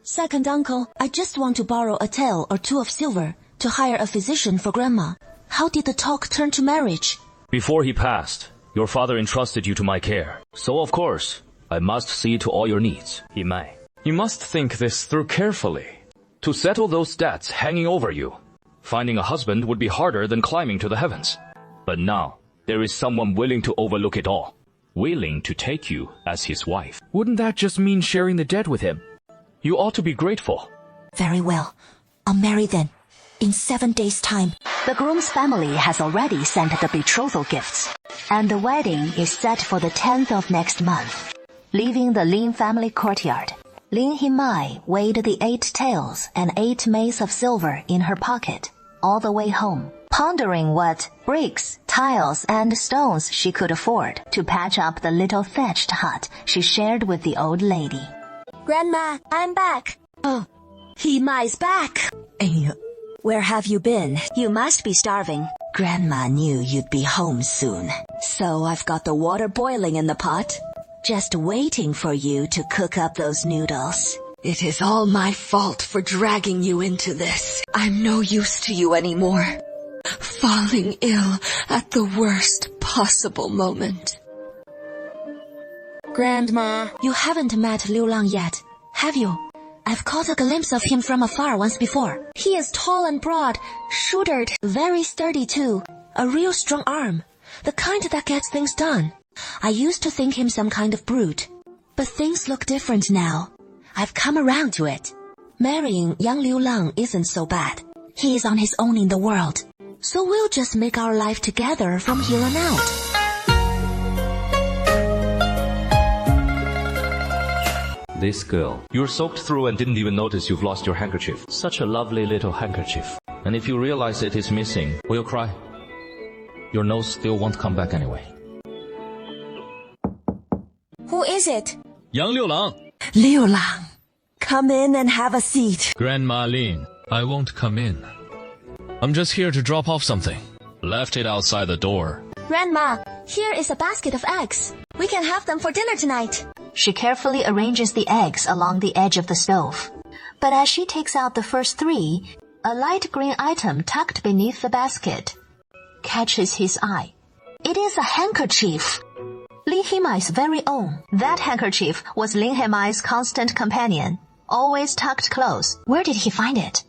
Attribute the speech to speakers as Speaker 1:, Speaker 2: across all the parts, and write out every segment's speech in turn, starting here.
Speaker 1: Second uncle, I just want to borrow a tael or two of silver to hire a physician for Grandma. How did the talk turn to marriage?
Speaker 2: Before he passed, your father entrusted you to my care. So of course, I must see to all your needs, Himai. You must think this through carefully. To settle those debts hanging over you, finding a husband would be harder than climbing to the heavens. But now, there is someone willing to overlook it all, willing to take you as his wife. Wouldn't that just mean sharing the debt with him? You ought to be grateful.
Speaker 1: Very well. I'll marry then. In 7 days' time.
Speaker 3: The groom's family has already sent the betrothal gifts, and the wedding is set for the 10th of next month. Leaving the Lin family courtyard, Lin Himai weighed the 8 taels and 8 mace of silver in her pocket all the way home, pondering what bricks, tiles, and stones she could afford to patch up the little thatched hut she shared with the old lady.
Speaker 1: Grandma, I'm back. Oh, Himai's back. Where have you been?
Speaker 3: You must be starving.
Speaker 1: Grandma knew you'd be home soon, so I've got the water boiling in the pot, just waiting for you to cook up those noodles.
Speaker 4: It is all my fault for dragging you into this. I'm no use to you anymore. Falling ill at the worst possible moment.
Speaker 1: Grandma, you haven't met Liu Lang yet, have you? I've caught a glimpse of him from afar once before. He is tall and broad, shouldered, very sturdy too. A real strong arm, the kind that gets things done. I used to think him some kind of brute, but things look different now. I've come around to it. Marrying young Liu Lang isn't so bad. He is on his own in the world, so we'll just make our life together from here on out.
Speaker 2: This girl. You're soaked through and didn't even notice you've lost your handkerchief. Such a lovely little handkerchief. And if you realize it is missing, will you cry? Your nose still won't come back anyway.
Speaker 1: Who is it?
Speaker 5: Yang Liu Lang.
Speaker 1: Liu Lang. Come in and have a seat.
Speaker 5: Grandma Lin, I won't come in. I'm just here to drop off something. Left it outside the door.
Speaker 1: Grandma, here is a basket of eggs. We can have them for dinner tonight.
Speaker 3: She carefully arranges the eggs along the edge of the stove. But as she takes out the first 3, a light green item tucked beneath the basket catches his eye. It is a handkerchief. Lin Himai's very own. That handkerchief was Lin Himai's constant companion, always tucked close. Where did he find it?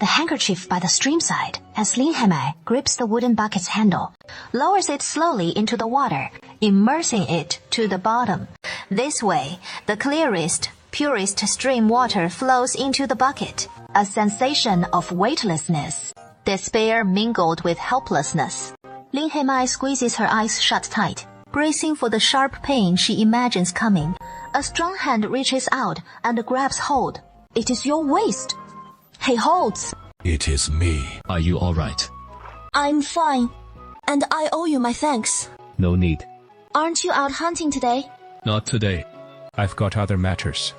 Speaker 3: The handkerchief by the stream side, as Lin Himai grips the wooden bucket's handle, lowers it slowly into the water, immersing it to the bottom. This way, the clearest, purest stream water flows into the bucket. A sensation of weightlessness, despair mingled with helplessness. Lin Himai squeezes her eyes shut tight, bracing for the sharp pain she imagines coming. A strong hand reaches out and grabs hold. It is your waist. He holds.
Speaker 6: It is me.
Speaker 5: Are you all right?
Speaker 1: I'm fine, and I owe you my thanks.
Speaker 5: No need.
Speaker 1: Aren't you out hunting today?
Speaker 5: Not today.
Speaker 6: I've got other matters.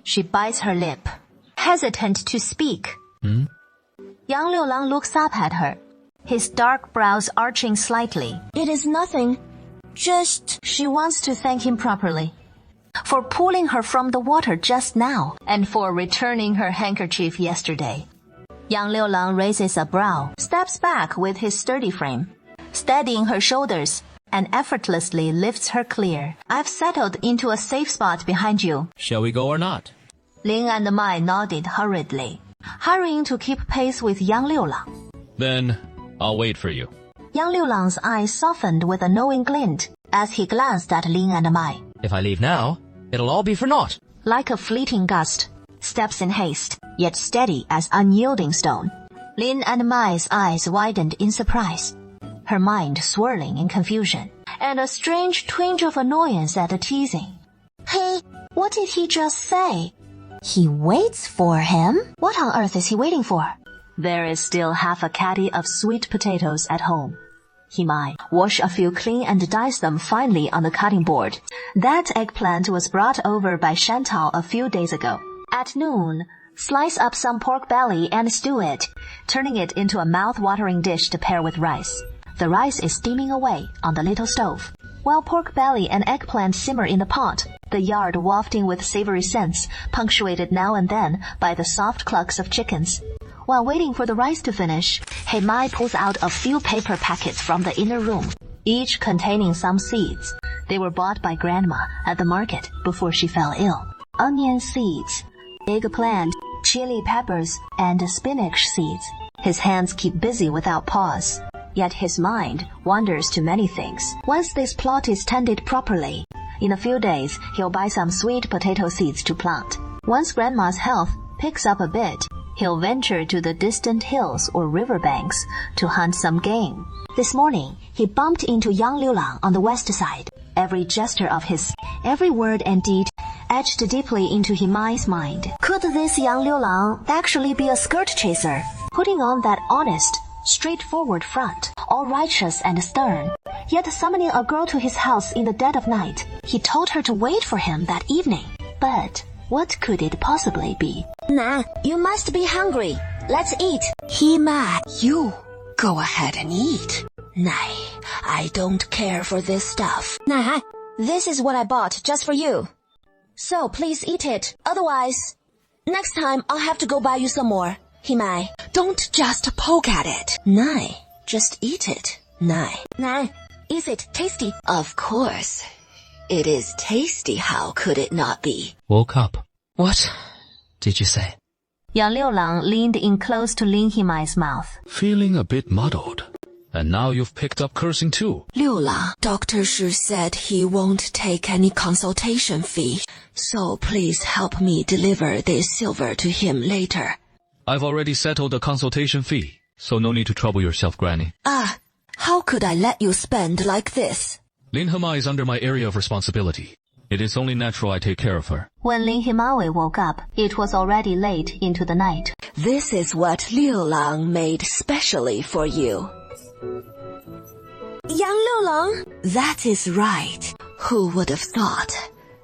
Speaker 3: She bites her lip, hesitant to speak. Yang Liu Lang looks up at her, his dark brows arching slightly.
Speaker 1: It is nothing. Just...
Speaker 3: She wants to thank him properly for pulling her from the water just now and for returning her handkerchief yesterday. Yang Liu Lang raises a brow, steps back with his sturdy frame, steadying her shoulders, and effortlessly lifts her clear. I've settled into a safe spot behind you.
Speaker 5: Shall we go or not?
Speaker 3: Lin and Mai nodded hurriedly, hurrying to keep pace with Yang Liu Lang.
Speaker 5: Then, I'll wait for you.
Speaker 3: Yang Liu Lang's eyes softened with a knowing glint as he glanced at Lin and Mai.
Speaker 7: If I leave now, it'll all be for naught.
Speaker 3: Like a fleeting gust, steps in haste, yet steady as unyielding stone. Lin and Mai's eyes widened in surprise, her mind swirling in confusion, and a strange twinge of annoyance at the teasing. Hey, what did he just say? He waits for him? What on earth is he waiting for? There is still half a caddy of sweet potatoes at home. Himai, wash a few clean and dice them finely on the cutting board. That eggplant was brought over by Chantal a few days ago. At noon, slice up some pork belly and stew it, turning it into a mouth-watering dish to pair with rice. The rice is steaming away on the little stove. While pork belly and eggplant simmer in the pot, the yard wafting with savory scents, punctuated now and then by the soft clucks of chickens. While waiting for the rice to finish, Hei pulls out a few paper packets from the inner room, each containing some seeds. They were bought by Grandma at the market before she fell ill. Onion seeds, eggplant, chili peppers, and spinach seeds. His hands keep busy without pause. Yet his mind wanders to many things. Once this plot is tended properly, in a few days he'll buy some sweet potato seeds to plant. Once Grandma's health picks up a bit, he'll venture to the distant hills or riverbanks to hunt some game. This morning, he bumped into young Liu Lang on the west side. Every gesture of his, every word and deed etched deeply into Himai's mind. Could this young Liu Lang actually be a skirt chaser, putting on that honest, straightforward front, all righteous and stern, yet summoning a girl to his house in the dead of night? He told her to wait for him that evening. But what could it possibly be?
Speaker 1: Nah, you must be hungry. Let's eat.
Speaker 4: Hima, you go ahead and eat. Nay, I don't care for this stuff.
Speaker 1: Nah, this is what I bought just for you. So please eat it. Otherwise, next time I'll have to go buy you some more. Himai.
Speaker 4: Don't just poke at it. Nay, just eat it. Nay.
Speaker 1: Nah, is it tasty?
Speaker 4: Of course. It is tasty, how could it not be?
Speaker 7: Woke up. What did you say?
Speaker 3: Young Liu Lang leaned in close to Lin Himai's mouth.
Speaker 6: Feeling a bit muddled.
Speaker 5: And now you've picked up cursing too.
Speaker 4: Liu Lang, Dr. Shi said he won't take any consultation fee, so please help me deliver this silver to him later.
Speaker 5: I've already settled the consultation fee, so no need to trouble yourself, Granny.
Speaker 4: How could I let you spend like this?
Speaker 5: Lin Hema is under my area of responsibility. It is only natural I take care of her.
Speaker 3: When Lin Himai woke up, it was already late into the night.
Speaker 4: This is what Liu Lang made specially for you.
Speaker 1: Young Liu Lang?
Speaker 4: That is right. Who would have thought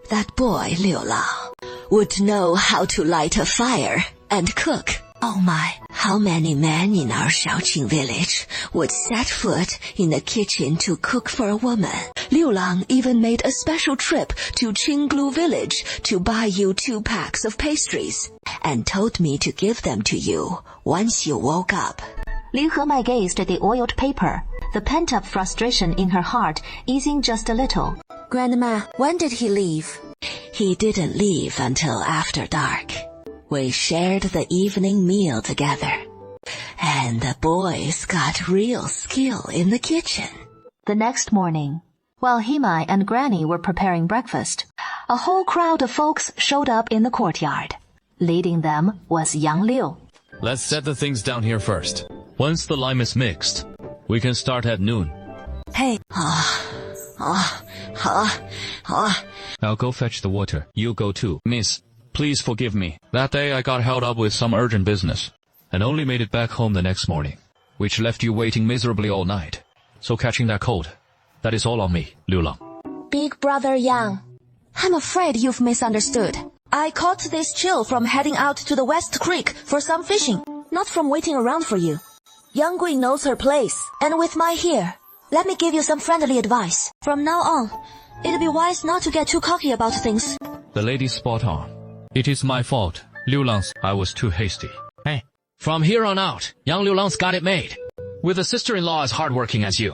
Speaker 4: that boy Liu Lang would know how to light a fire and cook? Oh my, how many men in our Shaoqing village would set foot in the kitchen to cook for a woman? Liu Lang even made a special trip to Qinglu village to buy you 2 packs of pastries and told me to give them to you once you woke up.
Speaker 3: Lin Hemai gazed at the oiled paper, the pent-up frustration in her heart easing just a little.
Speaker 1: Grandma, when did he leave?
Speaker 4: He didn't leave until after dark. We shared the evening meal together. And the boys got real skill in the kitchen.
Speaker 3: The next morning, while Himai and Granny were preparing breakfast, a whole crowd of folks showed up in the courtyard. Leading them was Yang Liu.
Speaker 5: Let's set the things down here first. Once the lime is mixed, we can start at noon.
Speaker 4: Hey.
Speaker 5: I'll go fetch the water. You go too. Miss, please forgive me. That day I got held up with some urgent business, and only made it back home the next morning, which left you waiting miserably all night. So catching that cold, that is all on me, Liu Lang.
Speaker 1: Big brother Yang, I'm afraid you've misunderstood. I caught this chill from heading out to the West Creek for some fishing, not from waiting around for you. Yang Gui knows her place, and with my here, let me give you some friendly advice. From now on, it'd be wise not to get too cocky about things.
Speaker 5: The lady's spot on. It is my fault, Liu Lang's. I was too hasty. Hey, from here on out, young Liu Lang's got it made. With a sister-in-law as hardworking as you,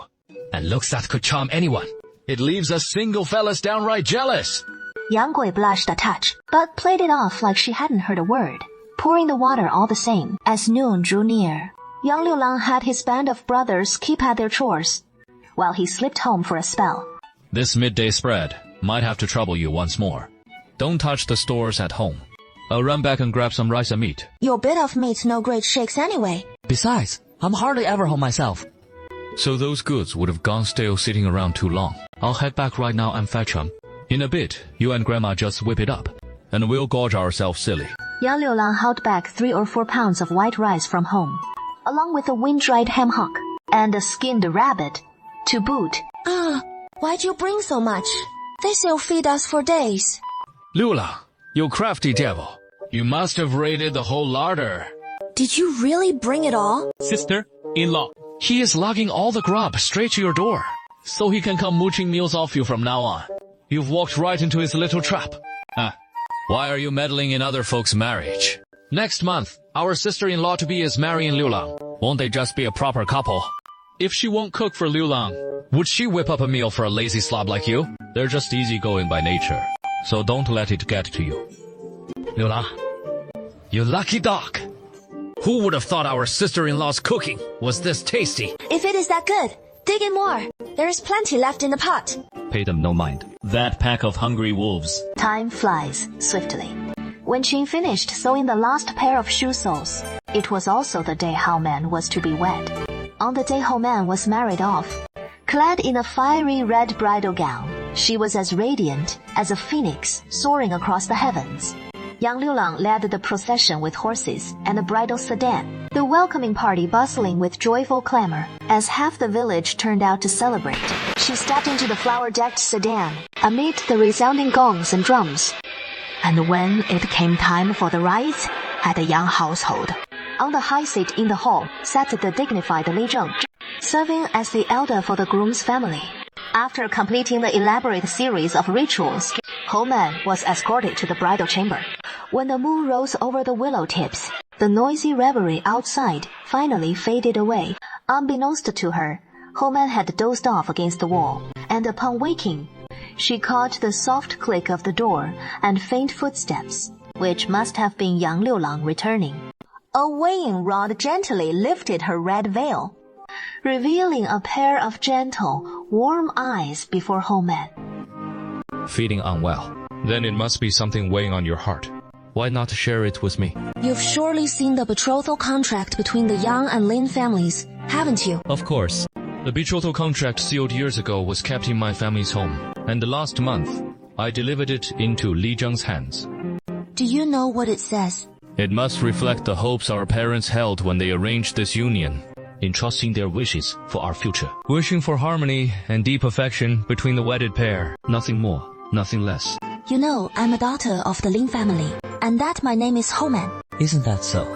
Speaker 5: and looks that could charm anyone. It leaves us single fellas downright jealous.
Speaker 3: Yang Gui blushed a touch, but played it off like she hadn't heard a word, pouring the water all the same. As noon drew near, young Liu Lang had his band of brothers keep at their chores, while he slipped home for a spell.
Speaker 5: This midday spread might have to trouble you once more. Don't touch the stores at home. I'll run back and grab some rice and meat.
Speaker 1: Your bit of meat's no great shakes anyway.
Speaker 7: Besides, I'm hardly ever home myself.
Speaker 5: So those goods would have gone stale sitting around too long. I'll head back right now and fetch them. In a bit, you and Grandma just whip it up, and we'll gorge ourselves silly.
Speaker 3: Young Liu Lang hauled back 3 or 4 pounds of white rice from home, along with a wind-dried ham hock and a skinned rabbit to boot.
Speaker 1: Why'd you bring so much? This'll feed us for days.
Speaker 5: Liu Lang, you crafty devil. You must have raided the whole larder.
Speaker 1: Did you really bring it all?
Speaker 5: Sister-in-law, he is lugging all the grub straight to your door. so he can come mooching meals off you from now on. You've walked right into his little trap. Why are you meddling in other folks' marriage? Next month, our sister-in-law-to-be is marrying Liu Lang. Won't they just be a proper couple? If she won't cook for Liu Lang, would she whip up a meal for a lazy slob like you? They're just easygoing by nature, so don't let it get to you. Liu Lang, you lucky dog. Who would have thought our sister-in-law's cooking was this tasty?
Speaker 1: If it is that good, dig in more. There is plenty left in the pot.
Speaker 2: Pay them no mind. That pack of hungry wolves.
Speaker 3: Time flies swiftly. When Qin finished sewing the last pair of shoe soles, it was also the day Hao Man was to be wed. On the day Hao Man was married off, clad in a fiery red bridal gown, she was as radiant as a phoenix soaring across the heavens. Young Liu Lang led the procession with horses and a bridal sedan, the welcoming party bustling with joyful clamor as half the village turned out to celebrate. She stepped into the flower-decked sedan amid the resounding gongs and drums. And when it came time for the rites at the Yang household, on the high seat in the hall sat the dignified Li Zheng, serving as the elder for the groom's family. After completing the elaborate series of rituals, Hou Man was escorted to the bridal chamber. When the moon rose over the willow tips, the noisy revelry outside finally faded away. Unbeknownst to her, Hou Man had dozed off against the wall, and upon waking, she caught the soft click of the door and faint footsteps, which must have been young Liu Lang returning. A weighing rod gently lifted her red veil, revealing a pair of gentle, warm eyes before Hou Man.
Speaker 5: Feeling unwell. Then it must be something weighing on your heart. Why not share it with me?
Speaker 1: You've surely seen the betrothal contract between the Yang and Lin families, haven't you?
Speaker 5: Of course. The betrothal contract sealed years ago was kept in my family's home, and last month, I delivered it into Li Zheng's hands.
Speaker 1: Do you know what it says?
Speaker 5: It must reflect the hopes our parents held when they arranged this union, entrusting their wishes for our future. Wishing for harmony and deep affection between the wedded pair. Nothing more, nothing less.
Speaker 1: You know, I'm a daughter of the Lin family, and that my name is Hou Man.
Speaker 7: Isn't that so?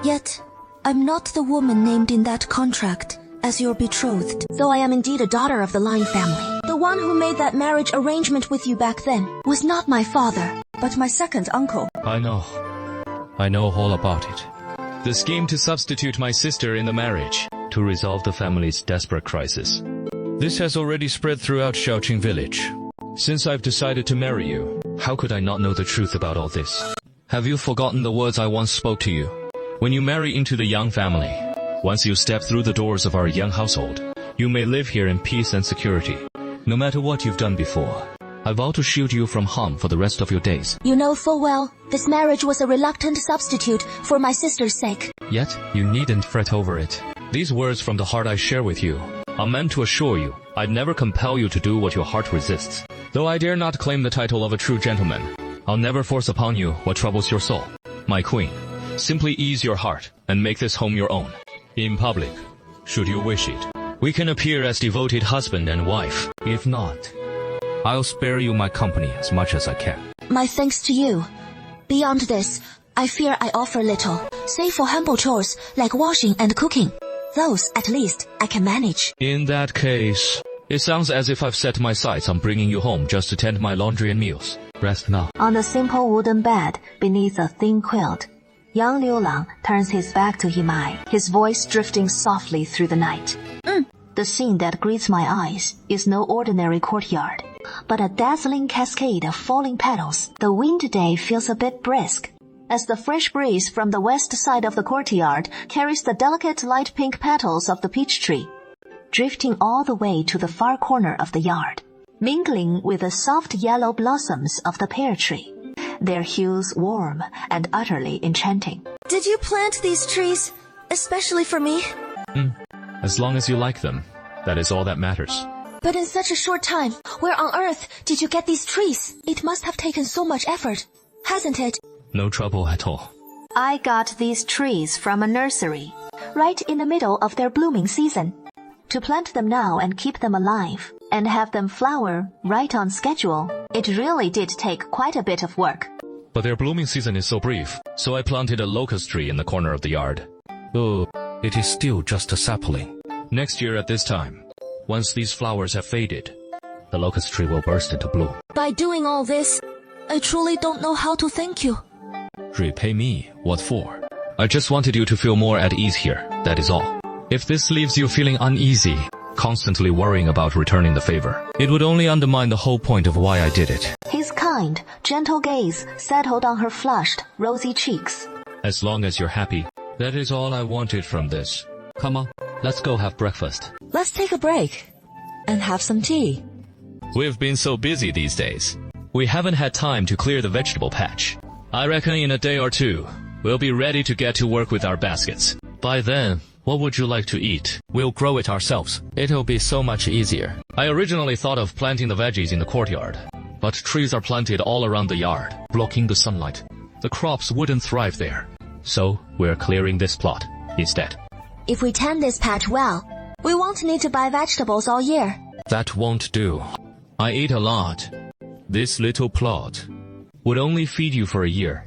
Speaker 1: Yet, I'm not the woman named in that contract as your betrothed, though I am indeed a daughter of the Lin family. The one who made that marriage arrangement with you back then was not my father, but my second uncle.
Speaker 5: I know all about it. The scheme to substitute my sister in the marriage to resolve the family's desperate crisis. This has already spread throughout Xiaoqing village. Since I've decided to marry you, how could I not know the truth about all this? Have you forgotten the words I once spoke to you? When you marry into the Yang family, once you step through the doors of our Yang household, you may live here in peace and security, no matter what you've done before. I vow to shield you from harm for the rest of your days.
Speaker 1: You know full well, this marriage was a reluctant substitute for my sister's sake.
Speaker 5: Yet, you needn't fret over it. These words from the heart I share with you are meant to assure you I'd never compel you to do what your heart resists. Though I dare not claim the title of a true gentleman, I'll never force upon you what troubles your soul. My queen, simply ease your heart and make this home your own. In public, should you wish it, we can appear as devoted husband and wife. If not, I'll spare you my company as much as I can.
Speaker 1: My thanks to you. Beyond this, I fear I offer little, save for humble chores like washing and cooking. Those, at least, I can manage.
Speaker 5: In that case, it sounds as if I've set my sights on bringing you home just to tend my laundry and meals. Rest now.
Speaker 3: On the simple wooden bed beneath a thin quilt, young Liu Lang turns his back to Yimai, his voice drifting softly through the night. The scene that greets my eyes is no ordinary courtyard, but a dazzling cascade of falling petals. The wind day feels a bit brisk, as the fresh breeze from the west side of the courtyard carries the delicate light pink petals of the peach tree, drifting all the way to the far corner of the yard, mingling with the soft yellow blossoms of the pear tree, their hues warm and utterly enchanting.
Speaker 1: Did you plant these trees, especially for me?
Speaker 5: As long as you like them, that is all that matters.
Speaker 1: But in such a short time, where on earth did you get these trees? It must have taken so much effort, hasn't it?
Speaker 5: No trouble at all.
Speaker 3: I got these trees from a nursery, right in the middle of their blooming season. To plant them now and keep them alive, and have them flower right on schedule, it really did take quite a bit of work.
Speaker 5: But their blooming season is so brief, so I planted a locust tree in the corner of the yard. Oh, it is still just a sapling. Next year at this time, Once these flowers have faded, the locust tree will burst into bloom.
Speaker 1: By doing all this, I truly don't know how to thank you.
Speaker 5: Repay me? What for? I just wanted you to feel more at ease here, that is all. If this leaves you feeling uneasy, constantly worrying about returning the favor, it would only undermine the whole point of why I did it.
Speaker 3: His kind, gentle gaze settled on her flushed, rosy cheeks.
Speaker 5: As long as you're happy, that is all I wanted from this. Come on, let's go have breakfast.
Speaker 4: Let's take a break and have some tea.
Speaker 5: We've been so busy these days. We haven't had time to clear the vegetable patch. I reckon in a day or two, we'll be ready to get to work with our baskets. By then, what would you like to eat? We'll grow it ourselves. It'll be so much easier. I originally thought of planting the veggies in the courtyard, but trees are planted all around the yard, blocking the sunlight. The crops wouldn't thrive there. So, we're clearing this plot instead.
Speaker 1: If we tend this patch well, we won't need to buy vegetables all year.
Speaker 5: That won't do. I eat a lot. This little plot would only feed you for a year.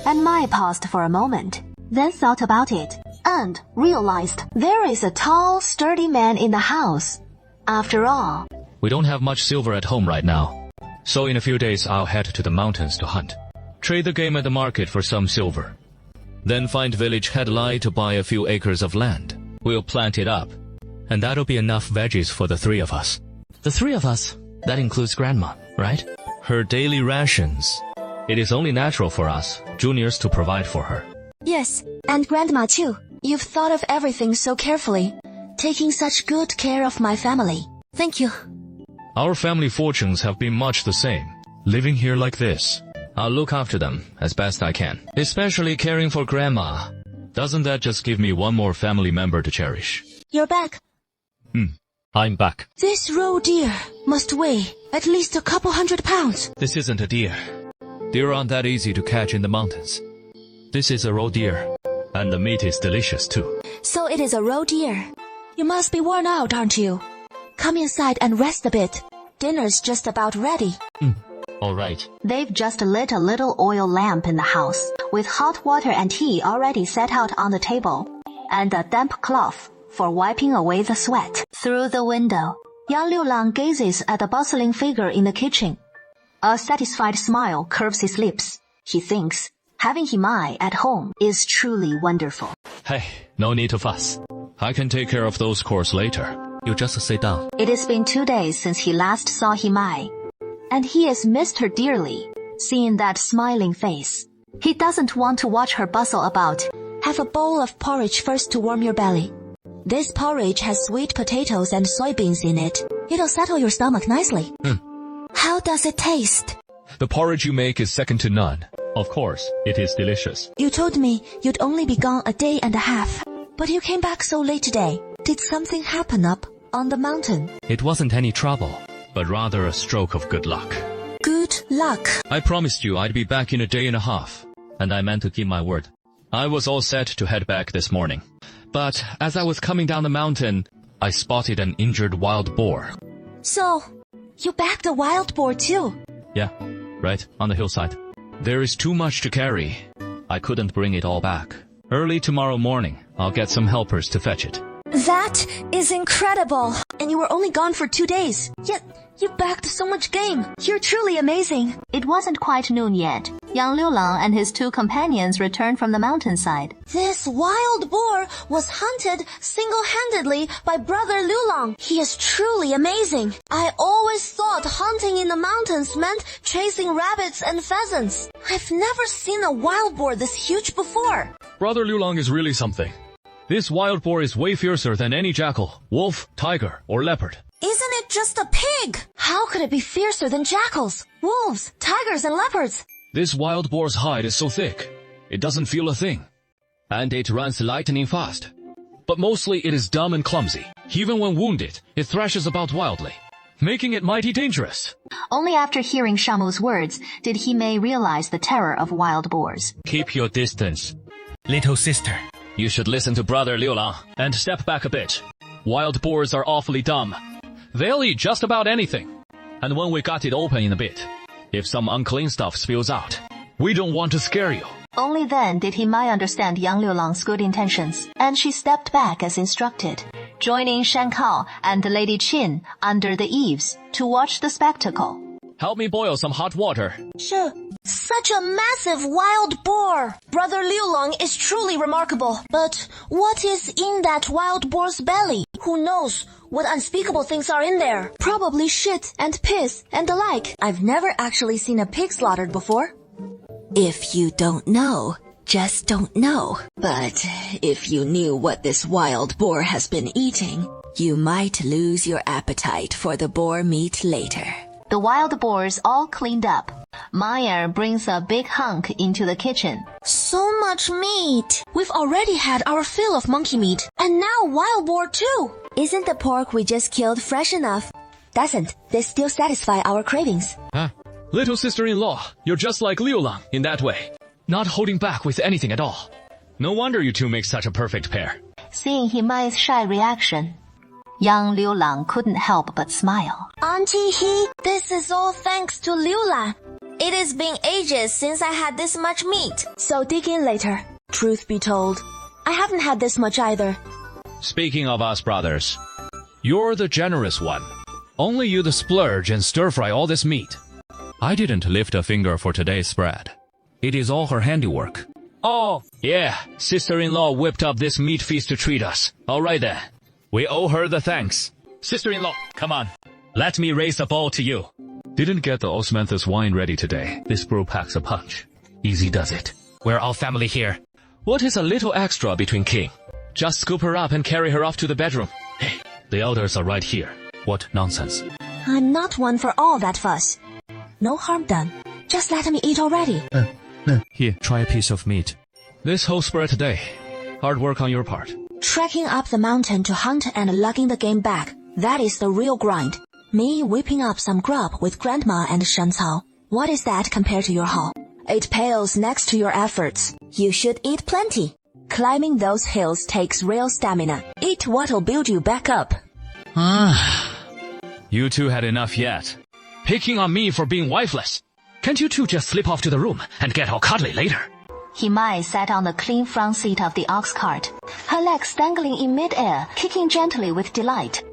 Speaker 3: And Mai paused for a moment, then thought about it, and realized there is a tall, sturdy man in the house. After all,
Speaker 5: we don't have much silver at home right now. So in a few days I'll head to the mountains to hunt. Trade the game at the market for some silver. Then find village head Lai to buy a few acres of land. We'll plant it up. And that'll be enough veggies for the three of us.
Speaker 7: The three of us? That includes Grandma, right?
Speaker 5: Her daily rations. It is only natural for us, juniors, to provide for her.
Speaker 1: Yes, and Grandma too. You've thought of everything so carefully, taking such good care of my family. Thank you.
Speaker 5: Our family fortunes have been much the same. Living here like this. I'll look after them as best I can. Especially caring for Grandma. Doesn't that just give me one more family member to cherish?
Speaker 1: You're back.
Speaker 5: I'm back.
Speaker 1: This roe deer must weigh at least a couple 100 pounds.
Speaker 5: This isn't a deer. Deer aren't that easy to catch in the mountains. This is a roe deer. And the meat is delicious too.
Speaker 1: So it is a roe deer. You must be worn out, aren't you? Come inside and rest a bit. Dinner's just about ready.
Speaker 5: All right.
Speaker 3: they've just lit a little oil lamp in the house, with hot water and tea already set out on the table, and a damp cloth for wiping away the sweat. Through the window, Yang Liulang gazes at the bustling figure in the kitchen. A satisfied smile curves his lips. He thinks having Himai at home is truly wonderful.
Speaker 5: Hey, no need to fuss. I can take care of those chores later. You just sit down.
Speaker 3: It has been 2 days since he last saw Himai, and he has missed her dearly, seeing that smiling face. He doesn't want to watch her bustle about.
Speaker 1: Have a bowl of porridge first to warm your belly. This porridge has sweet potatoes and soybeans in it. It'll settle your stomach nicely. How does it taste?
Speaker 5: The porridge you make is second to none. Of course, it is delicious.
Speaker 1: You told me you'd only be gone a day and a half, but you came back so late today. Did something happen up on the mountain?
Speaker 5: It wasn't any trouble, but rather a stroke of good luck.
Speaker 1: Good luck.
Speaker 5: I promised you I'd be back in a day and a half, and I meant to keep my word. I was all set to head back this morning. But as I was coming down the mountain, I spotted an injured wild boar.
Speaker 1: So, you bagged a wild boar too?
Speaker 5: Yeah, right on the hillside. There is too much to carry. I couldn't bring it all back. Early tomorrow morning, I'll get some helpers to fetch it.
Speaker 1: That is incredible. And you were only gone for 2 days. Yet, you bagged so much game. You're truly amazing.
Speaker 3: It wasn't quite noon yet. Yang Liulang and his 2 companions returned from the mountainside.
Speaker 1: This wild boar was hunted single-handedly by Brother Liulang. He is truly amazing. I always thought hunting in the mountains meant chasing rabbits and pheasants. I've never seen a wild boar this huge before.
Speaker 5: Brother Liulang is really something. This wild boar is way fiercer than any jackal, wolf, tiger, or leopard.
Speaker 1: Isn't it just a pig? How could it be fiercer than jackals, wolves, tigers, and leopards?
Speaker 5: This wild boar's hide is so thick, it doesn't feel a thing. And it runs lightning fast. But mostly it is dumb and clumsy. Even when wounded, it thrashes about wildly, making it mighty dangerous.
Speaker 3: Only after hearing Shamu's words did Himei realize the terror of wild boars.
Speaker 5: Keep your distance.
Speaker 8: Little sister.
Speaker 5: You should listen to Brother Liulang and step back a bit. Wild boars are awfully dumb. They'll eat just about anything. And when we got it open in a bit, if some unclean stuff spills out, we don't want to scare you.
Speaker 3: Only then did Himai understand Yang Liulang's good intentions, and she stepped back as instructed, joining Shan Kao and Lady Qin under the eaves to watch the spectacle.
Speaker 2: Help me boil some hot water.
Speaker 1: Sure. Such a massive wild boar! Brother Liu Lang is truly remarkable. But what is in that wild boar's belly? Who knows what unspeakable things are in there? Probably shit and piss and the like. I've never actually seen a pig slaughtered before.
Speaker 4: If you don't know, just don't know. But if you knew what this wild boar has been eating, you might lose your appetite for the boar meat later.
Speaker 3: The wild boars all cleaned up. Meyer brings a big hunk into the kitchen.
Speaker 1: So much meat! We've already had our fill of monkey meat, and now wild boar too! Isn't the pork we just killed fresh enough? Doesn't this still satisfy our cravings?
Speaker 2: Little sister-in-law, you're just like Liu Lang in that way. Not holding back with anything at all. No wonder you two make such a perfect pair.
Speaker 3: Seeing Himai's shy reaction, young Liu Lang couldn't help but smile.
Speaker 1: Auntie He, this is all thanks to Liu Lang. It has been ages since I had this much meat. So dig in later. Truth be told, I haven't had this much either.
Speaker 5: Speaking of us brothers, you're the generous one. Only you the splurge and stir-fry all this meat. I didn't lift a finger for today's spread. It is all her handiwork.
Speaker 2: Oh, yeah, sister-in-law whipped up this meat feast to treat us. All right then.
Speaker 5: We owe her the thanks.
Speaker 2: Sister-in-law, come on. Let me raise the ball to you.
Speaker 5: Didn't get the osmanthus wine ready today.
Speaker 2: This brew packs a punch. Easy does it. We're all family here. What is a little extra between king? Just scoop her up and carry her off to the bedroom. Hey, the elders are right here.
Speaker 5: What nonsense.
Speaker 1: I'm not one for all that fuss. No harm done. Just let me eat already.
Speaker 5: Here, try a piece of meat.
Speaker 2: This whole spread today. Hard work on your part.
Speaker 1: Trekking up the mountain to hunt and lugging the game back. That is the real grind. Me whipping up some grub with Grandma and Shan Cao. What is that compared to your haul? It pales next to your efforts. You should eat plenty. Climbing those hills takes real stamina. Eat what'll build you back up.
Speaker 5: You two had enough yet.
Speaker 2: Picking on me for being wifeless. Can't you two just slip off to the room and get all cuddly later?
Speaker 3: Himai sat on the clean front seat of the ox cart, her legs dangling in midair, kicking gently with delight.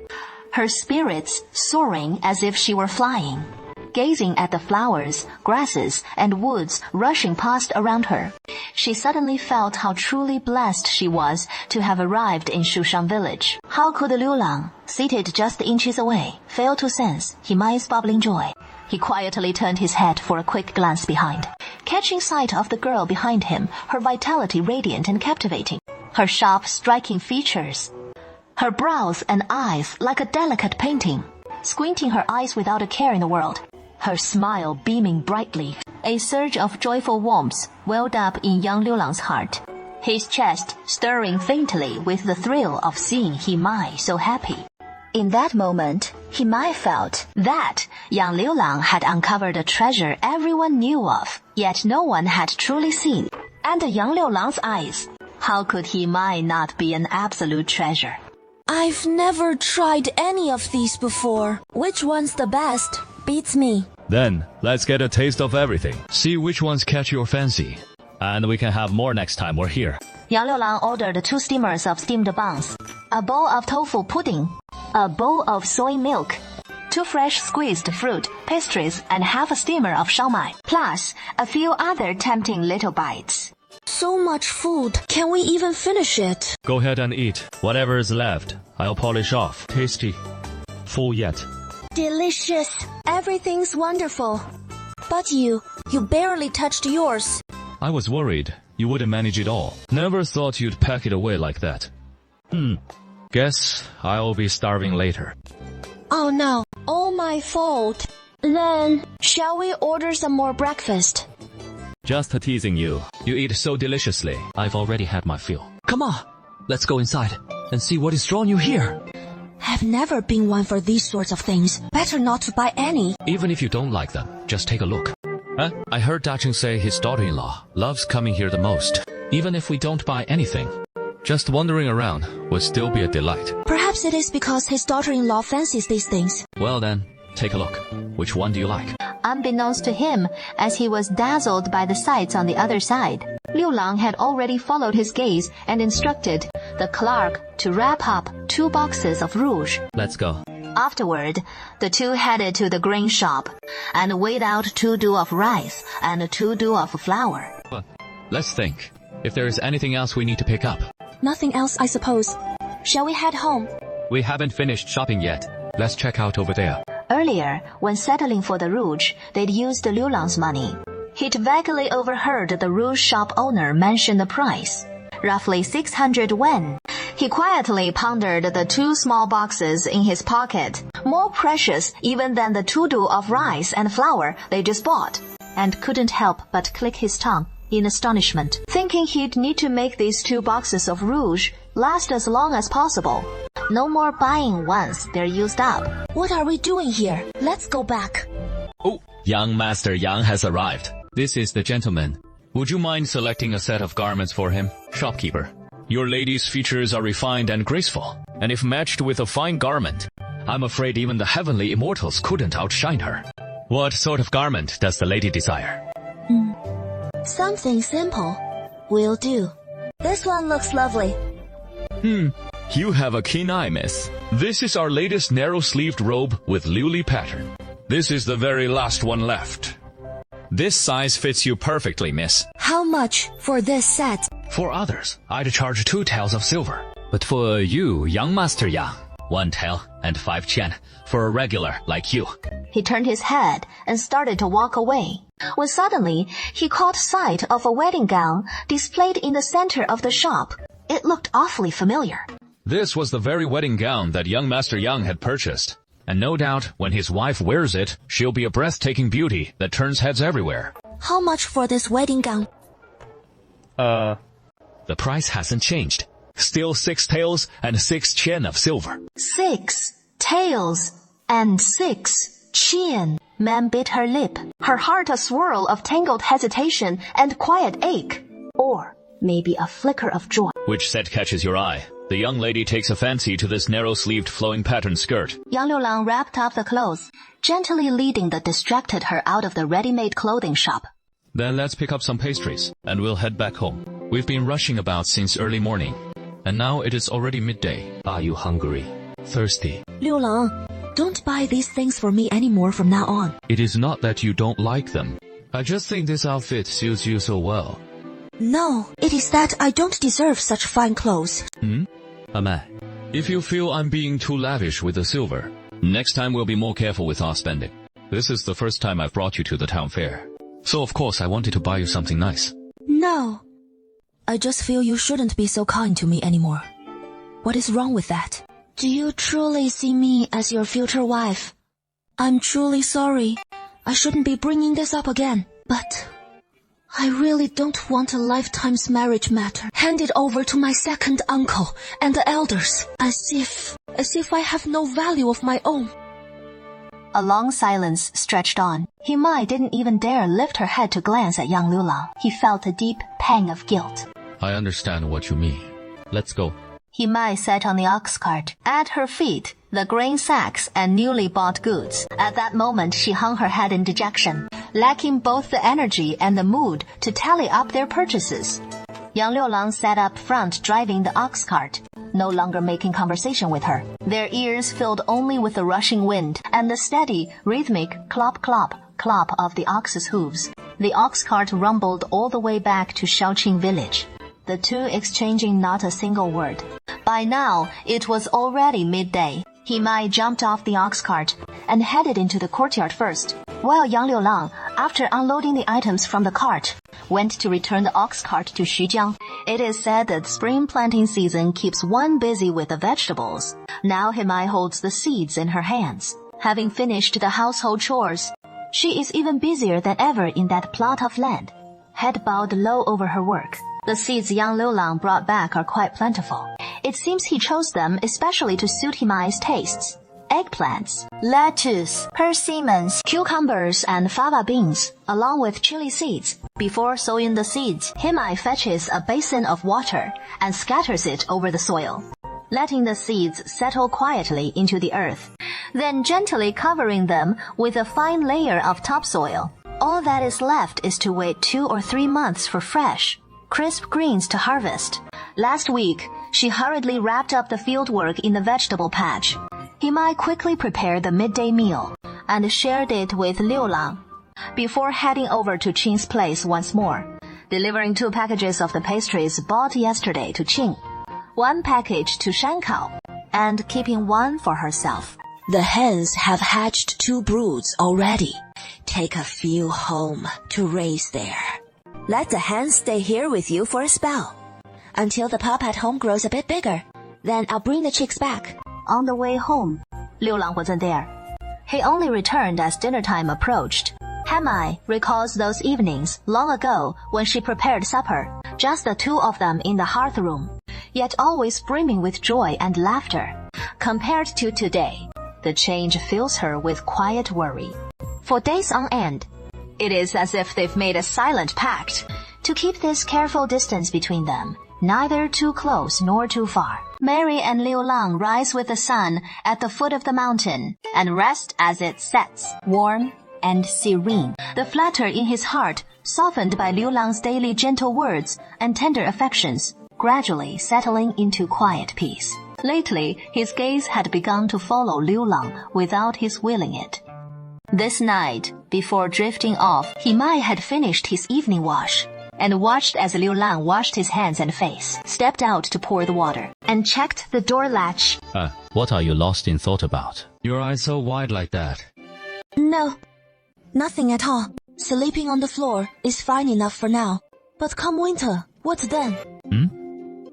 Speaker 3: Her spirits soaring as if she were flying, gazing at the flowers, grasses, and woods rushing past around her. She suddenly felt how truly blessed she was to have arrived in Shushang village. How could Liu Lang, seated just inches away, fail to sense Himai's bubbling joy? He quietly turned his head for a quick glance behind, catching sight of the girl behind him, her vitality radiant and captivating, her sharp, striking features, her brows and eyes like a delicate painting, squinting her eyes without a care in the world, her smile beaming brightly. A surge of joyful warmth welled up in young Liu Lang's heart, his chest stirring faintly with the thrill of seeing Himai so happy. In that moment, Himai felt that young Liu Lang had uncovered a treasure everyone knew of, yet no one had truly seen. And young Liu Lang's eyes, how could Himai not be an absolute treasure?
Speaker 1: I've never tried any of these before. Which one's the best? Beats me.
Speaker 5: Then, let's get a taste of everything. See which ones catch your fancy. And we can have more next time we're here.
Speaker 3: Yang Liulang ordered 2 steamers of steamed buns, a bowl of tofu pudding, a bowl of soy milk, 2 fresh squeezed fruit, pastries, and half a steamer of shaomai, plus a few other tempting little bites.
Speaker 1: So much food. Can we even finish it?
Speaker 5: Go ahead and eat. Whatever is left, I'll polish off. Tasty. Full yet.
Speaker 1: Delicious. Everything's wonderful. But you barely touched yours.
Speaker 5: I was worried you wouldn't manage it all. Never thought you'd pack it away like that. Guess I'll be starving later.
Speaker 1: Oh no, all my fault. Then, shall we order some more breakfast?
Speaker 5: Just teasing you.
Speaker 2: You eat so deliciously. I've already had my fill. Come on, let's go inside and see what is drawing you here.
Speaker 1: I've never been one for these sorts of things. Better not to buy any.
Speaker 2: Even if you don't like them, just take a look.
Speaker 5: Huh? I heard Dacheng say his daughter-in-law loves coming here the most.
Speaker 2: Even if we don't buy anything.
Speaker 5: Just wandering around would still be a delight.
Speaker 1: Perhaps it is because his daughter-in-law fancies these things.
Speaker 2: Well then, take a look. Which one do you like?
Speaker 3: Unbeknownst to him, as he was dazzled by the sights on the other side, Liu Lang had already followed his gaze and instructed, the clerk to wrap up 2 boxes of rouge.
Speaker 7: Let's go.
Speaker 3: Afterward, the two headed to the grain shop and weighed out 2 do of rice and 2 do of flour.
Speaker 5: Let's think. If there is anything else we need to pick up.
Speaker 1: Nothing else, I suppose. Shall we head home?
Speaker 5: We haven't finished shopping yet. Let's check out over there.
Speaker 3: Earlier, when settling for the rouge, they'd used Liu Lang's money. He'd vaguely overheard the rouge shop owner mention the price, roughly 600 wen. He quietly pondered the 2 small boxes in his pocket, more precious even than the 2 do of rice and flour they just bought, and couldn't help but click his tongue in astonishment, thinking he'd need to make these 2 boxes of rouge last as long as possible. No more buying once they're used up.
Speaker 1: What are we doing here? Let's go back.
Speaker 5: Oh, young Master Yang has arrived. This is the gentleman. Would you mind selecting a set of garments for him? Shopkeeper, your lady's features are refined and graceful, and if matched with a fine garment, I'm afraid even the heavenly immortals couldn't outshine her. What sort of garment does the lady desire?
Speaker 1: Something simple. Will do. This one looks lovely.
Speaker 5: You have a keen eye, miss. This is our latest narrow-sleeved robe with Liuli pattern. This is the very last one left. This size fits you perfectly, miss.
Speaker 1: How much for this set?
Speaker 5: For others, I'd charge 2 taels of silver. But for you, young Master Yang, 1 tael and 5 chen for a regular like you.
Speaker 3: He turned his head and started to walk away, when suddenly he caught sight of a wedding gown displayed in the center of the shop. It looked awfully familiar.
Speaker 5: This was the very wedding gown that young Master Yang had purchased. And no doubt, when his wife wears it, she'll be a breathtaking beauty that turns heads everywhere.
Speaker 1: How much for this wedding gown?
Speaker 5: The price hasn't changed. Still 6 taels and 6 chen of silver.
Speaker 3: 6 taels and 6 chen. Ma'am bit her lip, her heart a swirl of tangled hesitation and quiet ache. Or maybe a flicker of joy.
Speaker 5: Which set catches your eye? The young lady takes a fancy to this narrow-sleeved flowing pattern skirt.
Speaker 3: Yang Liulang wrapped up the clothes, gently leading the distracted her out of the ready-made clothing shop.
Speaker 5: Then let's pick up some pastries, and we'll head back home. We've been rushing about since early morning, and now it is already midday. Are you hungry? Thirsty?
Speaker 1: Liu Lang, don't buy these things for me anymore from now on.
Speaker 5: It is not that you don't like them. I just think this outfit suits you so well.
Speaker 1: No, it is that I don't deserve such fine clothes.
Speaker 5: Amai, if you feel I'm being too lavish with the silver, next time we'll be more careful with our spending. This is the first time I've brought you to the town fair. So of course I wanted to buy you something nice.
Speaker 1: No. I just feel you shouldn't be so kind to me anymore. What is wrong with that? Do you truly see me as your future wife? I'm truly sorry. I shouldn't be bringing this up again. But I really don't want a lifetime's marriage matter handed over to my second uncle and the elders, as if I have no value of my own.
Speaker 3: A long silence stretched on. Himai didn't even dare lift her head to glance at young Liulang. He felt a deep pang of guilt.
Speaker 5: I understand what you mean. Let's go.
Speaker 3: Himai sat on the ox cart. At her feet, the grain sacks and newly bought goods. At that moment, she hung her head in dejection, lacking both the energy and the mood to tally up their purchases. Yang Liulang sat up front driving the ox cart, no longer making conversation with her. Their ears filled only with the rushing wind and the steady, rhythmic clop, clop, clop of the ox's hooves. The ox cart rumbled all the way back to Shaoqing village, the two exchanging not a single word. By now, it was already midday. Himai jumped off the ox cart and headed into the courtyard first, while Yang Liulang, after unloading the items from the cart, went to return the ox cart to Xujiang. It is said that spring planting season keeps one busy with the vegetables. Now Himai holds the seeds in her hands. Having finished the household chores, she is even busier than ever in that plot of land, head bowed low over her work. The seeds Yang Liulang brought back are quite plentiful. It seems he chose them especially to suit Himai's tastes. Eggplants, lettuce, persimmons, cucumbers, and fava beans, along with chili seeds. Before sowing the seeds, Himai fetches a basin of water and scatters it over the soil, letting the seeds settle quietly into the earth, then gently covering them with a fine layer of topsoil. All that is left is to wait 2 or 3 months for fresh, crisp greens to harvest. Last week, She hurriedly wrapped up the fieldwork in the vegetable patch. Himai quickly prepared the midday meal and shared it with Liu Lang before heading over to Qing's place once more, delivering 2 packages of the pastries bought yesterday to Qing, 1 package to Shankao, and keeping 1 for herself.
Speaker 4: The hens have hatched 2 broods already. Take a few home to raise there. Let the hens stay here with you for a spell, until the pup at home grows a bit bigger. Then I'll bring the chicks back.
Speaker 3: On the way home, Liu Lang wasn't there. He only returned as dinner time approached. Hemai recalls those evenings long ago when she prepared supper, just the 2 of them in the hearth room, yet always brimming with joy and laughter. Compared to today, the change fills her with quiet worry. For days on end, it is as if they've made a silent pact to keep this careful distance between them, neither too close nor too far. Mary and Liu Lang rise with the sun at the foot of the mountain and rest as it sets, warm and serene. The flutter in his heart, softened by Liu Lang's daily gentle words and tender affections, gradually settling into quiet peace. Lately, his gaze had begun to follow Liu Lang without his willing it. This night, before drifting off, Himai had finished his evening wash and watched as Liu Lang washed his hands and face, stepped out to pour the water, and checked the door latch.
Speaker 5: What are you lost in thought about? Your eyes so wide like that.
Speaker 1: No, nothing at all. Sleeping on the floor is fine enough for now. But come winter, what then?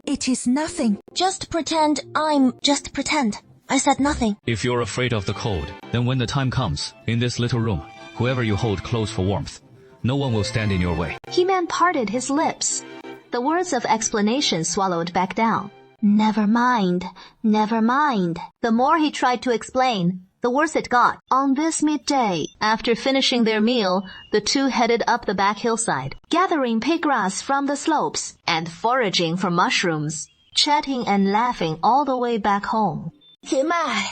Speaker 1: It is nothing. Just pretend. I said nothing.
Speaker 5: If you're afraid of the cold, then when the time comes, in this little room, whoever you hold close for warmth, no one will stand in your way.
Speaker 3: He-Man parted his lips. The words of explanation swallowed back down. Never mind, never mind. The more he tried to explain, the worse it got. On this midday, after finishing their meal, the 2 headed up the back hillside, gathering pig grass from the slopes and foraging for mushrooms, chatting and laughing all the way back home.
Speaker 1: Himai,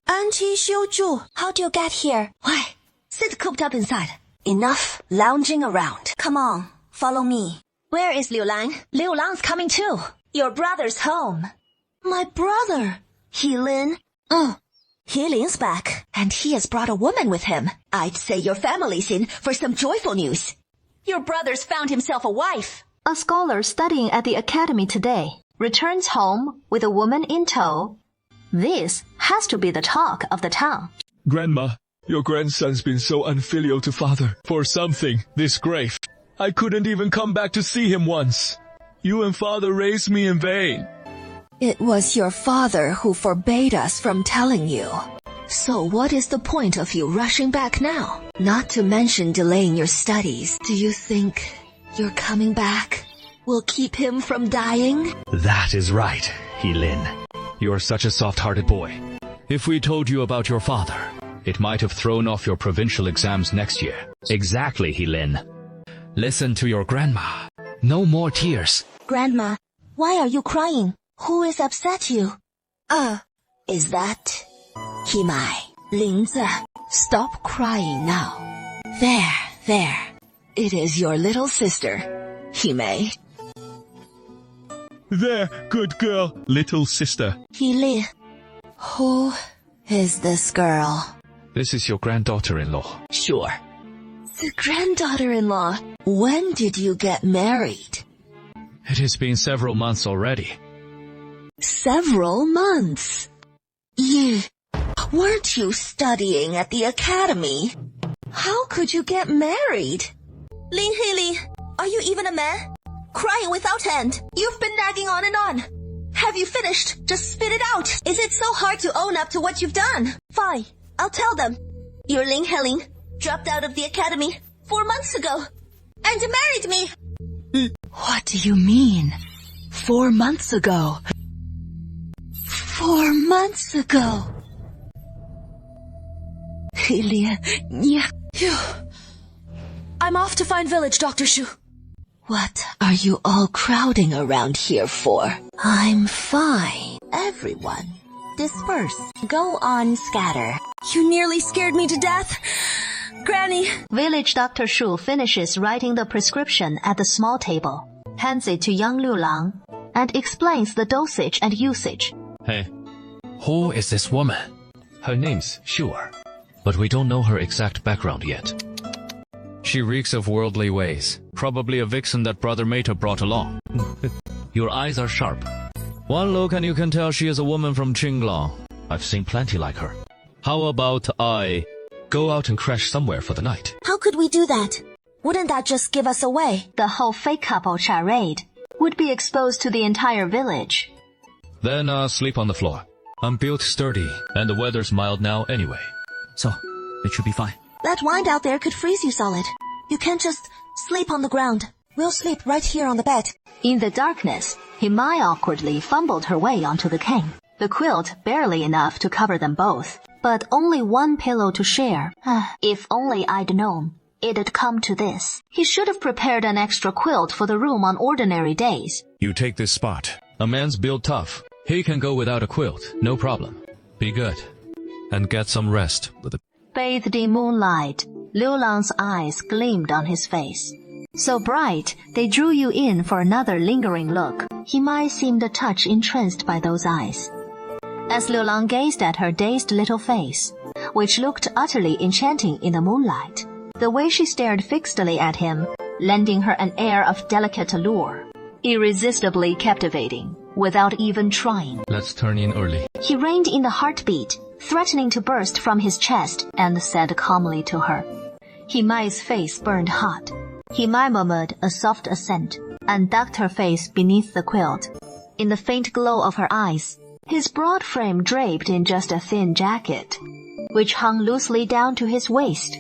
Speaker 1: Anqi Xiuzhu, how do you get here?
Speaker 4: Why, sit cooped up inside. Enough lounging around.
Speaker 1: Come on, follow me. Where is Liu Lang? Liu Lang's coming too. Your brother's home. My brother? Helin?
Speaker 4: Helin's back, and he has brought a woman with him. I'd say your family's in for some joyful news. Your brother's found himself a wife.
Speaker 3: A scholar studying at the academy today returns home with a woman in tow. This has to be the talk of the town.
Speaker 8: Grandma, your grandson's been so unfilial to father. For something this grave, I couldn't even come back to see him once. You and father raised me in vain.
Speaker 4: It was your father who forbade us from telling you. So what is the point of you rushing back now? Not to mention delaying your studies. Do you think your coming back will keep him from dying?
Speaker 2: That is right, Helin. You're such a soft-hearted boy.
Speaker 5: If we told you about your father, it might have thrown off your provincial exams next year.
Speaker 2: Exactly, Helin.
Speaker 5: Listen to your grandma. No more tears.
Speaker 1: Grandma, why are you crying? Who is upset you?
Speaker 4: Is that Himai? Lingzi, stop crying now. There. It is your little sister, Himei.
Speaker 8: There, good girl, little sister.
Speaker 1: Helin.
Speaker 4: Who is this girl?
Speaker 5: This is your granddaughter-in-law.
Speaker 4: Sure. The granddaughter-in-law. When did you get married?
Speaker 5: It has been several months already.
Speaker 4: Several months? Weren't you studying at the academy? How could you get married?
Speaker 1: Lin Helin, are you even a man? Crying without end. You've been nagging on and on. Have you finished? Just spit it out. Is it so hard to own up to what you've done? Fine, I'll tell them. Your Lin Helin dropped out of the academy 4 months ago and married me.
Speaker 4: What do you mean? 4 months ago? 4 months ago? Helin,
Speaker 1: I'm off to find village, Dr. Shu.
Speaker 4: what are you all crowding around here for? I'm fine. Everyone, disperse. Go on, scatter.
Speaker 1: You nearly scared me to death. Granny.
Speaker 3: Village Dr. Shu finishes writing the prescription at the small table. hands it to young Liu Lang, and explains the dosage and usage.
Speaker 5: Hey,
Speaker 6: Who is this woman?
Speaker 5: her name's Sure, but we don't know her exact background yet. She reeks of worldly ways. Probably a vixen that Brother Mater brought along. Your eyes are sharp. One look and you can tell she is a woman from Qinglong. I've seen plenty like her. How about I go out and crash somewhere for the night?
Speaker 1: How could we do that? Wouldn't that just give us away?
Speaker 3: The whole fake couple charade would be exposed to the entire village.
Speaker 5: Then sleep on the floor. I'm built sturdy, and the weather's mild now anyway.
Speaker 7: So, it should be fine.
Speaker 1: That wind out there could freeze you solid. You can't just sleep on the ground. We'll sleep right here on the bed.
Speaker 3: In the darkness, Himai awkwardly fumbled her way onto the king. The quilt barely enough to cover them both, but only one pillow to share. If only I'd known it'd come to this. He should have prepared an extra quilt for the room on ordinary days.
Speaker 5: You take this spot. A man's built tough. He can go without a quilt, no problem. Be good. And get some rest.
Speaker 3: Bathed in moonlight, Liu Lang's eyes gleamed on his face. So bright, they drew you in for another lingering look. Himai seemed a touch entranced by those eyes. As Liu Lang gazed at her dazed little face, which looked utterly enchanting in the moonlight, the way she stared fixedly at him, lending her an air of delicate allure, irresistibly captivating, without even trying.
Speaker 5: Let's turn in early.
Speaker 3: He reined in the heartbeat, threatening to burst from his chest, and said calmly to her. Himai's face burned hot. Himai murmured a soft assent, and ducked her face beneath the quilt. In the faint glow of her eyes, his broad frame draped in just a thin jacket, which hung loosely down to his waist.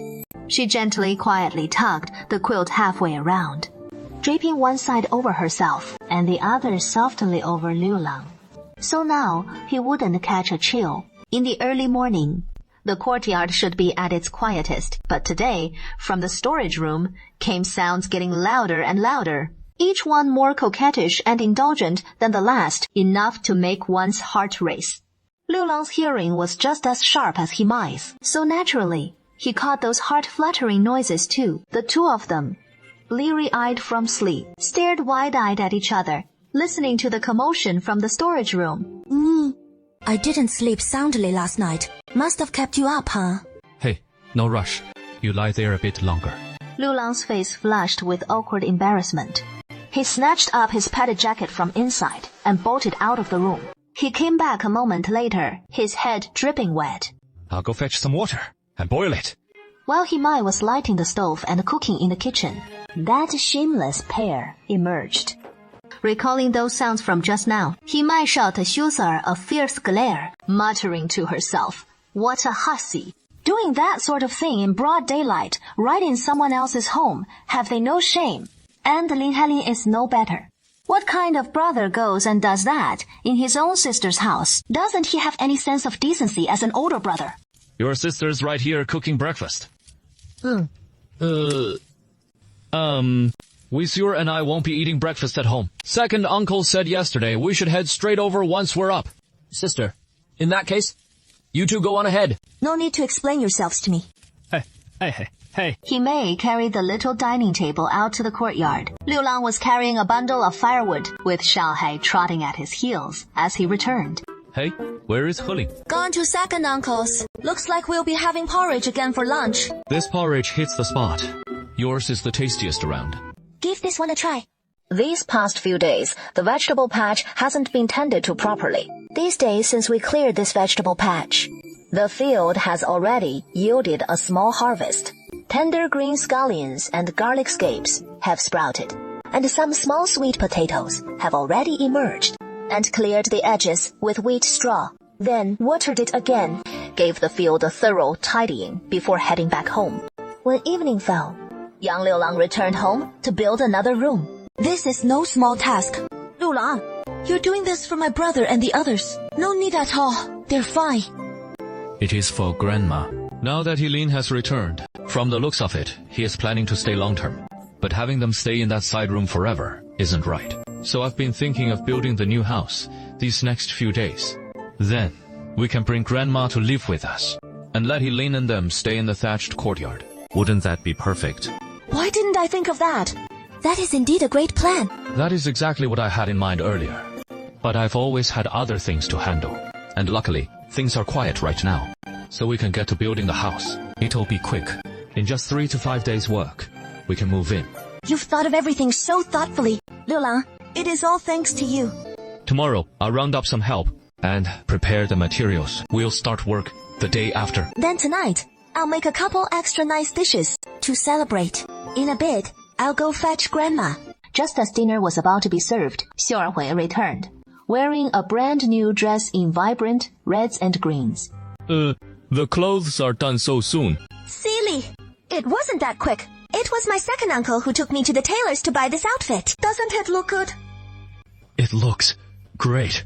Speaker 3: She gently, quietly tugged the quilt halfway around, draping one side over herself and the other softly over Liu Lang. So now he wouldn't catch a chill. In the early morning, the courtyard should be at its quietest, but today, from the storage room, came sounds getting louder and louder, each one more coquettish and indulgent than the last, enough to make one's heart race. Liu Lang's hearing was just as sharp as Himai's, so naturally, he caught those heart-fluttering noises too. The two of them, bleary-eyed from sleep, stared wide-eyed at each other, listening to the commotion from the storage room.
Speaker 1: I didn't sleep soundly last night. Must have kept you up, huh?
Speaker 5: Hey, no rush. You lie there a bit longer.
Speaker 3: Liu Lang's face flushed with awkward embarrassment. He snatched up his padded jacket from inside and bolted out of the room. He came back a moment later, his head dripping wet.
Speaker 5: I'll go fetch some water and boil it.
Speaker 3: While Himai was lighting the stove and cooking in the kitchen, that shameless pair emerged. Recalling those sounds from just now, Himai shot Xusar a fierce glare, muttering to herself, "What a hussy! Doing that sort of thing in broad daylight, right in someone else's home, have they no shame? And Lin Hailin is no better. What kind of brother goes and does that in his own sister's house? Doesn't he have any sense of decency as an older brother?"
Speaker 5: Your sister's right here cooking breakfast. Wisur and I won't be eating breakfast at home. Second uncle said yesterday we should head straight over once we're up.
Speaker 7: Sister, in that case, you two go on ahead.
Speaker 1: No need to explain yourselves to me.
Speaker 7: Hey.
Speaker 3: Himei carried the little dining table out to the courtyard. Liu Lang was carrying a bundle of firewood, with Shanghai trotting at his heels as he returned.
Speaker 5: Hey, where is Heling?
Speaker 1: Gone to second uncle's. Looks like we'll be having porridge again for lunch.
Speaker 5: This porridge hits the spot. Yours is the tastiest around.
Speaker 1: Give this one a try.
Speaker 3: These past few days, the vegetable patch hasn't been tended to properly. These days since we cleared this vegetable patch, the field has already yielded a small harvest. Tender green scallions and garlic scapes have sprouted, and some small sweet potatoes have already emerged, and cleared the edges with wheat straw, then watered it again, gave the field a thorough tidying before heading back home. When evening fell, young Liu Lang returned home to build another room.
Speaker 1: This is no small task. Liu Lang, you're doing this for my brother and the others. No need at all. They're fine.
Speaker 5: It is for Grandma. Now that Heilin has returned, from the looks of it, he is planning to stay long-term. But having them stay in that side room forever isn't right. So I've been thinking of building the new house these next few days. Then, we can bring Grandma to live with us, and let Heilin and them stay in the thatched courtyard. Wouldn't that be perfect?
Speaker 1: Why didn't I think of that? That is indeed a great plan.
Speaker 5: That is exactly what I had in mind earlier. But I've always had other things to handle. And luckily, things are quiet right now. So we can get to building the house. It'll be quick. In just 3 to 5 days' work, we can move in.
Speaker 1: You've thought of everything so thoughtfully. Liu Lang, it is all thanks to you.
Speaker 5: Tomorrow, I'll round up some help and prepare the materials. We'll start work the day after.
Speaker 1: Then tonight, I'll make a couple extra nice dishes to celebrate. In a bit, I'll go fetch Grandma.
Speaker 3: Just as dinner was about to be served, Xiu Erhui returned, wearing a brand new dress in vibrant reds and greens.
Speaker 8: The clothes are done so soon.
Speaker 1: Silly! It wasn't that quick. It was my second uncle who took me to the tailor's to buy this outfit. Doesn't it look good?
Speaker 8: It looks great.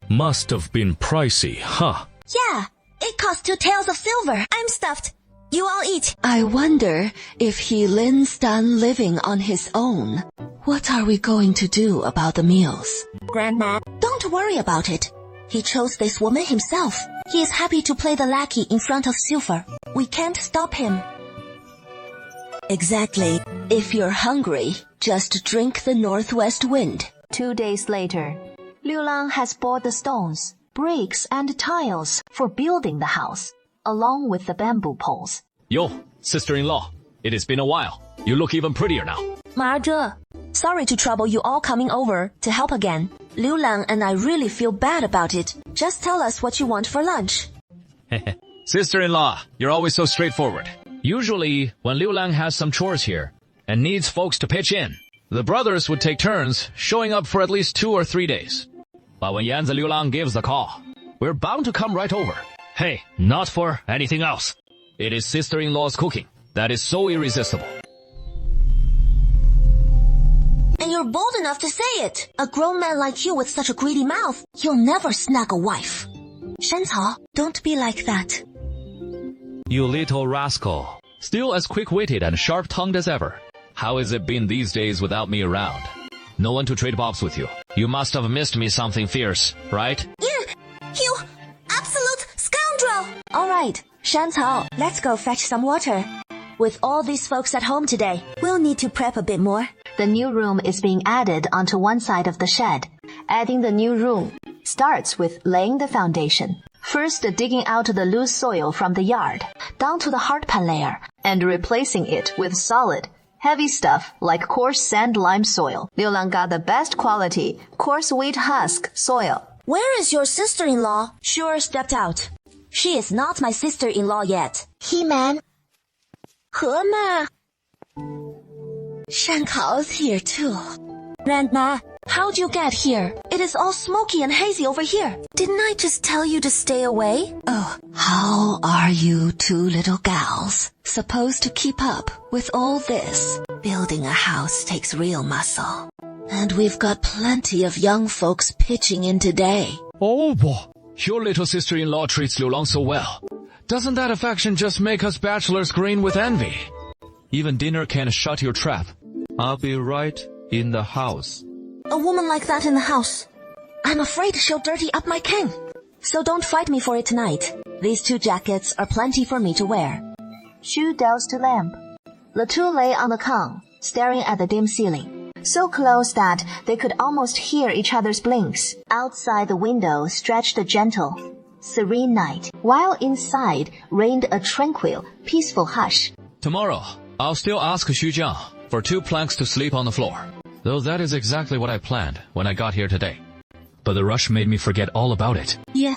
Speaker 8: Must have been pricey, huh?
Speaker 1: Yeah, it cost 2 taels of silver. I'm stuffed. You all eat.
Speaker 4: I wonder if Helin's done living on his own. What are we going to do about the meals?
Speaker 1: Grandma, don't worry about it. He chose this woman himself. He is happy to play the lackey in front of Silver. We can't stop him.
Speaker 4: Exactly. If you're hungry, just drink the northwest wind.
Speaker 3: 2 days later, Liu Lang has bought the stones, bricks, and tiles for building the house, along with the bamboo poles.
Speaker 7: Yo, sister-in-law, it has been a while. You look even prettier now.
Speaker 1: Ma Zhe, sorry to trouble you all coming over to help again. Liu Lang and I really feel bad about it. Just tell us what you want for lunch.
Speaker 7: Sister-in-law, you're always so straightforward. Usually, when Liu Lang has some chores here and needs folks to pitch in, the brothers would take turns showing up for at least 2 or 3 days. But when Yanzi Liu Lang gives the call, we're bound to come right over. Hey, not for anything else. It is sister-in-law's cooking that is so irresistible.
Speaker 1: And you're bold enough to say it. A grown man like you with such a greedy mouth, you'll never snag a wife. Shen Cao, don't be like that.
Speaker 5: You little rascal. Still as quick-witted and sharp-tongued as ever. How has it been these days without me around? No one to trade bobs with you. You must have missed me something fierce, right?
Speaker 1: Yeah, you absolute scoundrel! All right, Shen Cao, let's go fetch some water. With all these folks at home today, we'll need to prep a bit more.
Speaker 3: The new room is being added onto one side of the shed. Adding the new room starts with laying the foundation. First digging out the loose soil from the yard, down to the hardpan layer, and replacing it with solid, heavy stuff like coarse sand-lime soil. Liu Lang got the best quality, coarse wheat husk soil.
Speaker 1: Where is your sister-in-law? Sure stepped out. She is not my sister-in-law yet. He-man. He-ma.
Speaker 4: Shan Cao's here too.
Speaker 1: Grandma, how'd you get here? It is all smoky and hazy over here. Didn't I just tell you to stay away?
Speaker 4: Oh, how are you 2 little gals supposed to keep up with all this? Building a house takes real muscle. And we've got plenty of young folks pitching in today.
Speaker 5: Oh, boy. Your little sister-in-law treats Liu Lang so well. Doesn't that affection just make us bachelors green with envy? Even dinner can't shut your trap. I'll be right in the house.
Speaker 1: A woman like that in the house. I'm afraid she'll dirty up my king. So don't fight me for it tonight. These 2 jackets are plenty for me to wear.
Speaker 3: Xu doused the lamp. The 2 lay on the kang, staring at the dim ceiling, so close that they could almost hear each other's blinks. Outside the window stretched a gentle, serene night, while inside reigned a tranquil, peaceful hush.
Speaker 5: Tomorrow, I'll still ask Xu Jiang for 2 planks to sleep on the floor. Though that is exactly what I planned when I got here today. But the rush made me forget all about it.
Speaker 1: Yeah,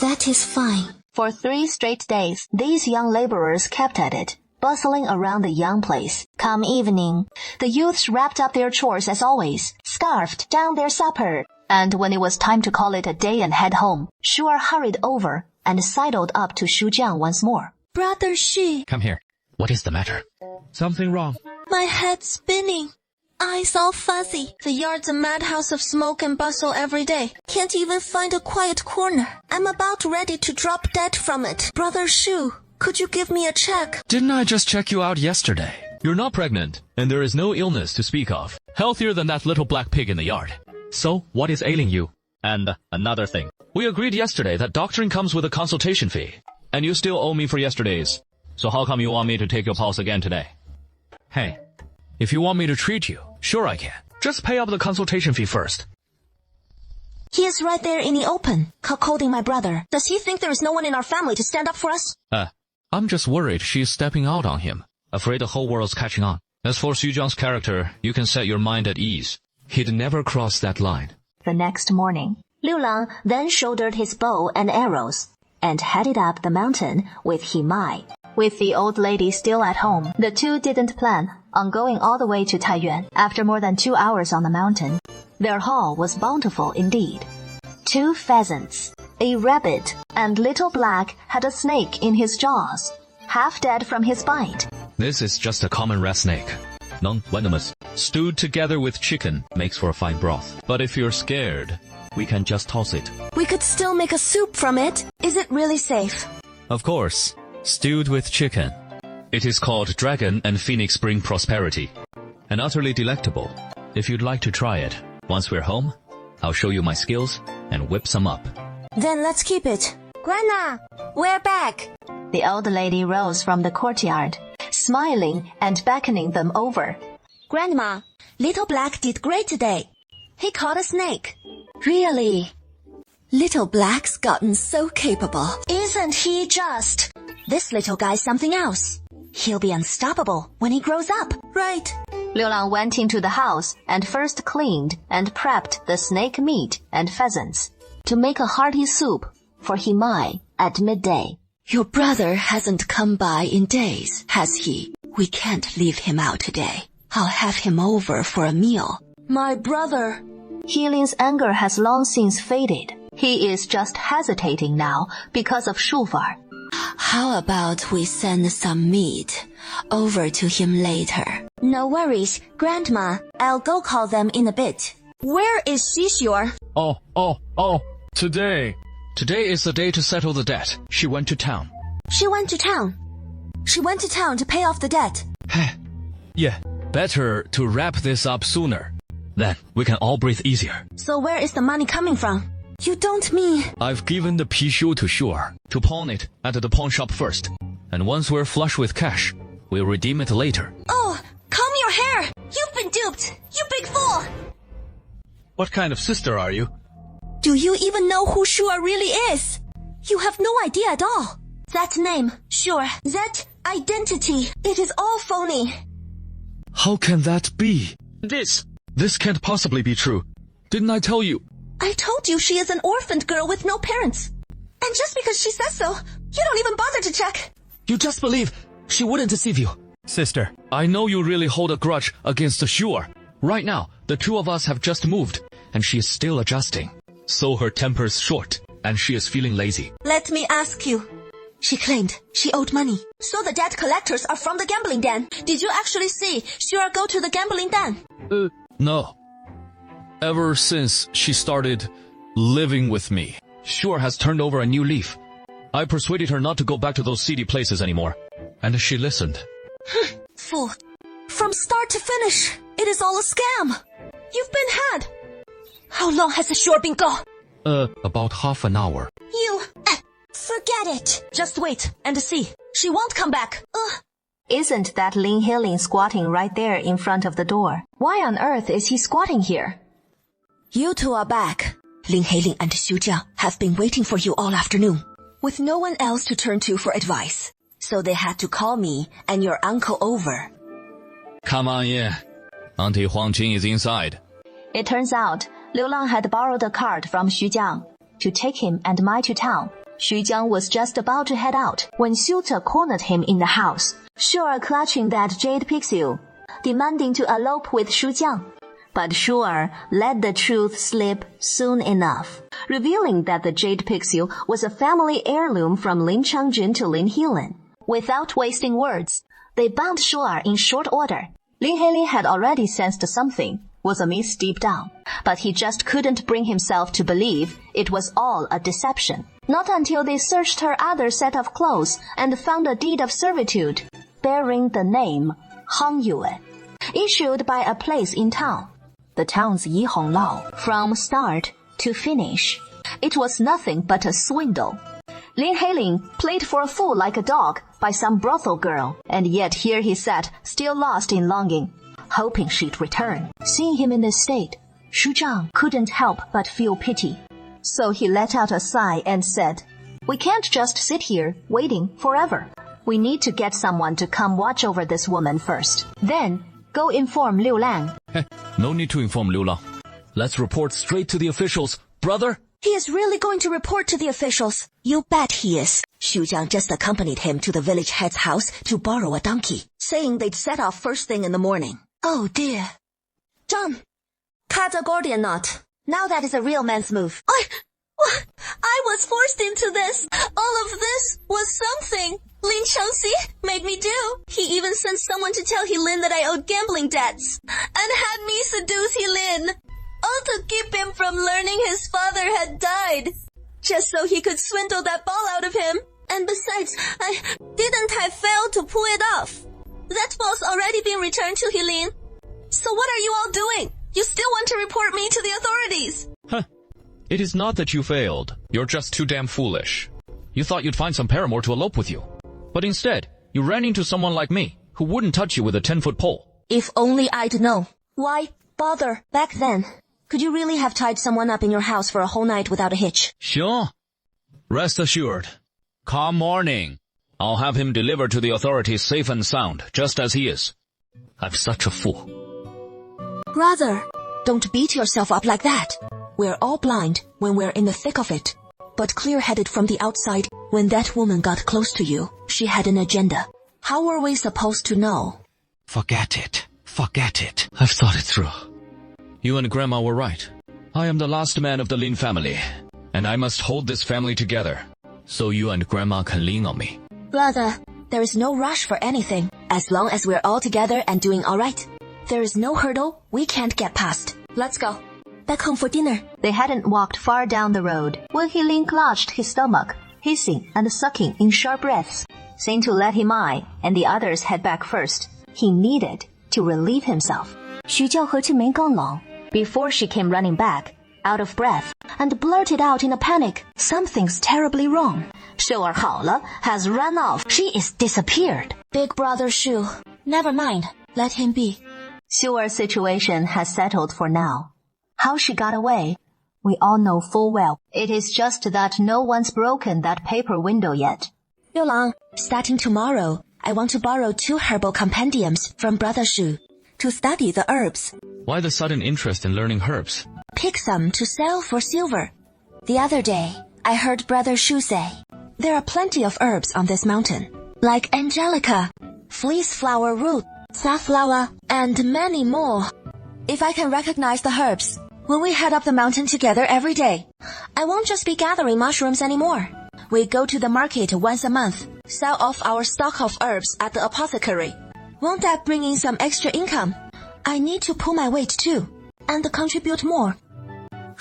Speaker 1: that is fine.
Speaker 3: For 3 straight days, these young laborers kept at it, bustling around the young place. Come evening, the youths wrapped up their chores as always, scarfed down their supper, and when it was time to call it a day and head home, Shu'er hurried over and sidled up to Xu Jiang once more.
Speaker 1: Brother Xu,
Speaker 5: Come here. What is the matter? Something wrong.
Speaker 1: my head's spinning. Eyes all fuzzy. The yard's a madhouse of smoke and bustle every day. Can't even find a quiet corner. I'm about ready to drop dead from it. Brother Xu, could you give me a check?
Speaker 5: Didn't I just check you out yesterday? You're not pregnant, and there is no illness to speak of. Healthier than that little black pig in the yard. So, what is ailing you?
Speaker 7: And another thing.
Speaker 5: We agreed yesterday that doctoring comes with a consultation fee. And you still owe me for yesterday's. So how come you want me to take your pulse again today? Hey, if you want me to treat you, sure I can.
Speaker 7: Just pay up the consultation fee first.
Speaker 1: He is right there in the open, cuckolding my brother. Does he think there is no one in our family to stand up for us?
Speaker 5: I'm just worried she's stepping out on him.
Speaker 7: Afraid the whole world's catching on. As for Xu Jiang's character, you can set your mind at ease. He'd never cross that line.
Speaker 3: The next morning, Liu Lang then shouldered his bow and arrows and headed up the mountain with Himai. With the old lady still at home, the two didn't plan on going all the way to Taiyuan. After more than 2 hours on the mountain, their haul was bountiful indeed. 2 pheasants, a rabbit, and Little Black had a snake in his jaws, half dead from his bite.
Speaker 7: This is just a common rat snake. Non-venomous. Stewed together with chicken makes for a fine broth. But if you're scared, we can just toss it.
Speaker 1: We could still make a soup from it. Is it really safe?
Speaker 5: Of course. Stewed with chicken.
Speaker 7: It is called Dragon and Phoenix Spring Prosperity. And utterly delectable. If you'd like to try it, once we're home, I'll show you my skills and whip some up.
Speaker 1: Then let's keep it. Grandma, we're back.
Speaker 3: The old lady rose from the courtyard, smiling and beckoning them over.
Speaker 1: Grandma, Little Black did great today. He caught a snake.
Speaker 4: Really? Little Black's gotten so capable.
Speaker 1: Isn't he just? This little guy's something else. He'll be unstoppable when he grows up.
Speaker 4: Right.
Speaker 3: Liu Lang went into the house and first cleaned and prepped the snake meat and pheasants to make a hearty soup for Himai at midday.
Speaker 4: Your brother hasn't come by in days, has he? We can't leave him out today. I'll have him over for a meal.
Speaker 1: My brother.
Speaker 3: Heiling's anger has long since faded. He is just hesitating now because of Shufar.
Speaker 4: How about we send some meat over to him later?
Speaker 1: No worries, Grandma. I'll go call them in a bit. Where is Xixuor?
Speaker 7: Today. Today is the day to settle the debt. She went to town.
Speaker 1: She went to town. She went to town to pay off the debt.
Speaker 5: Yeah, better to wrap this up sooner.
Speaker 7: Then we can all breathe easier.
Speaker 1: So where is the money coming from? You don't mean...
Speaker 5: I've given the Pishu to Shuar
Speaker 7: to pawn it at the pawn shop first.
Speaker 5: And once we're flush with cash, we'll redeem it later.
Speaker 1: Oh, comb your hair! You've been duped! You big fool!
Speaker 8: What kind of sister are you?
Speaker 1: Do you even know who Shuar really is? You have no idea at all. That name, Shuar, that identity, it is all phony.
Speaker 5: How can that be?
Speaker 8: This can't possibly be true.
Speaker 5: Didn't I tell you?
Speaker 1: I told you she is an orphaned girl with no parents. And just because she says so, you don't even bother to check.
Speaker 2: You just believe she wouldn't deceive you.
Speaker 5: Sister, I know you really hold a grudge against Shuar.
Speaker 7: Right now, the two of us have just moved, and she is still adjusting. So her temper's short, and she is feeling lazy.
Speaker 1: Let me ask you. She claimed she owed money. So the debt collectors are from the gambling den. Did you actually see Shuar go to the gambling den?
Speaker 5: No. Ever since she started living with me.
Speaker 7: Shuar has turned over a new leaf. I persuaded her not to go back to those seedy places anymore. And she listened.
Speaker 1: Fool. From start to finish, it is all a scam. You've been had. How long has the Shuar been gone?
Speaker 5: About half an hour.
Speaker 1: You... forget it. Just wait and see. She won't come back.
Speaker 3: Isn't that Lin Heiling squatting right there in front of the door? Why on earth is he squatting here?
Speaker 1: You two are back. Lin Heiling and Xu Jiang have been waiting for you all afternoon, with no one else to turn to for advice. So they had to call me and your uncle over.
Speaker 5: Come on in. Auntie Huang Jing is inside.
Speaker 3: It turns out, Liu Lang had borrowed a cart from Xu Jiang to take him and Mai to town. Xu Jiang was just about to head out when Xu Te cornered him in the house, Shuar clutching that jade pixie, demanding to elope with Xu Jiang. But Shuar let the truth slip soon enough, revealing that the jade pixie was a family heirloom from Lin Changjun to Lin Heiling. Without wasting words, they bound Shuar in short order. Lin Heiling had already sensed something was amiss deep down, but he just couldn't bring himself to believe it was all a deception. Not until they searched her other set of clothes and found a deed of servitude bearing the name Hang Yue, issued by a place in town, the town's Yi Hong Lao. From start to finish, it was nothing but a swindle. Lin Heiling played for a fool like a dog by some brothel girl, and yet here he sat, still lost in longing. hoping she'd return. Seeing him in this state, Xu Zhang couldn't help but feel pity. So he let out a sigh and said, "We can't just sit here waiting forever. We need to get someone to come watch over this woman first. Then go inform Liu Lang."
Speaker 5: Hey, no need to inform Liu Lang. Let's report straight to the officials, brother.
Speaker 4: He is really going to report to the officials. You bet he is. Xu Jiang just accompanied him to the village head's house to borrow a donkey, saying they'd set off first thing in the morning. Oh dear. John, cut a Gordian knot. Now that is a real man's move. I was forced into this. All of this was something Lin Chengxi made me do. He even sent someone to tell Helin that I owed gambling debts, and had me seduce Helin, all to keep him from learning his father had died, just so he could swindle that ball out of him. And besides, didn't I fail to pull it off? That ball's already been returned to Helin. So what are you all doing? You still want to report me to the authorities?
Speaker 5: Huh. It is not that you failed. You're just too damn foolish. You thought you'd find some paramour to elope with you. But instead, you ran into someone like me, who wouldn't touch you with a 10-foot pole.
Speaker 4: If only I'd known. Why bother back then? Could you really have tied someone up in your house for a whole night without a hitch?
Speaker 7: Sure. Rest assured. Come morning, I'll have him delivered to the authorities safe and sound, just as he is. I'm such a fool.
Speaker 4: Brother, don't beat yourself up like that. We're all blind when we're in the thick of it, but clear-headed from the outside. When that woman got close to you, she had an agenda. How were we supposed to know?
Speaker 6: Forget it. Forget it.
Speaker 5: I've thought it through. You and Grandma were right. I am the last man of the Lin family, and I must hold this family together, so you and Grandma can lean on me.
Speaker 4: Brother, there is no rush for anything, as long as we're all together and doing all right. There is no hurdle we can't get past. Let's go. Back home for dinner.
Speaker 3: They hadn't walked far down the road when Helin clutched his stomach, hissing and sucking in sharp breaths, saying to let him and the others head back first. He needed to relieve himself. Xu Jiao 和志梅刚冷 before she came running back, out of breath, and blurted out in a panic, "Something's terribly wrong. 秀儿好了 has run off. She is disappeared."
Speaker 4: Big brother Shu, never mind. Let him be.
Speaker 3: Xiu'er's situation has settled for now. How she got away, we all know full well. It is just that no one's broken that paper window yet.
Speaker 4: Liu Lang, starting tomorrow, I want to borrow 2 herbal compendiums from Brother Shu to study the herbs.
Speaker 5: Why the sudden interest in learning herbs?
Speaker 4: Pick some to sell for silver. The other day, I heard Brother Shu say, there are plenty of herbs on this mountain, like angelica, fleece flower root, safflower, and many more. If I can recognize the herbs, when we head up the mountain together every day, I won't just be gathering mushrooms anymore. We go to the market once a month, sell off our stock of herbs at the apothecary. Won't that bring in some extra income? I need to pull my weight too, and contribute more.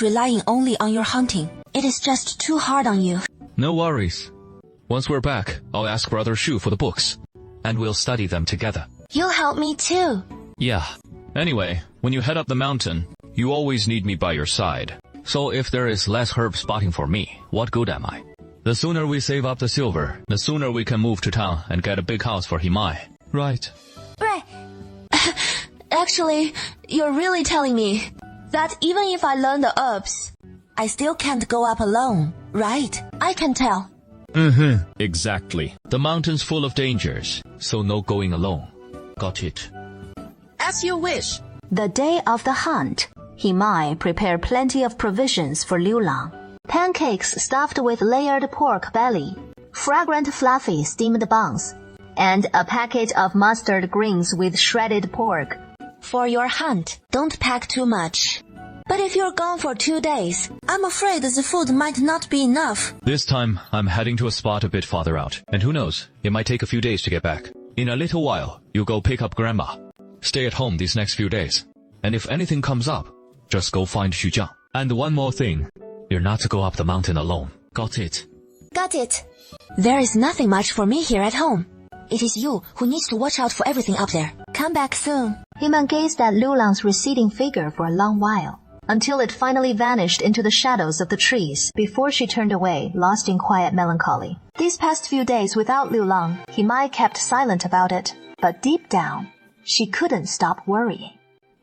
Speaker 4: Relying only on your hunting, it is just too hard on you.
Speaker 5: No worries. Once we're back, I'll ask Brother Shu for the books, and we'll study them together.
Speaker 4: You'll help me too.
Speaker 5: Yeah. Anyway, when you head up the mountain, you always need me by your side. So if there is less herb spotting for me, what good am I? The sooner we save up the silver, the sooner we can move to town and get a big house for Himai. Right.
Speaker 4: Right. Actually, you're really telling me that even if I learn the herbs, I still can't go up alone, right? I can tell.
Speaker 5: Exactly. The mountain's full of dangers, so no going alone. Got it.
Speaker 4: As you wish.
Speaker 3: The day of the hunt, Himai prepared plenty of provisions for Liu Lang. Pancakes stuffed with layered pork belly, fragrant fluffy steamed buns, and a packet of mustard greens with shredded pork.
Speaker 4: For your hunt, don't pack too much. But if you're gone for 2 days, I'm afraid the food might not be enough.
Speaker 5: This time, I'm heading to a spot a bit farther out, and who knows, it might take a few days to get back. In a little while, you go pick up Grandma. Stay at home these next few days, and if anything comes up, just go find Xu Jiang. And one more thing, you're not to go up the mountain alone. Got it?
Speaker 4: Got it. There is nothing much for me here at home. It is you who needs to watch out for everything up there. Come back soon.
Speaker 3: Hima gazed at Liu Lang's receding figure for a long while, until it finally vanished into the shadows of the trees before she turned away, lost in quiet melancholy. These past few days without Liu Lang, Himai kept silent about it, but deep down, she couldn't stop worrying.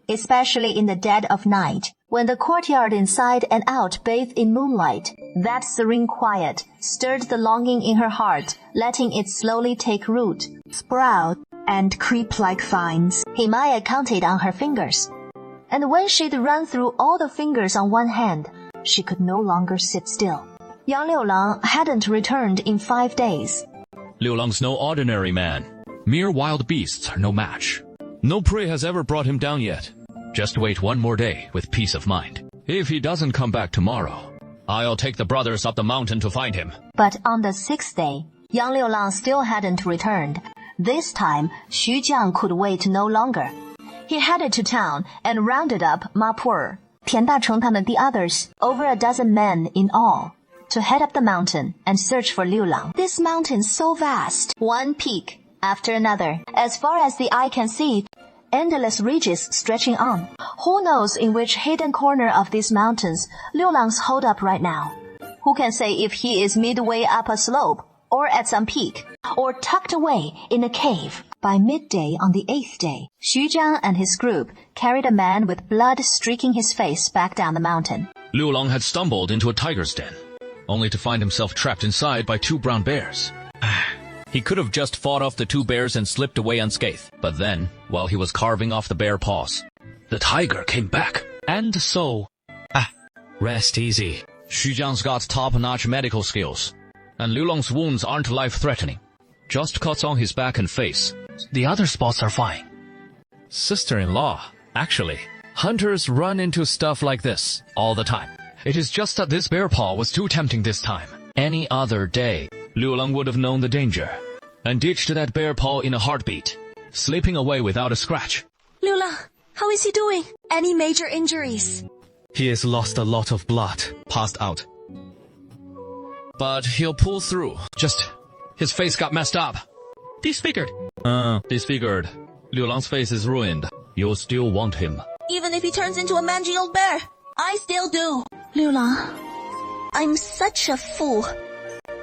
Speaker 3: Especially in the dead of night, when the courtyard inside and out bathed in moonlight, that serene quiet stirred the longing in her heart, letting it slowly take root, sprout, and creep like vines. Himaya counted on her fingers. And when she'd run through all the fingers on one hand, she could no longer sit still. Yang Liulang hadn't returned in 5 days.
Speaker 5: Liulang's no ordinary man. Mere wild beasts are no match. No prey has ever brought him down yet. Just wait one more day with peace of mind. If he doesn't come back tomorrow, I'll take the brothers up the mountain to find him.
Speaker 3: But on the 6th day, Yang Liulang still hadn't returned. This time, Xu Jiang could wait no longer. He headed to town and rounded up Ma Pu'er, Tian Dacheng and the others, over a dozen men in all, to head up the mountain and search for Liulang. This mountain's so vast, one peak after another, as far as the eye can see, endless ridges stretching on. Who knows in which hidden corner of these mountains Liulang's holed up right now? Who can say if he is midway up a slope, or at some peak, or tucked away in a cave? By midday on the 8th day, Xu Jiang and his group carried a man with blood streaking his face back down the mountain.
Speaker 5: Liulang had stumbled into a tiger's den, only to find himself trapped inside by 2 brown bears. He could have just fought off the 2 bears and slipped away unscathed. But then, while he was carving off the bear paws, the tiger came back. And so...
Speaker 6: Rest easy.
Speaker 5: Xu Jiang's got top-notch medical skills, and Liulang's wounds aren't life-threatening. Just cuts on his back and face. The other spots are fine.
Speaker 7: Sister-in-law, actually, hunters run into stuff like this all the time.
Speaker 5: It is just that this bear paw was too tempting this time. Any other day, Liulang would have known the danger, and ditched that bear paw in a heartbeat, slipping away without a scratch.
Speaker 1: Liulang, how is he doing? Any major injuries?
Speaker 6: He has lost a lot of blood.
Speaker 7: Passed out. But he'll pull through.
Speaker 5: Just, his face got messed up.
Speaker 7: Disfigured.
Speaker 5: Disfigured. Liulang's face is ruined. You'll still want him.
Speaker 1: Even if he turns into a mangy old bear, I still do. Liulang, I'm such a fool.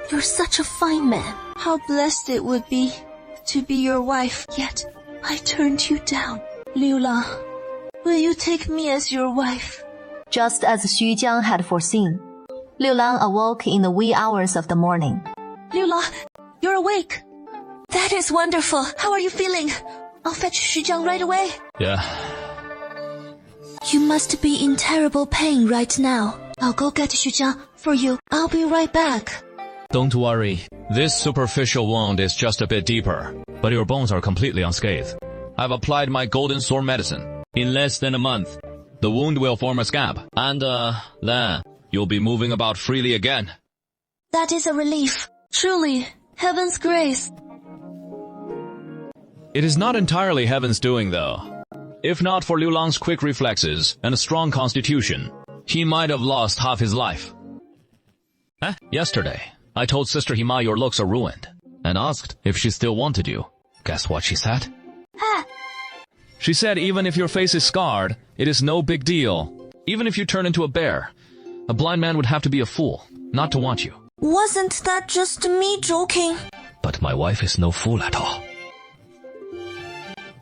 Speaker 1: You're such a fine man. How blessed it would be to be your wife, yet I turned you down. Liulang, will you take me as your wife?
Speaker 3: Just as Xu Jiang had foreseen, Liulang awoke in the wee hours of the morning.
Speaker 1: Liulang, you're awake. That is wonderful. How are you feeling? I'll fetch Xu Jiang right away.
Speaker 5: Yeah.
Speaker 1: You must be in terrible pain right now. I'll go get Xu Jiang for you. I'll be right back.
Speaker 5: Don't worry. This superficial wound is just a bit deeper, but your bones are completely unscathed. I've applied my golden sore medicine. In less than a month, the wound will form a scab, and then you'll be moving about freely again.
Speaker 1: That is a relief. Truly, heaven's grace.
Speaker 5: It is not entirely heaven's doing, though. If not for Liulang's quick reflexes and a strong constitution, he might have lost half his life. Yesterday, I told Sister Hima your looks are ruined, and asked if she still wanted you. Guess what she said? She said even if your face is scarred, it is no big deal. Even if you turn into a bear, a blind man would have to be a fool not to want you.
Speaker 1: Wasn't that just me joking?
Speaker 5: But my wife is no fool at all.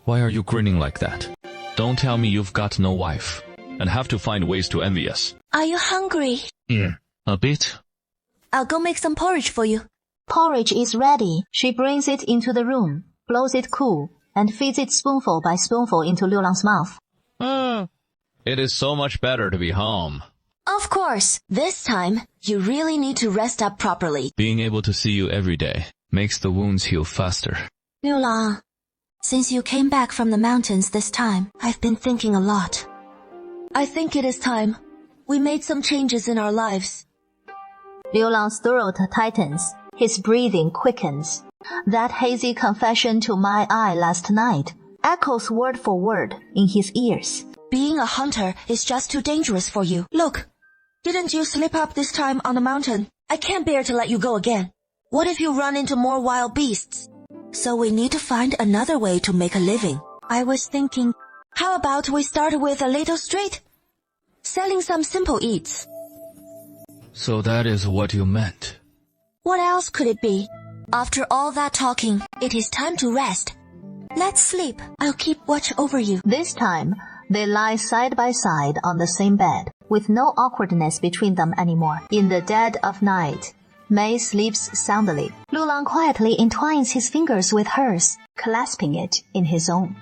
Speaker 5: Why are you grinning like that? Don't tell me you've got no wife, and have to find ways to envy us.
Speaker 1: Are you hungry?
Speaker 5: A bit.
Speaker 1: I'll go make some porridge for you.
Speaker 3: Porridge is ready. She brings it into the room, blows it cool, and feeds it spoonful by spoonful into Liulang's mouth.
Speaker 5: It is so much better to be home.
Speaker 1: Of course. This time, you really need to rest up properly.
Speaker 5: Being able to see you every day makes the wounds heal faster.
Speaker 1: Liulang, since you came back from the mountains this time, I've been thinking a lot. I think it is time we made some changes in our lives.
Speaker 3: Liulang's throat tightens. His breathing quickens. That hazy confession to my eye last night echoes word for word in his ears.
Speaker 1: Being a hunter is just too dangerous for you. Look, didn't you slip up this time on the mountain? I can't bear to let you go again. What if you run into more wild beasts? So we need to find another way to make a living. I was thinking, how about we start with a little street? Selling some simple eats.
Speaker 5: So that is what you meant.
Speaker 1: What else could it be? After all that talking, it is time to rest. Let's sleep. I'll keep watch over you.
Speaker 3: This time, they lie side by side on the same bed, with no awkwardness between them anymore. In the dead of night, Mei sleeps soundly. Liu Lang quietly entwines his fingers with hers, clasping it in his own.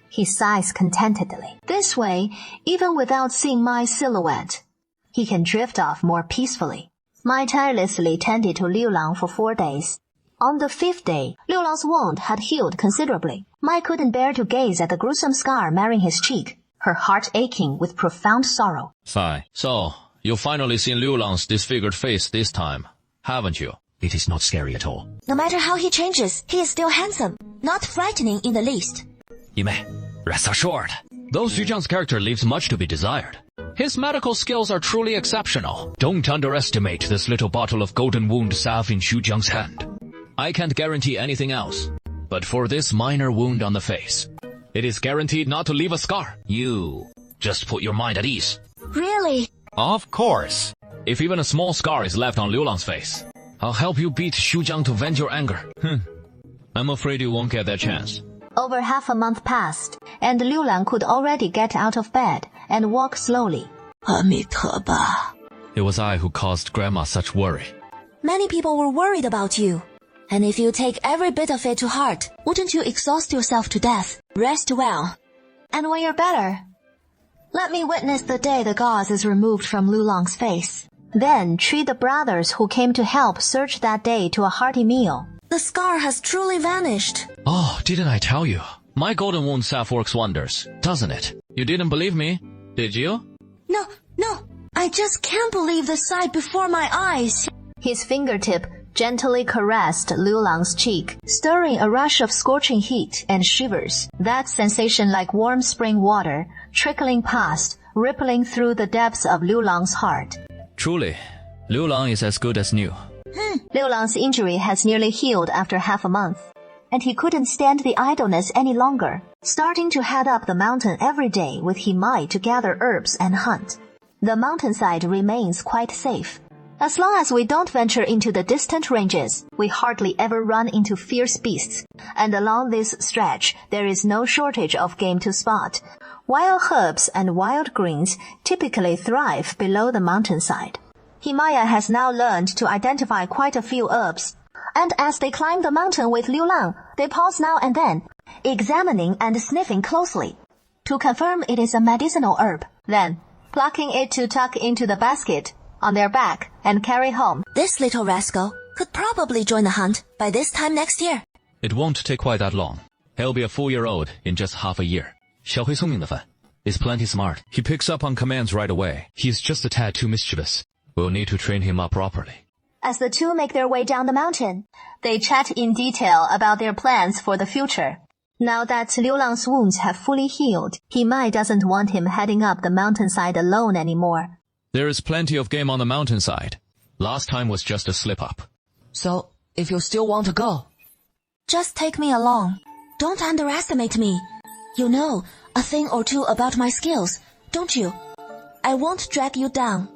Speaker 3: He sighs contentedly. This way, even without seeing Mai's silhouette, he can drift off more peacefully. Mai tirelessly tended to Liu Lang for 4 days. On the 5th day, Liu Lang's wound had healed considerably. Mai couldn't bear to gaze at the gruesome scar marring his cheek, her heart aching with profound sorrow.
Speaker 7: Fine. So, you've finally seen Liu Lang's disfigured face this time, haven't you?
Speaker 6: It is not scary at all.
Speaker 1: No matter how he changes, he is still handsome, not frightening in the least.
Speaker 6: Yimei, rest assured.
Speaker 7: Though Xu Jiang's character leaves much to be desired, his medical skills are truly exceptional. Don't underestimate this little bottle of golden wound salve in Xu Jiang's hand. I can't guarantee anything else, but for this minor wound on the face, it is guaranteed not to leave a scar. You just put your mind at ease.
Speaker 1: Really?
Speaker 6: Of course.
Speaker 7: If even a small scar is left on Liu Lang's face, I'll help you beat Xu Jiang to vent your anger. I'm afraid you won't get that chance.
Speaker 3: Over half a month passed, and Liu Lang could already get out of bed and walk slowly.
Speaker 4: 阿弥陀佛.
Speaker 6: It was I who caused Grandma such worry.
Speaker 1: Many people were worried about you. And if you take every bit of it to heart, wouldn't you exhaust yourself to death? Rest well. And when you're better, let me witness the day the gauze is removed from Liu Lang's face.
Speaker 3: Then treat the brothers who came to help search that day to a hearty meal.
Speaker 1: The scar has truly vanished.
Speaker 7: Oh, didn't I tell you? My golden wound salve works wonders, doesn't it? You didn't believe me, did you?
Speaker 1: No. I just can't believe the sight before my eyes.
Speaker 3: His fingertip gently caressed Liu Lang's cheek, stirring a rush of scorching heat and shivers. That sensation like warm spring water, trickling past, rippling through the depths of Liu Lang's heart.
Speaker 6: Truly, Liu Lang is as good as new.
Speaker 3: Liu Lang's injury has nearly healed after half a month, and he couldn't stand the idleness any longer, starting to head up the mountain every day with Himai to gather herbs and hunt. The mountainside remains quite safe. As long as we don't venture into the distant ranges, we hardly ever run into fierce beasts, and along this stretch there is no shortage of game to spot. Wild herbs and wild greens typically thrive below the mountainside. Himaya has now learned to identify quite a few herbs, and as they climb the mountain with Liu Lang, they pause now and then, examining and sniffing closely, to confirm it is a medicinal herb, then plucking it to tuck into the basket on their back and carry home.
Speaker 1: This little rascal could probably join the hunt by this time next year.
Speaker 7: It won't take quite that long. He'll be a full-year-old in just half a year. 小黑聪明的很, is plenty smart.
Speaker 6: He picks up on commands right away.
Speaker 7: He's just a tad too mischievous. We'll need to train him up properly.
Speaker 3: As the two make their way down the mountain, they chat in detail about their plans for the future. Now that Liu Lang's wounds have fully healed, Himai doesn't want him heading up the mountainside alone anymore.
Speaker 7: There is plenty of game on the mountainside. Last time was just a slip-up.
Speaker 4: So, if you still want to go,
Speaker 1: Just take me along. Don't underestimate me. You know a thing or two about my skills, don't you? I won't drag you down.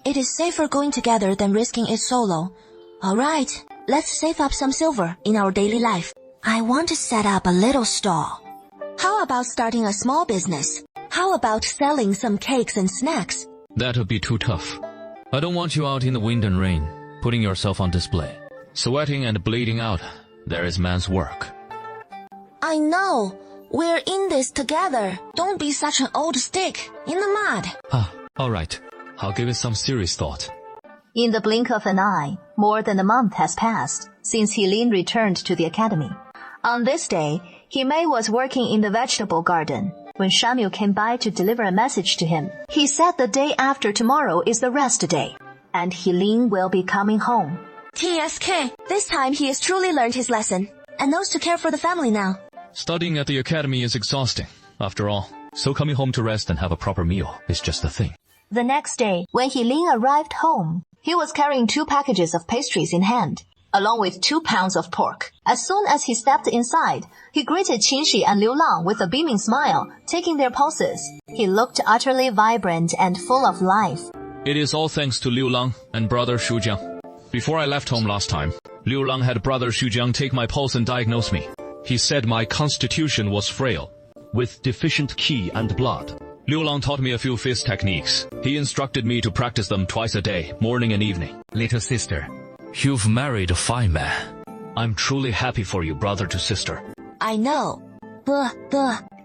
Speaker 1: It is safer going together than risking it solo. Alright, let's save up some silver in our daily life. I want to set up a little stall. How about starting a small business? How about selling some cakes and snacks?
Speaker 7: That would be too tough.
Speaker 6: I don't want you out in the wind and rain, putting yourself on display.
Speaker 7: Sweating and bleeding out, there is man's work.
Speaker 1: I know. We're in this together. Don't be such an old stick in the mud.
Speaker 7: All right. I'll give it some serious thought.
Speaker 3: In the blink of an eye, more than a month has passed since Helene returned to the academy. On this day, Himei was working in the vegetable garden when Shamyu came by to deliver a message to him. He said the day after tomorrow is the rest day, and Helene will be coming home.
Speaker 1: TSK. This time he has truly learned his lesson and knows to care for the family now.
Speaker 7: Studying at the academy is exhausting, after all. So coming home to rest and have a proper meal is just the thing.
Speaker 3: The next day, when Helene arrived home, he was carrying 2 packages of pastries in hand, along with 2 pounds of pork. As soon as he stepped inside, he greeted Qinshi and Liu Lang with a beaming smile, taking their pulses. He looked utterly vibrant and full of life.
Speaker 7: It is all thanks to Liu Lang and brother Shujiang. Before I left home last time, Liu Lang had brother Shujiang take my pulse and diagnose me. He said my constitution was frail, with deficient qi and blood. Liu Lang taught me a few fist techniques. He instructed me to practice them twice a day, morning and evening.
Speaker 6: Little sister, you've married a fine man.
Speaker 2: I'm truly happy for you, brother to sister.
Speaker 1: I know.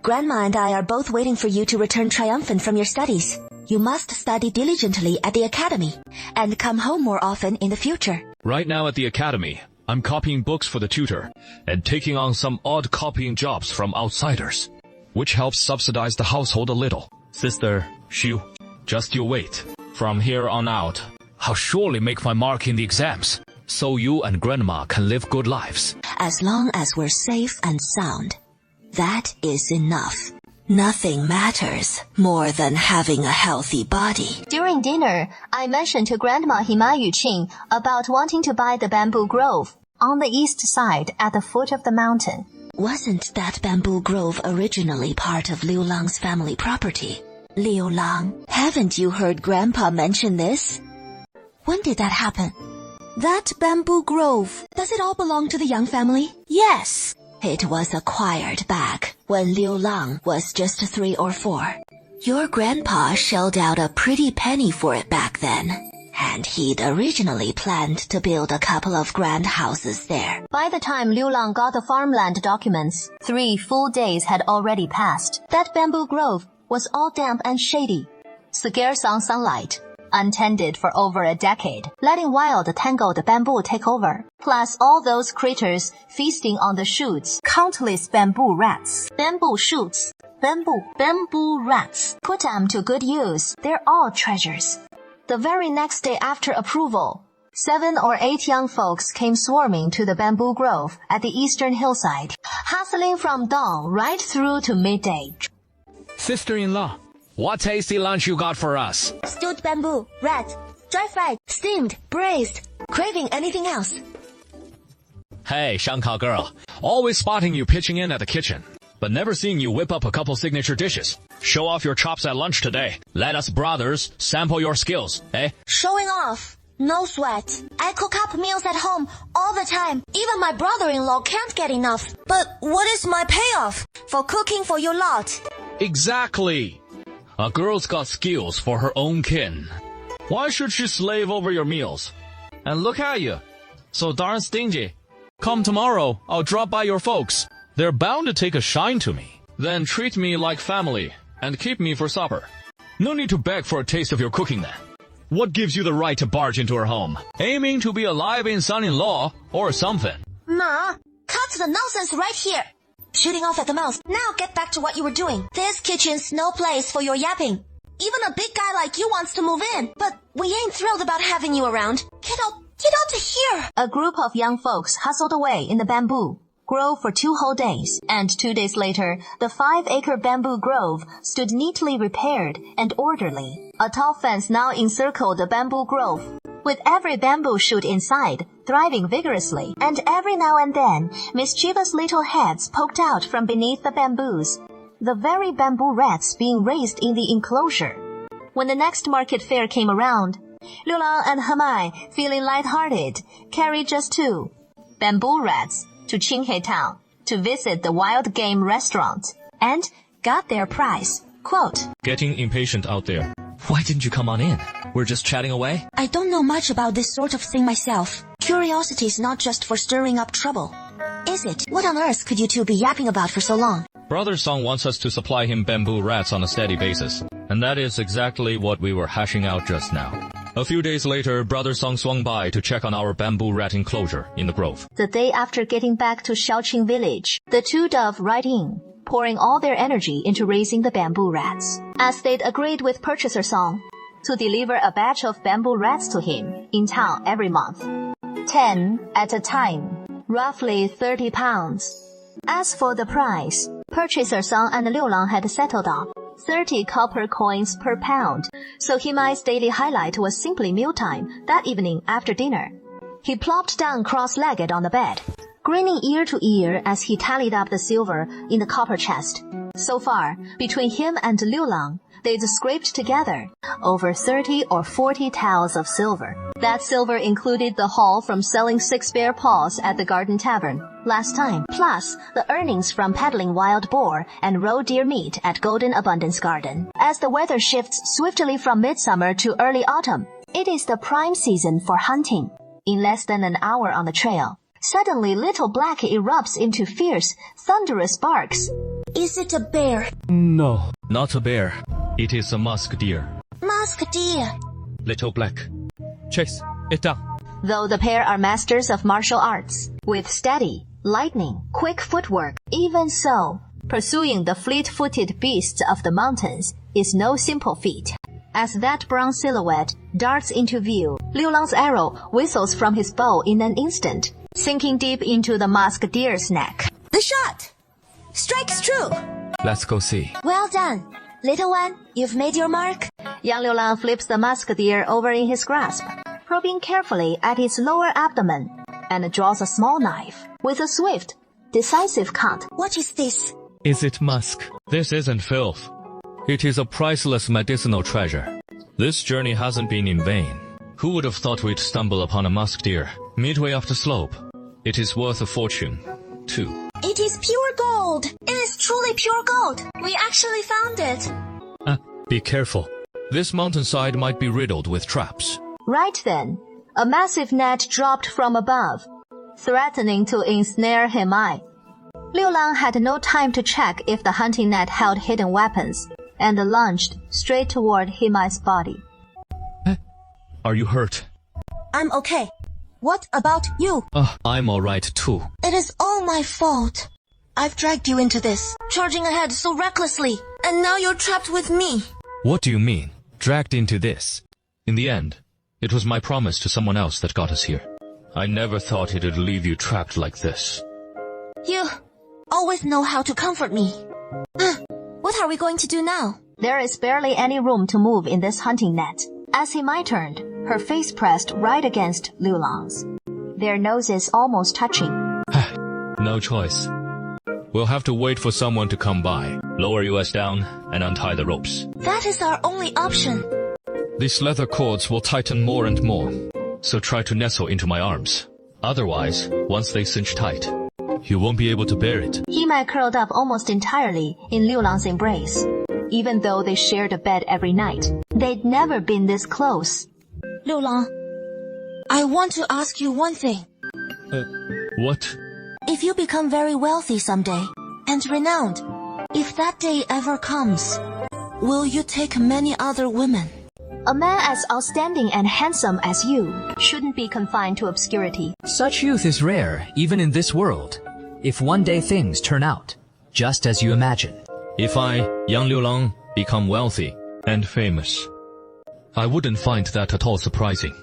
Speaker 1: Grandma and I are both waiting for you to return triumphant from your studies. You must study diligently at the academy and come home more often in the future.
Speaker 7: Right now at the academy, I'm copying books for the tutor and taking on some odd copying jobs from outsiders, which helps subsidize the household a little.
Speaker 2: Sister, Xu, just you wait.
Speaker 6: From here on out, I'll surely make my mark in the exams, so you and Grandma can live good lives.
Speaker 4: As long as we're safe and sound, that is enough. Nothing matters more than having a healthy body.
Speaker 3: During dinner, I mentioned to Grandma Hima Yuqing about wanting to buy the bamboo grove on the east side at the foot of the mountain.
Speaker 4: Wasn't that bamboo grove originally part of Liu Lang's family property? Liu Lang, haven't you heard Grandpa mention this?
Speaker 1: When did that happen?
Speaker 4: That bamboo grove.
Speaker 1: Does it all belong to the Yang family?
Speaker 4: Yes. It was acquired back when Liu Lang was just 3 or 4. Your grandpa shelled out a pretty penny for it back then, and he'd originally planned to build a couple of grand houses there.
Speaker 3: By the time Liu Lang got the farmland documents, 3 full days had already passed. That bamboo grove was all damp and shady, scarce on sunlight, untended for over a decade, letting wild tangled bamboo take over. Plus all those critters feasting on the shoots, countless bamboo rats. Bamboo shoots, bamboo rats. Put them to good use. They're all treasures. The very next day after approval, 7 or 8 young folks came swarming to the bamboo grove at the eastern hillside, hustling from dawn right through to midday.
Speaker 6: Sister-in-law, what tasty lunch you got for us?
Speaker 1: Stewed bamboo, rat, dry fried, steamed, braised. Craving anything else?
Speaker 7: Hey, Shankao girl, always spotting you pitching in at the kitchen, but never seeing you whip up a couple signature dishes. Show off your chops at lunch today. Let us brothers sample your skills, eh?
Speaker 1: Showing off. No sweat. I cook up meals at home all the time. Even my brother-in-law can't get enough.
Speaker 4: But what is my payoff for cooking for your lot?
Speaker 7: Exactly. A girl's got skills for her own kin. Why should she slave over your meals? And look at you, so darn stingy. Come tomorrow, I'll drop by your folks. They're bound to take a shine to me. Then treat me like family and keep me for supper. No need to beg for a taste of your cooking then. What gives you the right to barge into her home? Aiming to be a live-in son-in-law or something?
Speaker 1: Ma, cut the nonsense right here. Shooting off at the mouth. Now get back to what you were doing. This kitchen's no place for your yapping. Even a big guy like you wants to move in, but we ain't thrilled about having you around. Get out to here.
Speaker 3: A group of young folks hustled away in the bamboo grove for 2 whole days, and 2 days later, the 5-acre bamboo grove stood neatly repaired and orderly. A tall fence now encircled the bamboo grove, with every bamboo shoot inside, thriving vigorously, and every now and then, mischievous little heads poked out from beneath the bamboos, the very bamboo rats being raised in the enclosure. When the next market fair came around, Liu Lang and Hemai, feeling lighthearted, carried just 2 bamboo rats to Qinghe Town to visit the wild game restaurant, and got their prize. Quote,
Speaker 7: Getting impatient out there. Why didn't you come on in? We're just chatting away.
Speaker 1: I don't know much about this sort of thing myself. Curiosity is not just for stirring up trouble, is it? What on earth could you two be yapping about for so long?
Speaker 7: Brother Song wants us to supply him bamboo rats on a steady basis. And that is exactly what we were hashing out just now. A few days later, Brother Song swung by to check on our bamboo rat enclosure in the grove.
Speaker 3: The day after getting back to Xiaoqing village, the 2 dove right in, pouring all their energy into raising the bamboo rats, as they'd agreed with Purchaser Song to deliver a batch of bamboo rats to him in town every month. 10 at a time, roughly 30 pounds. As for the price, Purchaser Song and Liu Lang had settled on 30 copper coins per pound, so Himai's daily highlight was simply mealtime that evening after dinner. He plopped down cross-legged on the bed, grinning ear to ear as he tallied up the silver in the copper chest. So far, between him and Liu Lang, they'd scraped together over 30 or 40 taels of silver. That silver included the haul from selling 6 bear paws at the Garden Tavern last time, plus the earnings from peddling wild boar and roe deer meat at Golden Abundance Garden. As the weather shifts swiftly from midsummer to early autumn, it is the prime season for hunting. In less than an hour on the trail, suddenly Little Black erupts into fierce, thunderous barks.
Speaker 1: Is it a bear?
Speaker 8: No.
Speaker 5: Not a bear. It is a musk deer.
Speaker 1: Musk deer.
Speaker 5: Little Black.
Speaker 8: Chase it down.
Speaker 3: Though the pair are masters of martial arts, with steady, lightning, quick footwork, even so, pursuing the fleet-footed beasts of the mountains is no simple feat. As that brown silhouette darts into view, Liu Lang's arrow whistles from his bow in an instant, sinking deep into the musk deer's neck.
Speaker 1: The shot! Strikes true!
Speaker 5: Let's go see.
Speaker 1: Well done. Little one, you've made your mark.
Speaker 3: Young Liu Lang flips the musk deer over in his grasp, probing carefully at its lower abdomen, and draws a small knife with a swift, decisive cut.
Speaker 1: What is this?
Speaker 8: Is it musk?
Speaker 5: This isn't filth. It is a priceless medicinal treasure. This journey hasn't been in vain. Who would have thought we'd stumble upon a musk deer midway up the slope? It is worth a fortune, too.
Speaker 1: It is pure gold. It is truly pure gold. We actually found it.
Speaker 5: Be careful. This mountainside might be riddled with traps.
Speaker 3: Right then, a massive net dropped from above, threatening to ensnare Himai. Liu Lang had no time to check if the hunting net held hidden weapons, and lunged straight toward Himai's body.
Speaker 5: Are you hurt?
Speaker 1: I'm okay. What about you?
Speaker 5: I'm alright too.
Speaker 1: It is all my fault. I've dragged you into this, charging ahead so recklessly, and now you're trapped with me.
Speaker 5: What do you mean, dragged into this? In the end, it was my promise to someone else that got us here. I never thought it'd leave you trapped like this.
Speaker 1: You always know how to comfort me. What are we going to do now?
Speaker 3: There is barely any room to move in this hunting net. As Himai turned, her face pressed right against Liu Lang's, their noses almost touching.
Speaker 5: No choice. We'll have to wait for someone to come by, lower us down, and untie the ropes.
Speaker 1: That is our only option.
Speaker 5: These leather cords will tighten more and more, so try to nestle into my arms. Otherwise, once they cinch tight, you won't be able to bear it.
Speaker 3: Himai curled up almost entirely in Liu Lang's embrace. Even though they shared a bed every night, they'd never been this close.
Speaker 1: Liu Lang, I want to ask you one thing.
Speaker 5: What?
Speaker 1: If you become very wealthy someday, and renowned, if that day ever comes, will you take many other women?
Speaker 3: A man as outstanding and handsome as you shouldn't be confined to obscurity.
Speaker 9: Such youth is rare, even in this world, if one day things turn out just as you imagine.
Speaker 5: If I, young Liu Lang, become wealthy and famous, I wouldn't find that at all surprising.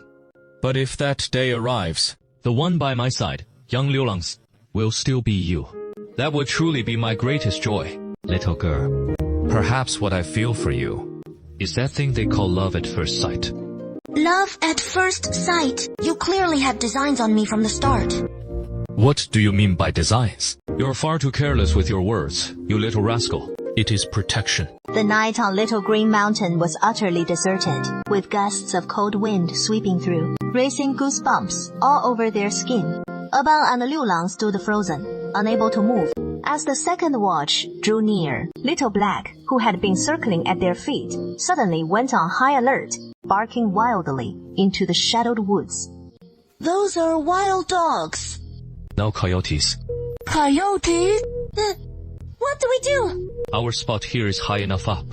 Speaker 5: But if that day arrives, the one by my side, young Liu Lang's, will still be you. That would truly be my greatest joy, little girl. Perhaps what I feel for you is that thing they call love at first sight.
Speaker 1: Love at first sight. You clearly had designs on me from the start.
Speaker 5: What do you mean by designs? You're far too careless with your words, you little rascal. It is protection.
Speaker 3: The night on Little Green Mountain was utterly deserted, with gusts of cold wind sweeping through, raising goosebumps all over their skin. Abang and Liu Lang stood frozen, unable to move. As the second watch drew near, Little Black, who had been circling at their feet, suddenly went on high alert, barking wildly into the shadowed woods.
Speaker 1: Those are wild dogs.
Speaker 5: No coyotes.
Speaker 1: Coyotes? What do we do?
Speaker 5: Our spot here is high enough up,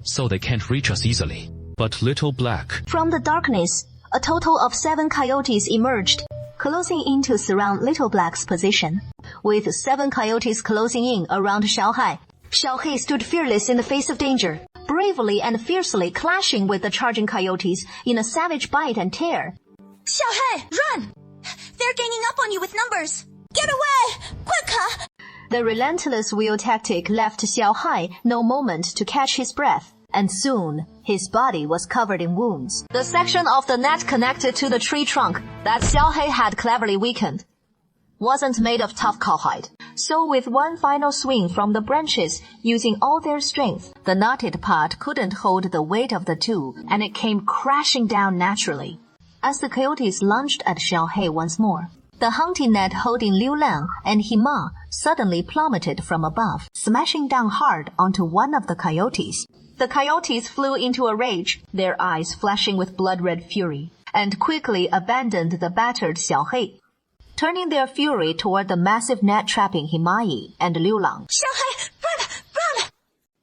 Speaker 5: so they can't reach us easily. But Little Black...
Speaker 3: From the darkness, a total of 7 coyotes emerged, closing in to surround Little Black's position. With 7 coyotes closing in around Xiaohai, Xiaohei stood fearless in the face of danger, bravely and fiercely clashing with the charging coyotes in a savage bite and tear.
Speaker 1: Xiaohei, run! They're ganging up on you with numbers. Get away! Quicker!
Speaker 3: The relentless wheel tactic left Xiaohai no moment to catch his breath, and soon his body was covered in wounds. The section of the net connected to the tree trunk that Xiaohei had cleverly weakened wasn't made of tough cowhide. So with one final swing from the branches, using all their strength, the knotted pot couldn't hold the weight of the two, and it came crashing down naturally. As the coyotes lunged at Xiaohei once more, the hunting net holding Liu Lang and Hima suddenly plummeted from above, smashing down hard onto one of the coyotes. The coyotes flew into a rage, their eyes flashing with blood-red fury, and quickly abandoned the battered Xiaohei, turning their fury toward the massive net trapping Himai and Liu Lang.
Speaker 1: Xiaohei, run!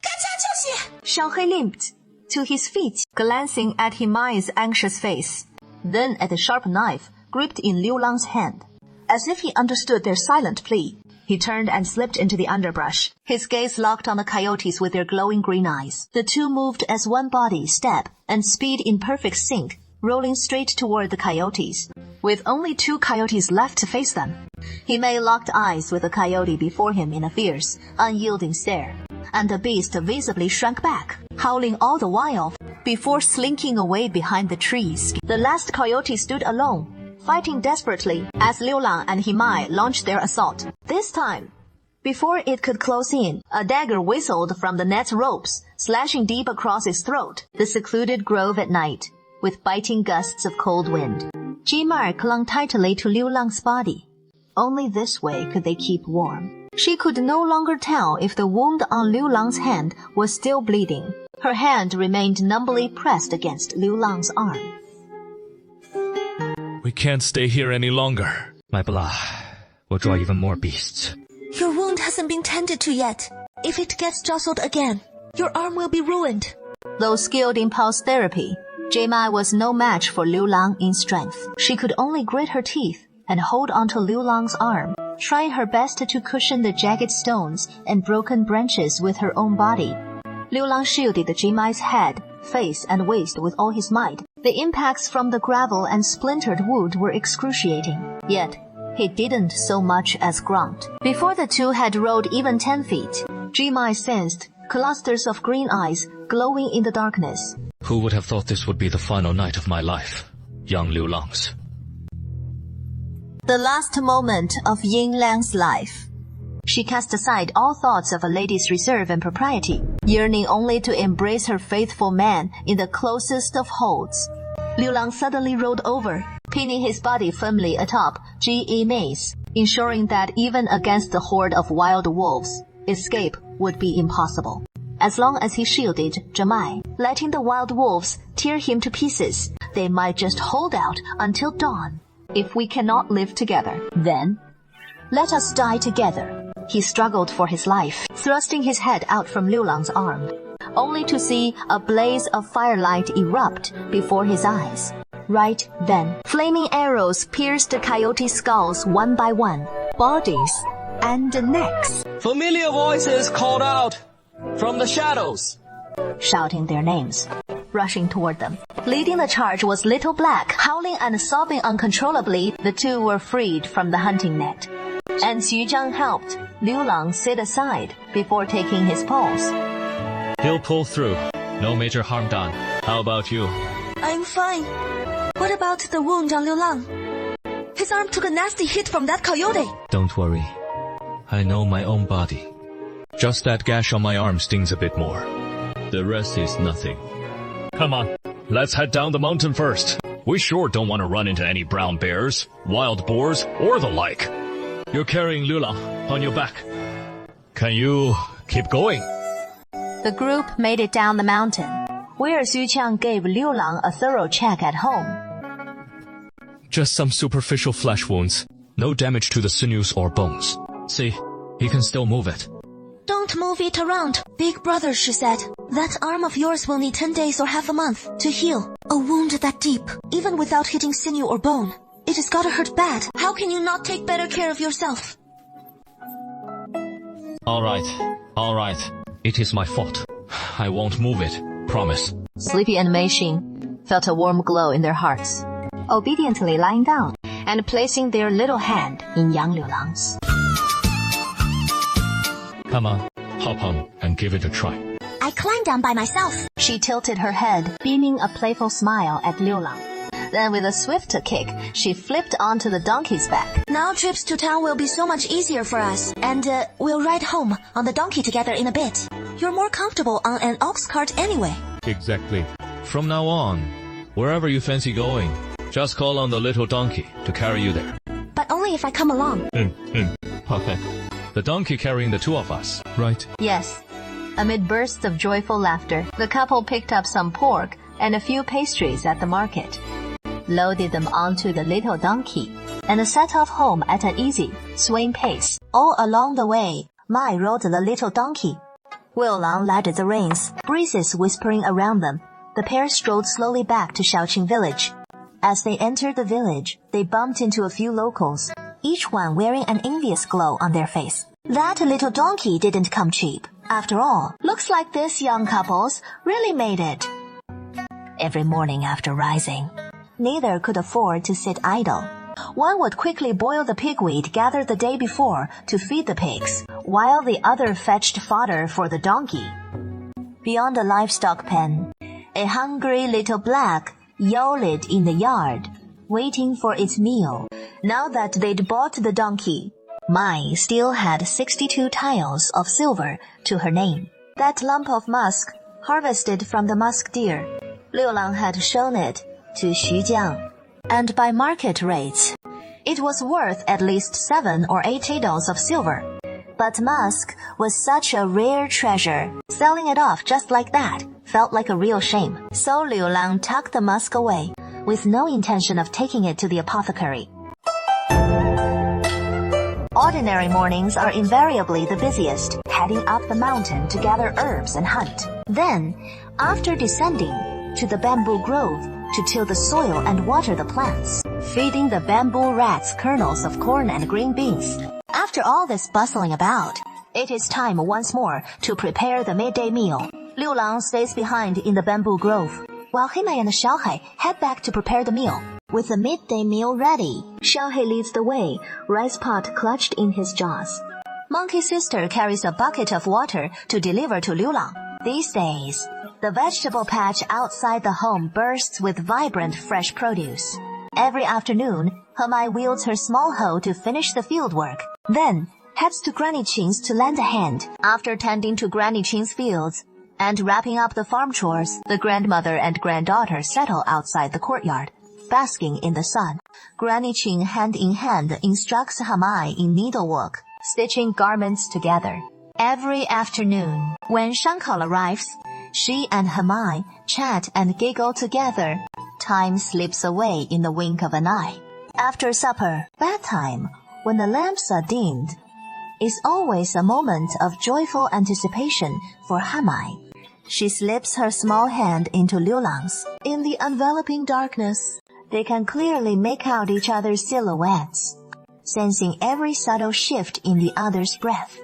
Speaker 1: 赶家救急!
Speaker 3: Xiaohei limped to his feet, glancing at Himai's anxious face, then at the sharp knife gripped in Liu Lang's hand. As if he understood their silent plea, he turned and slipped into the underbrush. His gaze locked on the coyotes with their glowing green eyes. The two moved as one body, step, and speed in perfect sync, rolling straight toward the coyotes. With only 2 coyotes left to face them, Himei locked eyes with the coyote before him in a fierce, unyielding stare, and the beast visibly shrank back, howling all the while, before slinking away behind the trees. The last coyote stood alone, fighting desperately as Liu Lang and Himai launched their assault. This time, before it could close in, a dagger whistled from the net's ropes, slashing deep across its throat. The secluded grove at night, with biting gusts of cold wind. Jimai clung tightly to Liu Lang's body. Only this way could they keep warm. She could no longer tell if the wound on Liu Lang's hand was still bleeding. Her hand remained numbly pressed against Liu Lang's arm.
Speaker 8: We can't stay here any longer.
Speaker 2: My blood will draw even more beasts.
Speaker 1: Your wound hasn't been tended to yet. If it gets jostled again, your arm will be ruined.
Speaker 3: Though skilled in pulse therapy, Jimai was no match for Liu Lang in strength. She could only grit her teeth and hold onto Liu Lang's arm, trying her best to cushion the jagged stones and broken branches with her own body. Liu Lang shielded Jimai's head, face, and waist with all his might. The impacts from the gravel and splintered wood were excruciating, yet he didn't so much as grunt. Before the two had rolled even 10 feet, Jimai sensed clusters of green eyes glowing in the darkness.
Speaker 2: Who would have thought this would be the final night of my life? Young Liu Lang's.
Speaker 3: The last moment of Yin Lang's life. She cast aside all thoughts of a lady's reserve and propriety, yearning only to embrace her faithful man in the closest of holds. Liu Lang suddenly rolled over, pinning his body firmly atop Ji Mei's, ensuring that even against the horde of wild wolves, escape would be impossible. As long as he shielded Jimai, letting the wild wolves tear him to pieces, they might just hold out until dawn. If we cannot live together, then let us die together. He struggled for his life, thrusting his head out from Liu Lang's arm, only to see a blaze of firelight erupt before his eyes. Right then, flaming arrows pierced the coyote skulls one by one, bodies and necks.
Speaker 10: Familiar voices called out from the shadows,
Speaker 3: shouting their names, rushing toward them. Leading the charge was Little Black. Howling and sobbing uncontrollably, the two were freed from the hunting net. And Xu Zhang helped Liu Lang sit aside before taking his pulse.
Speaker 5: He'll pull through. No major harm done. How about you?
Speaker 1: I'm fine. What about the wound on Liu Lang? His arm took a nasty hit from that coyote.
Speaker 5: Don't worry. I know my own body. Just that gash on my arm stings a bit more. The rest is nothing.
Speaker 7: Come on, let's head down the mountain first. We sure don't want to run into any brown bears, wild boars, or the like. You're carrying Liu Lang on your back. Can you keep going?
Speaker 3: The group made it down the mountain, where Xu Qiang gave Liu Lang a thorough check at home.
Speaker 8: Just some superficial flesh wounds.
Speaker 2: No damage to the sinews or bones. See, he can still move it.
Speaker 1: Don't move it around. Big brother, she said. That arm of yours will need 10 days or half a month to heal. A wound that deep, even without hitting sinew or bone, it has gotta hurt bad. How can you not take better care of yourself?
Speaker 2: All right. It is my fault. I won't move it. Promise.
Speaker 3: Sleepy and Mei Xin felt a warm glow in their hearts, obediently lying down and placing their little hand in young Liu Lang's.
Speaker 5: Come on, hop on and give it a try.
Speaker 1: I climbed down by myself.
Speaker 3: She tilted her head, beaming a playful smile at Liu Lang. Then with a swift kick, she flipped onto the donkey's back.
Speaker 1: Now trips to town will be so much easier for us, and we'll ride home on the donkey together in a bit. You're more comfortable on an ox cart anyway.
Speaker 5: Exactly. From now on, wherever you fancy going, just call on the little donkey to carry you there.
Speaker 1: But only if I come along.
Speaker 5: The donkey carrying the two of us, right?
Speaker 3: Yes. Amid bursts of joyful laughter, the couple picked up some pork and a few pastries at the market, loaded them onto the little donkey, and set off home at an easy, swing pace. All along the way, Mai rode the little donkey. Liu Lang led the reins, breezes whispering around them. The pair strolled slowly back to Shaoqing village. As they entered the village, they bumped into a few locals, each one wearing an envious glow on their face. That little donkey didn't come cheap. After all, looks like this young couple's really made it. Every morning after rising, neither could afford to sit idle. One would quickly boil the pigweed gathered the day before to feed the pigs, while the other fetched fodder for the donkey. Beyond the livestock pen, a hungry little black yawned in the yard, waiting for its meal. Now that they'd bought the donkey, Mai still had 62 tiles of silver to her name. That lump of musk, harvested from the musk deer, Liu Lang had shown it to Xu Jiang, and by market rates, it was worth at least 7 or 8 taels of silver. But musk was such a rare treasure, selling it off just like that felt like a real shame. So Liu Lang tucked the musk away, with no intention of taking it to the apothecary. Ordinary mornings are invariably the busiest, heading up the mountain to gather herbs and hunt. Then, after descending to the bamboo grove to till the soil and water the plants, feeding the bamboo rats kernels of corn and green beans. After all this bustling about, it is time once more to prepare the midday meal. Liu Lang stays behind in the bamboo grove, while Himei and Xiaohai head back to prepare the meal. With the midday meal ready, Xiaohai leads the way, rice pot clutched in his jaws. Monkey Sister carries a bucket of water to deliver to Liu Lang. These days, the vegetable patch outside the home bursts with vibrant fresh produce. Every afternoon, Hemai wields her small hoe to finish the field work, then heads to Granny Qing's to lend a hand. After tending to Granny Qing's fields and wrapping up the farm chores, the grandmother and granddaughter settle outside the courtyard, basking in the sun. Granny Qing hand in hand instructs Hemai in needlework, stitching garments together. Every afternoon, when Shankal arrives, she and Hemai chat and giggle together. Time slips away in the wink of an eye. After supper, bedtime, when the lamps are dimmed, is always a moment of joyful anticipation for Hemai. She slips her small hand into Liu Lang's. In the enveloping darkness, they can clearly make out each other's silhouettes, sensing every subtle shift in the other's breath.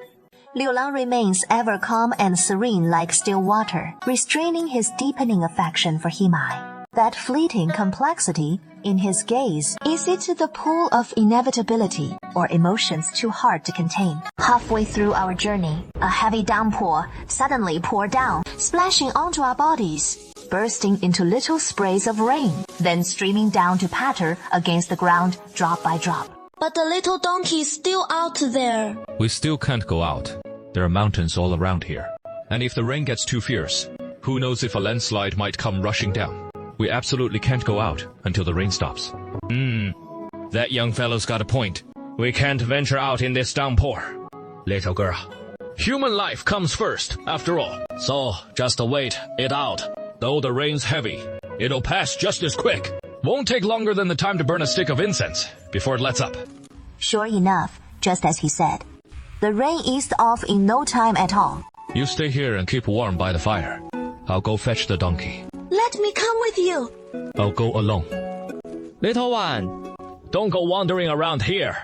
Speaker 3: Liu Lang remains ever calm and serene like still water, restraining his deepening affection for Hemai. That fleeting complexity in his gaze, is it the pull of inevitability or emotions too hard to contain? Halfway through our journey, a heavy downpour suddenly poured down, splashing onto our bodies, bursting into little sprays of rain, then streaming down to patter against the ground drop by drop.
Speaker 1: But the little donkey is still out there.
Speaker 5: We still can't go out. There are mountains all around here. And if the rain gets too fierce, who knows if a landslide might come rushing down. We absolutely can't go out until the rain stops.
Speaker 6: That young fellow's got a point. We can't venture out in this downpour. Little girl, human life comes first, after all. So, just wait it out. Though the rain's heavy, it'll pass just as quick. Won't take longer than the time to burn a stick of incense before it lets up.
Speaker 3: Sure enough, just as he said, the rain eased off in no time at all.
Speaker 5: You stay here and keep warm by the fire. I'll go fetch the donkey.
Speaker 1: Let me come with you.
Speaker 5: I'll go alone.
Speaker 10: Little one,
Speaker 6: don't go wandering around here.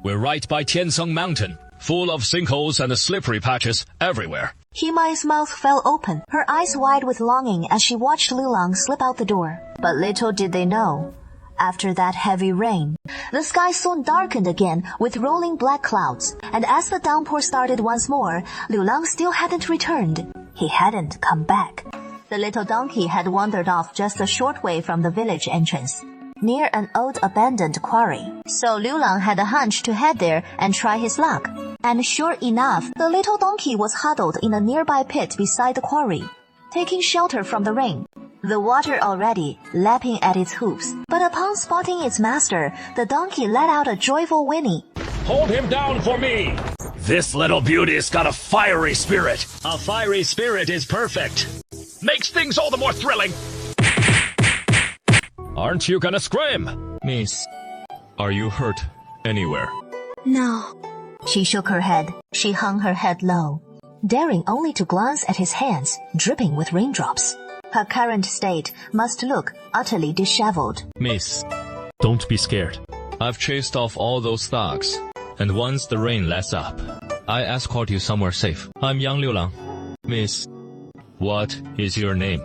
Speaker 6: We're right by Tiansong Mountain, full of sinkholes and slippery patches everywhere.
Speaker 3: Hemai's mouth fell open, her eyes wide with longing as she watched Liu Lang slip out the door. But little did they know, after that heavy rain, the sky soon darkened again with rolling black clouds, and as the downpour started once more, Liu Lang still hadn't returned. He hadn't come back. The little donkey had wandered off just a short way from the village entrance, near an old abandoned quarry. So Liu Lang had a hunch to head there and try his luck. And sure enough, the little donkey was huddled in a nearby pit beside the quarry, taking shelter from the rain, the water already lapping at its hooves. But upon spotting its master, the donkey let out a joyful whinny.
Speaker 6: Hold him down for me!
Speaker 2: This little beauty's got a fiery spirit.
Speaker 6: A fiery spirit is perfect.
Speaker 2: Makes things all the more thrilling.
Speaker 6: Aren't you gonna scream?
Speaker 8: Miss, are you hurt anywhere?
Speaker 1: No.
Speaker 3: She shook her head. She hung her head low, daring only to glance at his hands, dripping with raindrops. Her current state must look utterly disheveled.
Speaker 7: Miss, don't be scared. I've chased off all those thugs, and once the rain lets up, I escort you somewhere safe. I'm Yang Liulang. Miss, what is your name?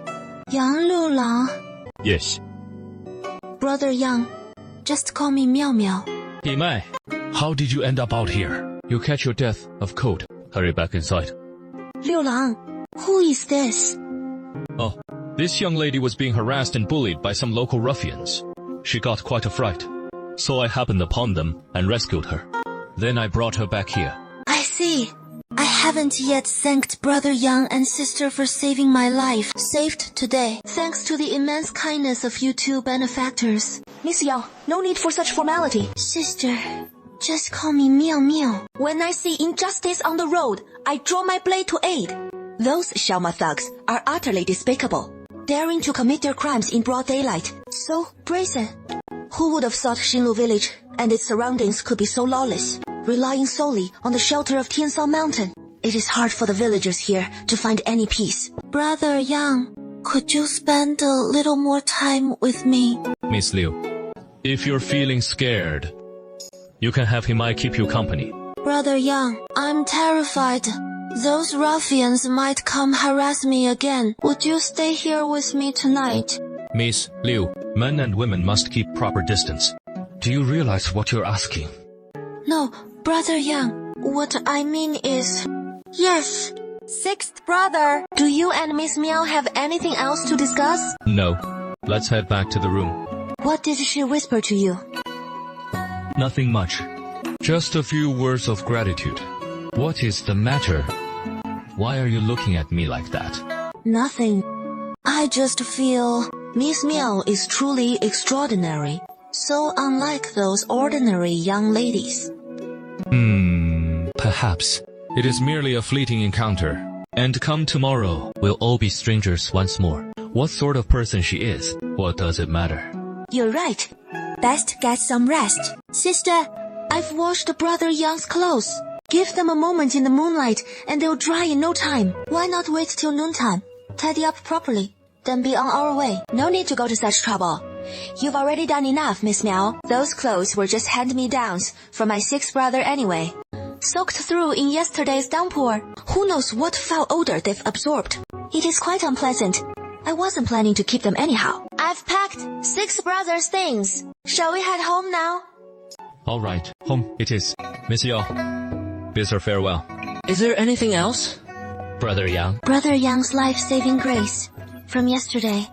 Speaker 1: Yang Liulang.
Speaker 7: Yes.
Speaker 1: Brother Yang, just call me Miao Miao.
Speaker 7: Himai, how did you end up out here? You catch your death of cold. Hurry back inside.
Speaker 1: Liu Lang, who is this?
Speaker 7: Oh, this young lady was being harassed and bullied by some local ruffians. She got quite a fright, so I happened upon them and rescued her. Then I brought her back here.
Speaker 1: I see. I haven't yet thanked Brother Yang and Sister for saving my life. Saved today, thanks to the immense kindness of you two benefactors.
Speaker 4: Miss Yang, no need for such formality.
Speaker 1: Sister, just call me Miao Miao.
Speaker 4: When I see injustice on the road, I draw my blade to aid. Those Xiaoma thugs are utterly despicable, daring to commit their crimes in broad daylight. So brazen. Who would have thought Xinlu village and its surroundings could be so lawless, relying solely on the shelter of Tiansao Mountain? It is hard for the villagers here to find any peace.
Speaker 1: Brother Yang, could you spend a little more time with me?
Speaker 7: Miss Liu, if you're feeling scared, you can have Himai keep you company.
Speaker 1: Brother Yang, I'm terrified. Those ruffians might come harass me again. Would you stay here with me tonight?
Speaker 7: Miss Liu, men and women must keep proper distance. Do you realize what you're asking?
Speaker 1: No, Brother Yang, what I mean is... Yes.
Speaker 4: Sixth brother. Do you and Miss Miao have anything else to discuss?
Speaker 7: No. Let's head back to the room.
Speaker 1: What did she whisper to you?
Speaker 7: Nothing much. Just a few words of gratitude. What is the matter? Why are you looking at me like that?
Speaker 1: Nothing. I just feel...
Speaker 4: Miss Miao is truly extraordinary. So unlike those ordinary young ladies.
Speaker 7: Perhaps. It is merely a fleeting encounter. And come tomorrow, we'll all be strangers once more. What sort of person she is, what does it matter?
Speaker 1: You're right. Best get some rest. Sister,
Speaker 4: I've washed Brother Yang's clothes. Give them a moment in the moonlight and they'll dry in no time. Why not wait till noontime? Tidy up properly, then be on our way. No need to go to such trouble. You've already done enough, Miss Miao. Those clothes were just hand-me-downs from my sixth brother anyway. Soaked through in yesterday's downpour. Who knows what foul odor they've absorbed. It is quite unpleasant. I wasn't planning to keep them anyhow. I've packed six brothers' things. Shall we head home now?
Speaker 7: All right, home it is. Miss Yao, bid her farewell.
Speaker 10: Is there anything else?
Speaker 7: Brother Yang.
Speaker 1: Brother Yang's life-saving grace from yesterday,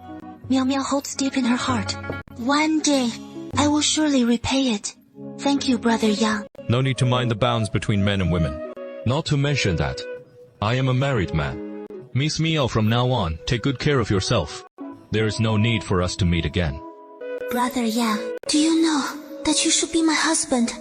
Speaker 1: Miao Miao holds deep in her heart. One day, I will surely repay it. Thank you, Brother Yang.
Speaker 8: No need to mind the bounds between men and women.
Speaker 7: Not to mention that, I am a married man. Miss Miao, from now on, take good care of yourself. There is no need for us to meet again.
Speaker 1: Brother Yang, do you know that you should be my husband?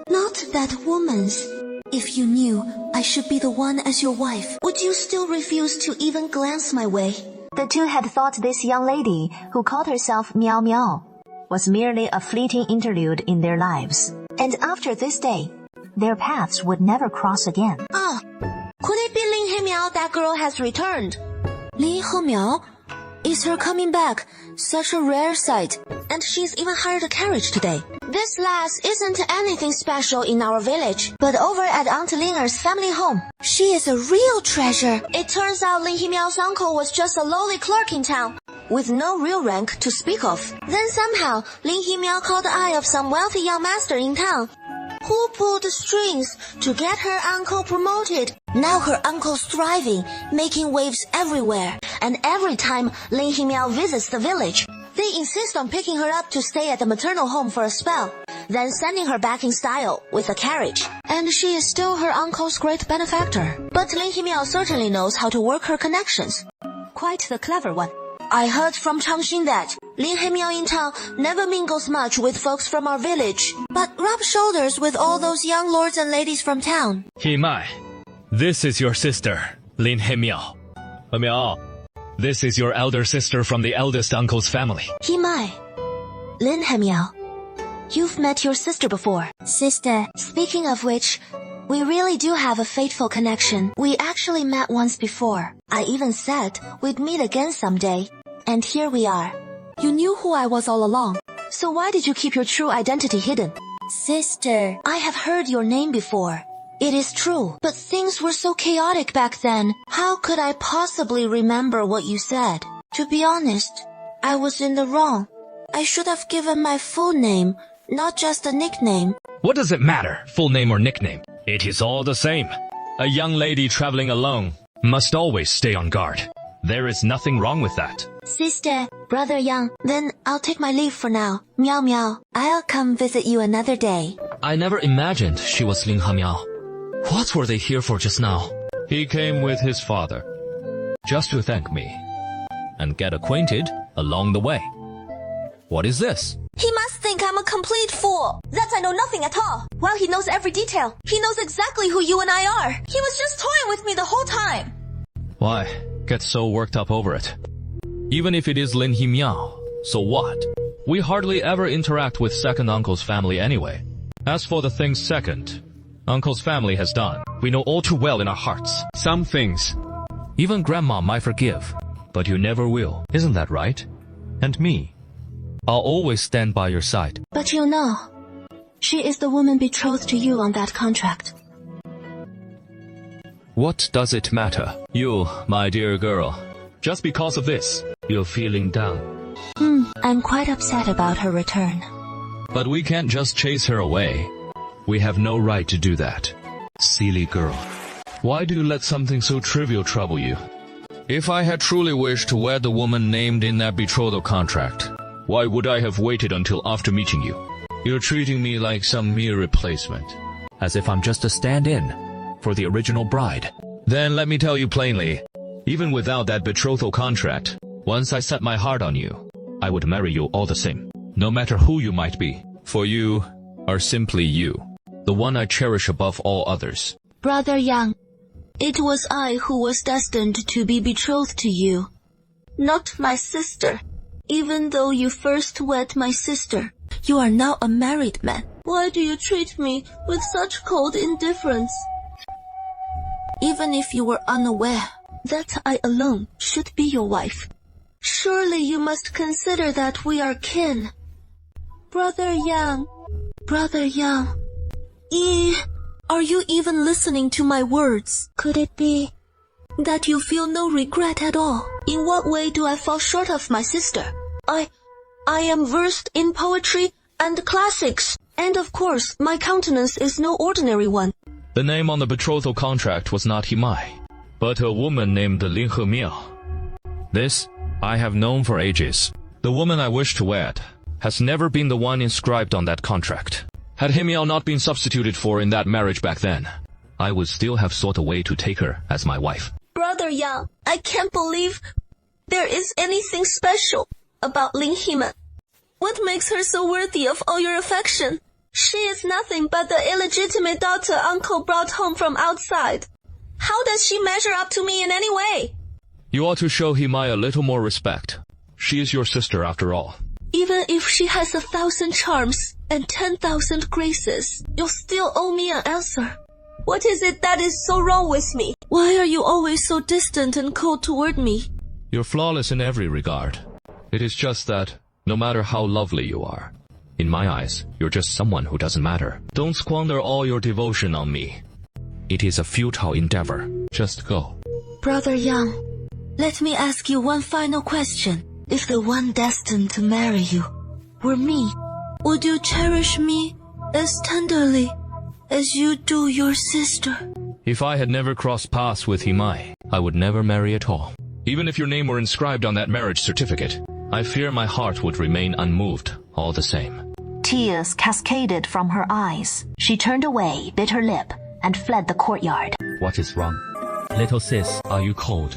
Speaker 1: Not that woman's. If you knew I should be the one as your wife,
Speaker 4: would you still refuse to even glance my way?
Speaker 3: The two had thought this young lady, who called herself Miao Miao, was merely a fleeting interlude in their lives. And after this day, their paths would never cross again.
Speaker 4: Ah, could it be Lin Hemiao that girl has returned?
Speaker 1: Lin Hemiao? Is her coming back such a rare sight?
Speaker 4: And she's even hired a carriage today. This lass isn't anything special in our village, but over at Aunt Linger's family home.
Speaker 1: She is a real treasure.
Speaker 4: It turns out Lin Hemiao's uncle was just a lowly clerk in town, with no real rank to speak of. Then somehow, Lin Hemiao caught the eye of some wealthy young master in town, who pulled the strings to get her uncle promoted.
Speaker 1: Now her uncle's thriving, making waves everywhere. and every time Lin Himiao visits the village, they insist on picking her up to stay at the maternal home for a spell, then sending her back in style with a carriage. And she is still her uncle's great benefactor. But Lin Himiao certainly knows how to work her connections. Quite the clever one. I heard from Changxun that Lin Himiao in town never mingles much with folks from our village, but rubs shoulders with all those young lords and ladies from town.
Speaker 6: Himai, this is your sister, Lin Himiao. Himiao, this is your elder sister from the eldest uncle's family.
Speaker 1: Himai, Lin Himiao, you've met your sister before.
Speaker 3: Sister.
Speaker 1: Speaking of which, we really do have a fateful connection. We actually met once before. I even said we'd meet again someday. And here we are. You knew who I was all along. So why did you keep your true identity hidden?
Speaker 3: Sister.
Speaker 1: I have heard your name before. It is true, but things were so chaotic back then. How could I possibly remember what you said? To be honest, I was in the wrong. I should have given my full name, not just a nickname.
Speaker 6: What does it matter, full name or nickname? It is all the same. A young lady traveling alone must always stay on guard. There is nothing wrong with that.
Speaker 1: Sister, Brother Yang, then I'll take my leave for now. Meow meow. I'll come visit you another day.
Speaker 2: I never imagined she was Lin Himiao. What were they here for just now?
Speaker 5: He came with his father, just to thank me, and get acquainted along the way. What is this?
Speaker 1: He must think I'm a complete fool. That I know nothing at all. While he knows every detail. He knows exactly who you and I are. He was just toying with me the whole time.
Speaker 5: Why get so worked up over it? Even if it is Lin Himiao, so what? We hardly ever interact with second uncle's family anyway. As for the things second uncle's family has done, we know all too well in our hearts. Some things even grandma might forgive, but you never will. Isn't that right? And me, I'll always stand by your side.
Speaker 1: But you know, she is the woman betrothed to you on that contract.
Speaker 5: What does it matter? You, my dear girl, just because of this, you're feeling down.
Speaker 1: I'm quite upset about her return.
Speaker 5: But we can't just chase her away. We have no right to do that. Silly girl. Why do you let something so trivial trouble you? If I had truly wished to wed the woman named in that betrothal contract, why would I have waited until after meeting you? You're treating me like some mere replacement, as if I'm just a stand-in for the original bride. Then let me tell you plainly, even without that betrothal contract, once I set my heart on you, I would marry you all the same, no matter who you might be. For you are simply you, the one I cherish above all others.
Speaker 1: Brother Yang, it was I who was destined to be betrothed to you, not my sister. Even though you first wed my sister, you are now a married man. Why do you treat me with such cold indifference? Even if you were unaware that I alone should be your wife, surely you must consider that we are kin. Brother Yang, are you even listening to my words? Could it be that you feel no regret at all? In what way do I fall short of my sister? I am versed in poetry and classics, and of course, my countenance is no ordinary one.
Speaker 5: The name on the betrothal contract was not Himai, but a woman named Lin Himiao. This I have known for ages. The woman I wish to wed has never been the one inscribed on that contract. Had Himiao not been substituted for in that marriage back then, I would still have sought a way to take her as my wife.
Speaker 1: Brother Yang, I can't believe there is anything special about Lin Himiao. What makes her so worthy of all your affection? She is nothing but the illegitimate daughter uncle brought home from outside. How does she measure up to me in any way?
Speaker 5: You ought to show Himai a little more respect. She is your sister after all.
Speaker 1: Even if she has 1,000 charms and 10,000 graces, you'll still owe me an answer. What is it that is so wrong with me? Why are you always so distant and cold toward me?
Speaker 5: You're flawless in every regard. It is just that, no matter how lovely you are, in my eyes, you're just someone who doesn't matter. Don't squander all your devotion on me. It is a futile endeavor. Just go.
Speaker 1: Brother Yang, let me ask you one final question. If the one destined to marry you were me, would you cherish me as tenderly as you do your sister?
Speaker 5: If I had never crossed paths with Himai, I would never marry at all. Even if your name were inscribed on that marriage certificate, I fear my heart would remain unmoved all the same.
Speaker 3: Tears cascaded from her eyes. She turned away, bit her lip, and fled the courtyard.
Speaker 2: What is wrong?
Speaker 7: Little sis,
Speaker 2: Are you cold?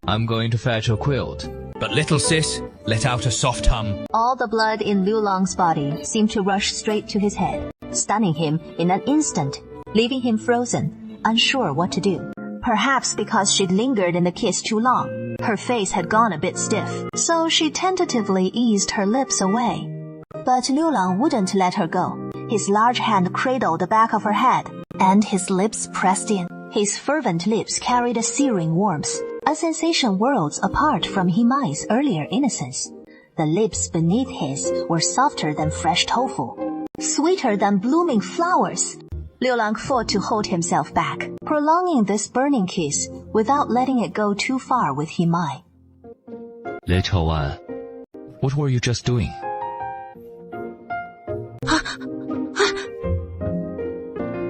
Speaker 2: I'm going to fetch a quilt.
Speaker 7: but little sis, let out a soft hum.
Speaker 3: All the blood in Liu Lang's body seemed to rush straight to his head, stunning him in an instant, leaving him frozen, unsure what to do. Perhaps because she'd lingered in the kiss too long, her face had gone a bit stiff, so she tentatively eased her lips away. But Liu Lang wouldn't let her go. His large hand cradled the back of her head, and his lips pressed in. His fervent lips carried a searing warmth, a sensation worlds apart from Himai's earlier innocence. The lips beneath his were softer than fresh tofu, sweeter than blooming flowers. Liu Lang fought to hold himself back, prolonging this burning kiss without letting it go too far with Himai.
Speaker 2: Little one, what were you just doing?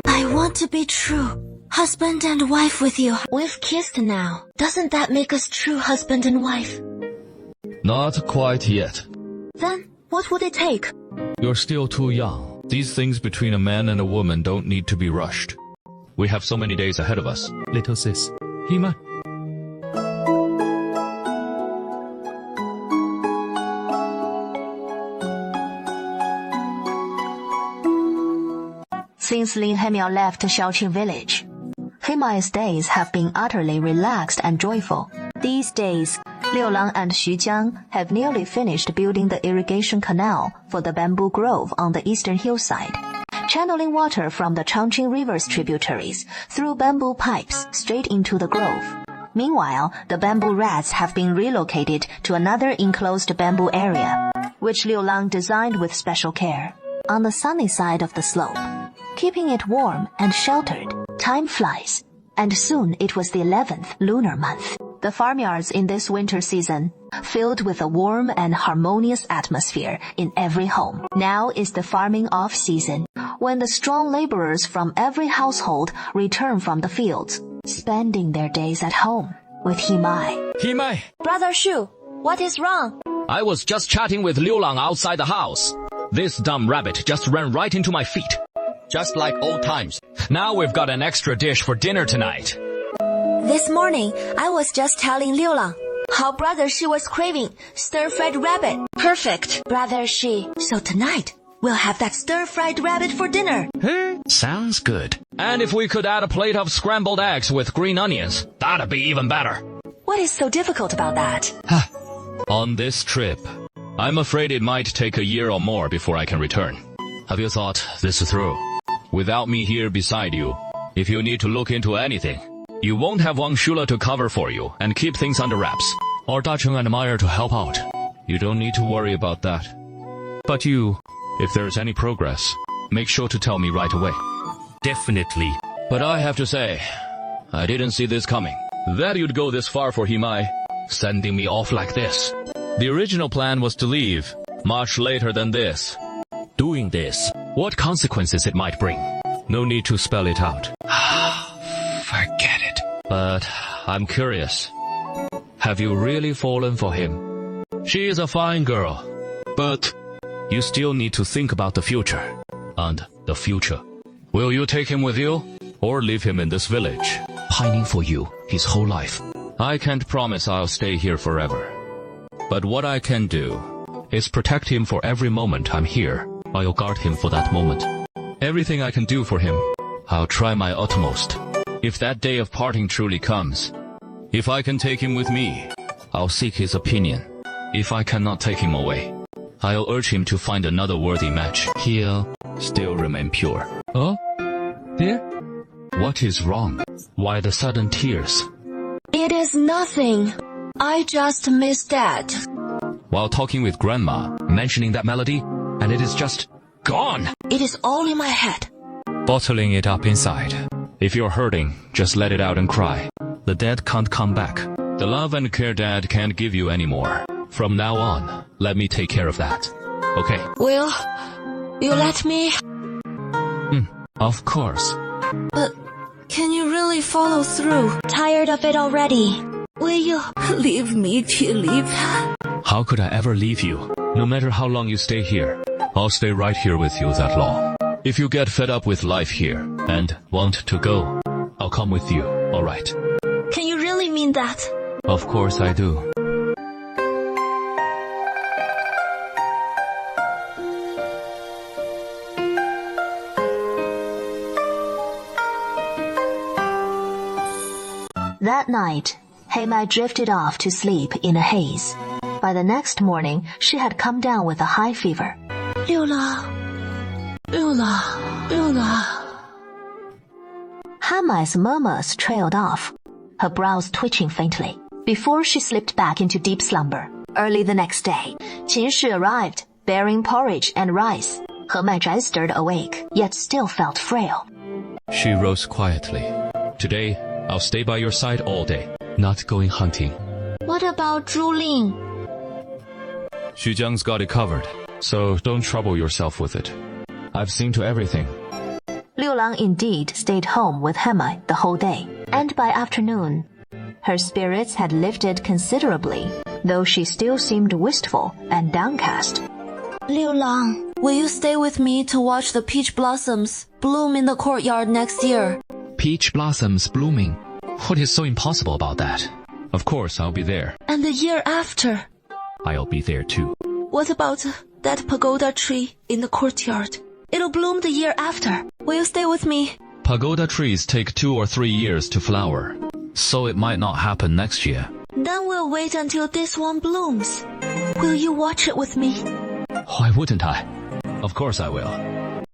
Speaker 1: I want to be true husband and wife with you. We've kissed now. Doesn't that make us true husband and wife?
Speaker 2: Not quite yet.
Speaker 1: Then what would it take?
Speaker 5: You're still too young. These things between a man and a woman don't need to be rushed. We have so many days ahead of us.
Speaker 7: Little sis.
Speaker 5: Hima?
Speaker 3: Since Lin Hemiao left Xiaoqing village, Himai's days have been utterly relaxed and joyful. These days, Liu Lang and Xu Jiang have nearly finished building the irrigation canal for the bamboo grove on the eastern hillside, channeling water from the Changqing River's tributaries through bamboo pipes straight into the grove. Meanwhile, the bamboo rats have been relocated to another enclosed bamboo area, which Liu Lang designed with special care, on the sunny side of the slope, keeping it warm and sheltered. Time flies, and soon it was the 11th lunar month. The farmyards in this winter season, filled with a warm and harmonious atmosphere in every home. Now is the farming off-season, when the strong laborers from every household return from the fields, spending their days at home with Himai.
Speaker 6: Himai!
Speaker 1: Brother Shu, what is wrong?
Speaker 6: I was just chatting with Liu Lang outside the house. This dumb rabbit just ran right into my feet. Just like old times. Now we've got an extra dish for dinner tonight.
Speaker 1: This morning, I was just telling Liu Lang how Brother Shi was craving stir-fried rabbit. Perfect, Brother Shi. So tonight, we'll have that stir-fried rabbit for dinner.
Speaker 6: Sounds good. And if we could add a plate of scrambled eggs with green onions, that'd be even better.
Speaker 1: What is so difficult about that?
Speaker 5: On this trip, I'm afraid it might take a year or more before I can return. Have you thought this through? Without me here beside you, if you need to look into anything, you won't have Wang Shula to cover for you and keep things under wraps, or Da Cheng and Meyer to help out. You don't need to worry about that. But if there's any progress, make sure to tell me right away.
Speaker 6: Definitely.
Speaker 5: But I have to say, I didn't see this coming. That you'd go this far for Himai, sending me off like this. The original plan was to leave much later than this. Doing this, what consequences it might bring. No need to spell it out. Forget it. But I'm curious. Have you really fallen for him? She is a fine girl, but you still need to think about the future. And the future. Will you take him with you, or leave him in this village, pining for you his whole life? I can't promise I'll stay here forever. But what I can do is protect him for every moment I'm here. I'll guard him for that moment. Everything I can do for him, I'll try my utmost. If that day of parting truly comes, if I can take him with me, I'll seek his opinion. If I cannot take him away, I'll urge him to find another worthy match. He'll still remain pure. Oh? Dear? What is wrong? Why the sudden tears?
Speaker 1: It is nothing. I just miss Dad.
Speaker 5: While talking with Grandma, mentioning that melody, and it is just gone.
Speaker 1: It is all in my head.
Speaker 7: Bottling it up inside.
Speaker 5: If you're hurting, just let it out and cry. The dead can't come back. The love and care Dad can't give you anymore. From now on, let me take care of that. Okay?
Speaker 1: Will you let me?
Speaker 5: Of course.
Speaker 1: But can you really follow through? Tired of it already. will you leave me to live?
Speaker 5: How could I ever leave you? No matter how long you stay here, I'll stay right here with you that long. If you get fed up with life here and want to go, I'll come with you, alright?
Speaker 1: Can you really mean that?
Speaker 5: Of course I do.
Speaker 3: That night, Heimai drifted off to sleep in a haze. By the next morning, she had come down with a high fever.
Speaker 1: 六郎，六郎，六郎。
Speaker 3: Heimai's murmurs trailed off, her brows twitching faintly, before she slipped back into deep slumber. Early the next day, Qin Shi arrived, bearing porridge and rice. Heimai stirred awake, yet still felt frail.
Speaker 5: She rose quietly. Today, I'll stay by your side all day, not going hunting.
Speaker 1: What about Zhu Ling?
Speaker 5: Xujiang's got it covered, so don't trouble yourself with it. I've seen to everything.
Speaker 3: Liu Lang indeed stayed home with Heimai the whole day, and by afternoon, her spirits had lifted considerably, though she still seemed wistful and downcast.
Speaker 1: Liu Lang, will you stay with me to watch the peach blossoms bloom in the courtyard next year?
Speaker 5: Peach blossoms blooming. What is so impossible about that? Of course, I'll be there.
Speaker 1: And the year after?
Speaker 5: I'll be there too.
Speaker 1: What about that pagoda tree in the courtyard? It'll bloom the year after. Will you stay with me?
Speaker 5: Pagoda trees take 2 or 3 years to flower, so it might not happen next year.
Speaker 1: Then we'll wait until this one blooms. Will you watch it with me?
Speaker 5: Why wouldn't I? Of course I will.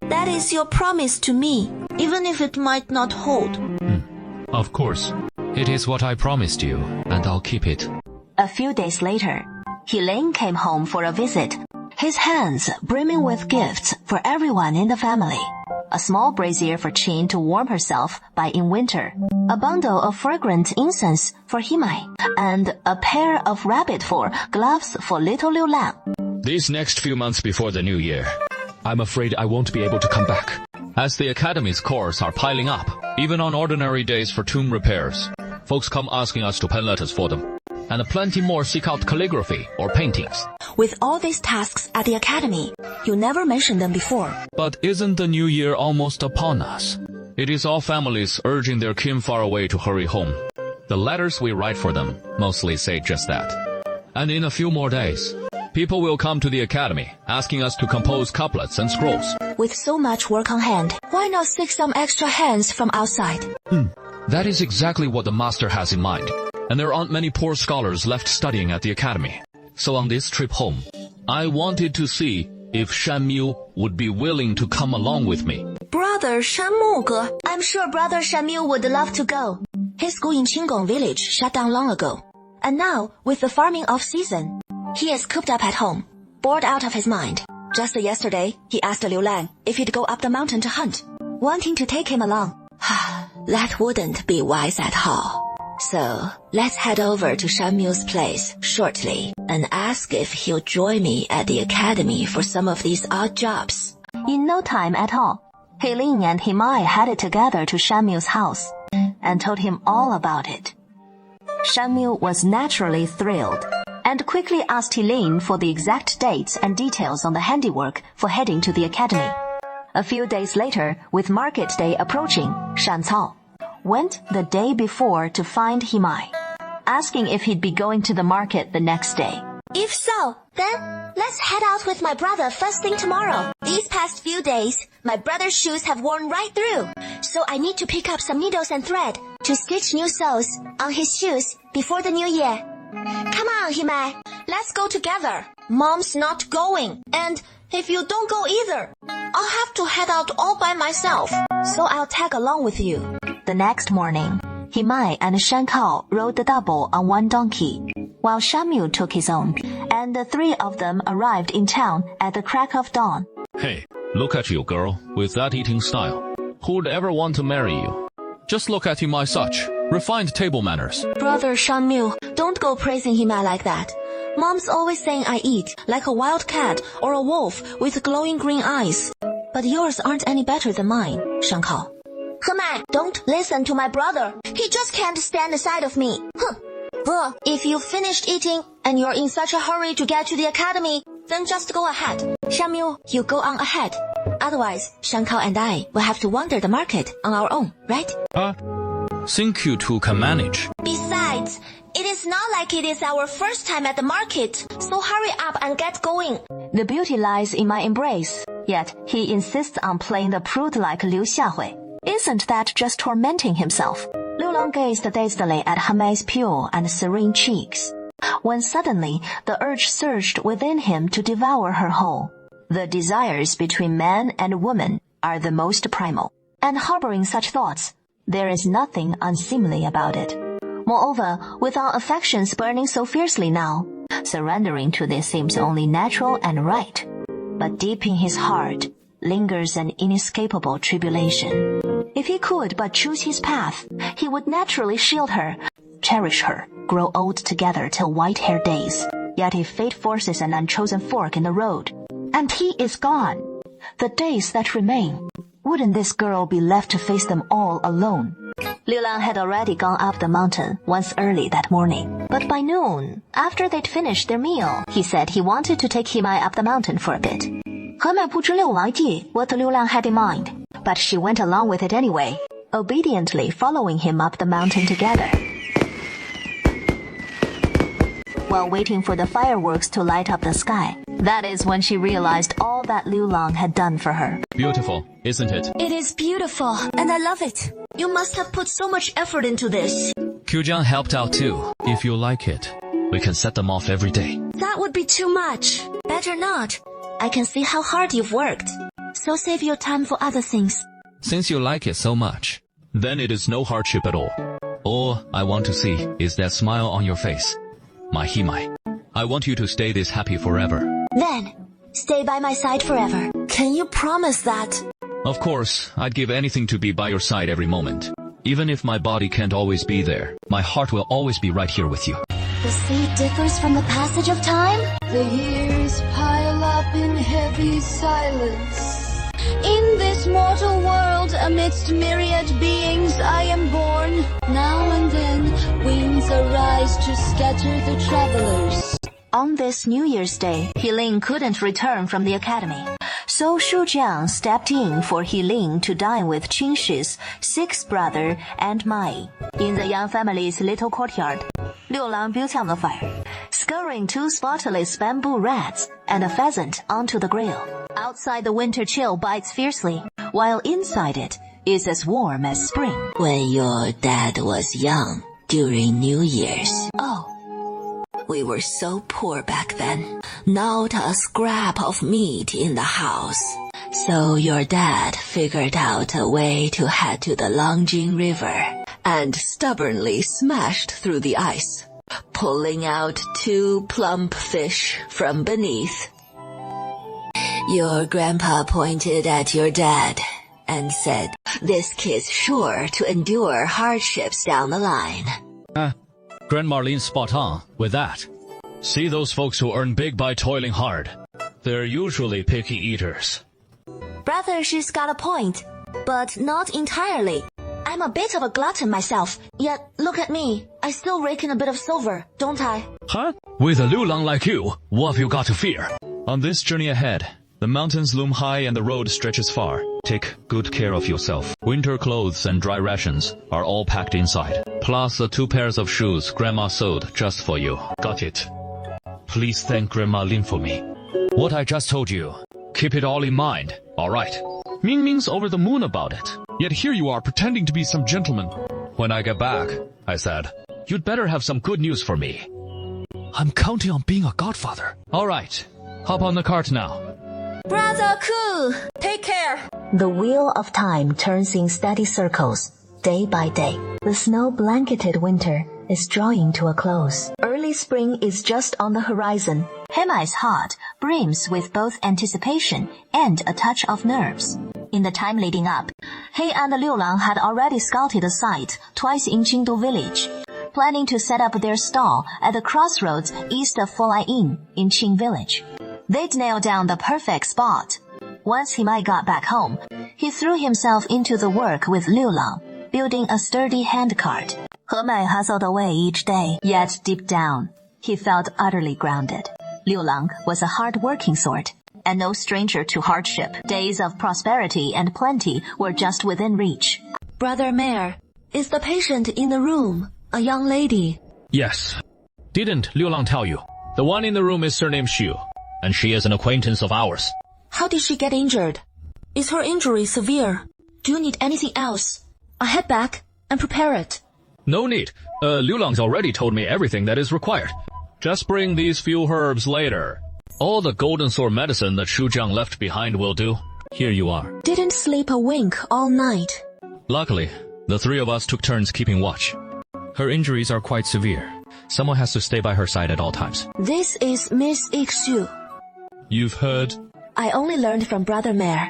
Speaker 1: That is your promise to me, even if it might not hold.
Speaker 5: Of course. It is what I promised you, and I'll keep it.
Speaker 3: A few days later, Helene came home for a visit, his hands brimming with gifts for everyone in the family. A small brazier for Qin to warm herself by in winter, a bundle of fragrant incense for Heimai, and a pair of rabbit fur gloves for little Liu Lang.
Speaker 6: These next few months before the new year,
Speaker 5: I'm afraid I won't be able to come back, as the Academy's cores are piling up, even on ordinary days for tomb repairs. Folks come asking us to pen letters for them, and plenty more seek out calligraphy or paintings.
Speaker 1: With all these tasks at the academy, you never mentioned them before.
Speaker 5: But isn't the new year almost upon us? It is all families urging their kin far away to hurry home. The letters we write for them mostly say just that. And in a few more days, people will come to the academy asking us to compose couplets and scrolls.
Speaker 1: With so much work on hand, why not seek some extra hands from outside?
Speaker 5: That is exactly what the master has in mind. And there aren't many poor scholars left studying at the academy. So on this trip home, I wanted to see if Shanmu would be willing to come along with me.
Speaker 1: Brother Shanmu, I'm sure Brother Shanmu would love to go. His school in Qinggong village shut down long ago. And now, with the farming off-season, he is cooped up at home, bored out of his mind. Just yesterday, he asked Liu Lang if he'd go up the mountain to hunt, wanting to take him along.
Speaker 4: That wouldn't be wise at all. So, let's head over to Shanmu's place shortly and ask if he'll join me at the academy for some of these odd jobs.
Speaker 3: In no time at all, Helene and Heimai headed together to Shanmu's house and told him all about it. Shanmu was naturally thrilled and quickly asked Helene for the exact dates and details on the handiwork for heading to the academy. A few days later, with market day approaching, Shan Cao went the day before to find Heimai, asking if he'd be going to the market the next day.
Speaker 1: If so, then let's head out with my brother first thing tomorrow. These past few days, my brother's shoes have worn right through, so I need to pick up some needles and thread to stitch new soles on his shoes before the new year. Come on, Heimai, let's go together. Mom's not going, and if you don't go either, I'll have to head out all by myself, so I'll tag along with you.
Speaker 3: The next morning, Heimai and Shan Cao rode the double on one donkey, while Shanmu took his own, and the three of them arrived in town at the crack of dawn.
Speaker 5: Hey, look at you, girl, with that eating style. Who'd ever want to marry you? Just look at Heimai such refined table manners.
Speaker 1: Brother Shanmu, don't go praising Heimai like that. Mom's always saying I eat like a wild cat or a wolf with glowing green eyes. But yours aren't any better than mine, Shan Cao. Heimai, don't listen to my brother. He just can't stand the sight of me. If you finished eating and you're in such a hurry to get to the academy, then just go ahead. Xiangmiu, you go on ahead. Otherwise, Shankao and I will have to wander the market on our own, right?
Speaker 5: Think you two can manage.
Speaker 1: Besides, it is not like it is our first time at the market, so hurry up and get going.
Speaker 3: The beauty lies in my embrace, yet he insists on playing the prude-like Liu Xiahui. Isn't that just tormenting himself? Liu Lang gazed dazedly at Hemai's pure and serene cheeks, when suddenly the urge surged within him to devour her whole. The desires between man and woman are the most primal, and harboring such thoughts, there is nothing unseemly about it. Moreover, with our affections burning so fiercely now, surrendering to this seems only natural and right. But deep in his heart lingers an inescapable tribulation. If he could but choose his path, he would naturally shield her, cherish her, grow old together till white-haired days. Yet if fate forces an unchosen fork in the road, and he is gone, the days that remain, wouldn't this girl be left to face them all alone? Liu Lang had already gone up the mountain once early that morning. But by noon, after they'd finished their meal, he said he wanted to take Hemai up the mountain for a bit. Hemai 不知六王意 what Liu Lang had in mind, but she went along with it anyway, obediently following him up the mountain together. While waiting for the fireworks to light up the sky, that is when she realized all that Liu Lang had done for her.
Speaker 5: Beautiful, isn't it?
Speaker 1: It is beautiful, and I love it. You must have put so much effort into this.
Speaker 5: Qiujiang helped out too. If you like it, we can set them off every day.
Speaker 1: That would be too much. Better not. I can see how hard you've worked. So save your time for other things.
Speaker 5: Since you like it so much, then it is no hardship at all. All I want to see is that smile on your face. My Hemai, I want you to stay this happy forever.
Speaker 1: Then, stay by my side forever. Can you promise that?
Speaker 5: Of course, I'd give anything to be by your side every moment. Even if my body can't always be there, my heart will always be right here with you.
Speaker 1: The sea differs from the passage of time?
Speaker 11: The years pile up in heavy silence. In this mortal world, amidst myriad beings, I am born. Now and then, winds arise to scatter the travelers.
Speaker 3: On this New Year's Day, Heling couldn't return from the academy. So Shu Jiang stepped in for Heling to dine with Qin Shi's sixth brother and Mai in the Yang family's little courtyard. Liu Lang built on the fire, scouring 2 spotless bamboo rats and a pheasant onto the grill. Outside, the winter chill bites fiercely, while inside it is as warm as spring.
Speaker 4: When your dad was young, during New Year's.
Speaker 3: Oh,
Speaker 4: we were so poor back then. Not a scrap of meat in the house. So your dad figured out a way to head to the Longjing River and stubbornly smashed through the ice, pulling out 2 plump fish from beneath. Your grandpa pointed at your dad and said, "This kid's sure to endure hardships down the line."
Speaker 5: Grandma Lin's spot on with that. See those folks who earn big by toiling hard. They're usually picky eaters.
Speaker 1: Brother, she's got a point, but not entirely. I'm a bit of a glutton myself, yet look at me. I still rake in a bit of silver, don't I?
Speaker 5: Huh? With a Liu Lang like you, what have you got to fear? On this journey ahead, the mountains loom high and the road stretches far. Take good care of yourself. Winter clothes and dry rations are all packed inside. Plus the 2 pairs of shoes Grandma sewed just for you. Got it. Please thank Grandma Lin for me. What I just told you, keep it all in mind, alright?
Speaker 8: Ming Ming's over the moon about it. Yet here you are pretending to be some gentleman.
Speaker 5: When I get back, I said, you'd better have some good news for me.
Speaker 8: I'm counting on being a godfather.
Speaker 5: Alright, hop on the cart now.
Speaker 1: Brother Ku, take care.
Speaker 3: The wheel of time turns in steady circles, day by day. The snow-blanketed winter is drawing to a close. Early spring is just on the horizon. Hemai's heart brims with both anticipation and a touch of nerves. In the time leading up, He and Liu Lang had already scouted the site twice in Jingdu village, planning to set up their stall at the crossroads east of Folai Inn in Qing village. They'd nailed down the perfect spot. Once Hemai got back home, he threw himself into the work with Liu Lang, building a sturdy handcart. He Mei hustled away each day, yet deep down, he felt utterly grounded. Liu Lang was a hard-working sort, and no stranger to hardship. Days of prosperity and plenty were just within reach.
Speaker 1: Brother Mayor, is the patient in the room a young lady?
Speaker 6: Yes. Didn't Liu Lang tell you? The one in the room is surnamed Xu, and she is an acquaintance of ours.
Speaker 1: How did she get injured? Is her injury severe? Do you need anything else? I'll head back and prepare it.
Speaker 6: No need. Liu Lang's already told me everything that is required. Just bring these few herbs later. All the golden sword medicine that Shu Jiang left behind will do. Here you are.
Speaker 1: Didn't sleep a wink all night.
Speaker 6: Luckily, the three of us took turns keeping watch. Her injuries are quite severe. Someone has to stay by her side at all times.
Speaker 1: This is Miss Xu.
Speaker 6: You've heard?
Speaker 1: I only learned from Brother Mayor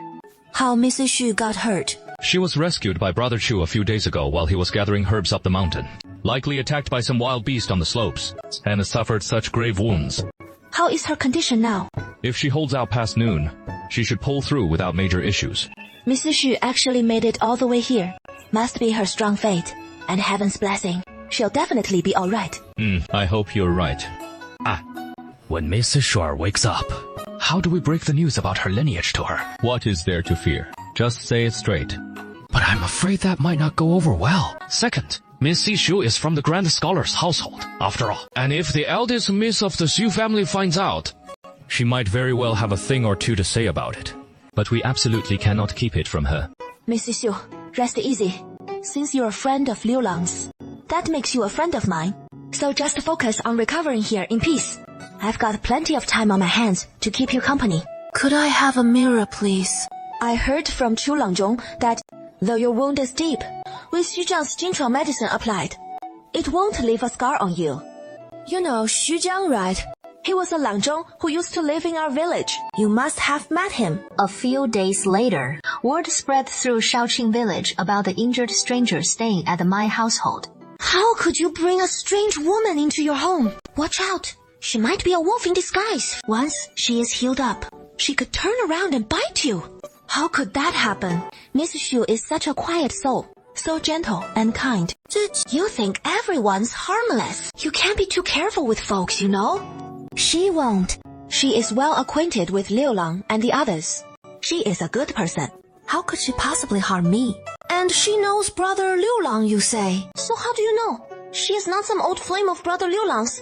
Speaker 1: how Mrs. Xu got hurt.
Speaker 6: She was rescued by Brother Chu a few days ago while he was gathering herbs up the mountain. Likely attacked by some wild beast on the slopes, and suffered such grave wounds.
Speaker 1: How is her condition now?
Speaker 6: If she holds out past noon, she should pull through without major issues.
Speaker 1: Mrs. Xu actually made it all the way here. Must be her strong fate and heaven's blessing. She'll definitely be all right.
Speaker 6: I hope you're right. When Mrs. Shuar wakes up, how do we break the news about her lineage to her? What is there to fear? Just say it straight. But I'm afraid that might not go over well. Second, Miss Xu is from the Grand Scholar's household, after all. And if the eldest Miss of the Xu family finds out, she might very well have a thing or two to say about it. But we absolutely cannot keep it from her.
Speaker 1: Mrs. Xu, rest easy. Since you're a friend of Liu Lang's, that makes you a friend of mine. So just focus on recovering here in peace. I've got plenty of time on my hands to keep you company. Could I have a mirror, please? I heard from Chu Langjong that, though your wound is deep, with Xu Jiang's Jinchuan medicine applied, it won't leave a scar on you. You know Xu Jiang, right? He was a Langjong who used to live in our village. You must have met him.
Speaker 3: A few days later, word spread through Shaoqing village about the injured stranger staying at the Mai household.
Speaker 1: How could you bring a strange woman into your home? Watch out. She might be a wolf in disguise. Once she is healed up, she could turn around and bite you. How could that happen? Miss Xu is such a quiet soul, so gentle and kind. You think everyone's harmless. You can't be too careful with folks, you know? She won't. She is well acquainted with Liu Lang and the others. She is a good person. How could she possibly harm me? And she knows Brother Liu Lang, you say. So how do you know? She is not some old flame of Brother Liu Lang's.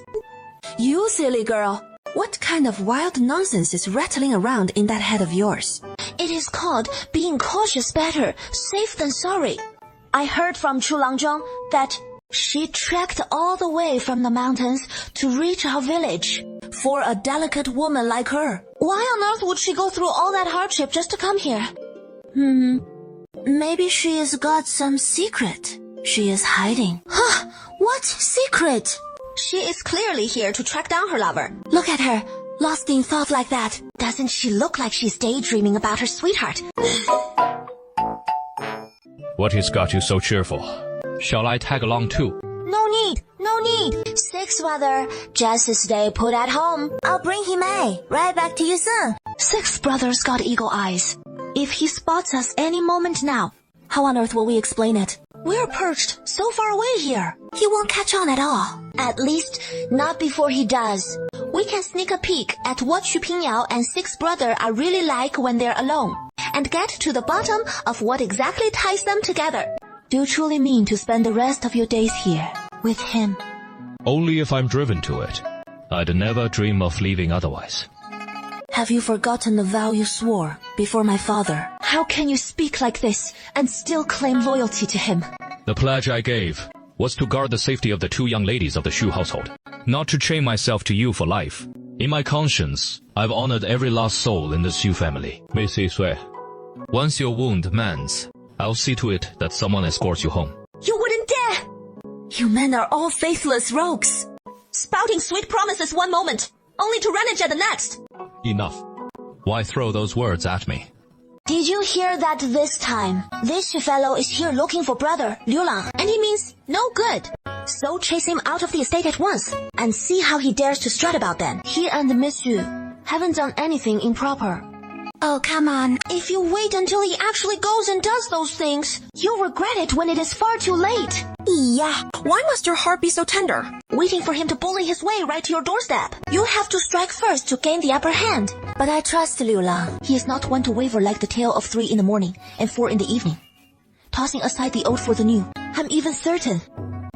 Speaker 1: You silly girl. What kind of wild nonsense is rattling around in that head of yours? It is called being cautious better, safe than sorry. I heard from Chu Langjong that she trekked all the way from the mountains to reach our village. For a delicate woman like her, why on earth would she go through all that hardship just to come here? Maybe she has got some secret she is hiding. Huh? What secret? She is clearly here to track down her lover. Look at her, lost in thought like that. Doesn't she look like she's daydreaming about her sweetheart?
Speaker 6: What has got you so cheerful? Shall I tag along too?
Speaker 1: No need, no need. Six, brother. Just stay put at home. I'll bring him right back to you soon. Six brother's got eagle eyes. If he spots us any moment now, how on earth will we explain it? We're perched so far away here. He won't catch on at all. At least, not before he does. We can sneak a peek at what Xu Pingyao and Six brother are really like when they're alone, and get to the bottom of what exactly ties them together. Do you truly mean to spend the rest of your days here, with him?
Speaker 6: Only if I'm driven to it. I'd never dream of leaving otherwise.
Speaker 1: Have you forgotten the vow you swore before my father? How can you speak like this and still claim loyalty to him?
Speaker 6: The pledge I gave was to guard the safety of the two young ladies of the Xu household, not to chain myself to you for life. In my conscience, I've honored every lost soul in the Xu family. Miss Sui, once your wound mends, I'll see to it that someone escorts you home.
Speaker 1: You wouldn't dare! You men are all faithless rogues, spouting sweet promises one moment, only to renege at the next.
Speaker 6: Enough. Why throw those words at me?
Speaker 1: Did you hear that this time? This fellow is here looking for brother Liu Lang, and he means no good. So chase him out of the estate at once, and see how he dares to strut about then. He and Miss Xu haven't done anything improper. Oh, come on. If you wait until he actually goes and does those things, you'll regret it when it is far too late.
Speaker 4: Yeah, why must your heart be so tender?
Speaker 1: Waiting for him to bully his way right to your doorstep. You have to strike first to gain the upper hand. But I trust Liu Lang. He is not one to waver like the tale of 3 in the morning and 4 in the evening. Tossing aside the old for the new, I'm even certain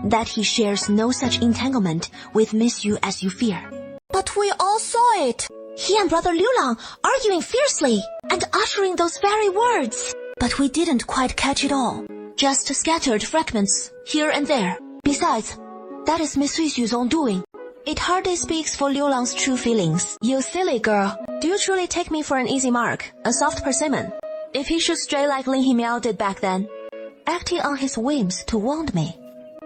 Speaker 1: that he shares no such entanglement with Miss Yu as you fear.
Speaker 4: But we all saw it.
Speaker 1: He and Brother Liu Lang arguing fiercely and uttering those very words. But we didn't quite catch it all. Just scattered fragments here and there. Besides, that is Miss Yu's own doing. It hardly speaks for Liu Lang's true feelings. You silly girl. Do you truly take me for an easy mark? A soft persimmon? If he should stray like Lin Himiao did back then, acting on his whims to wound me,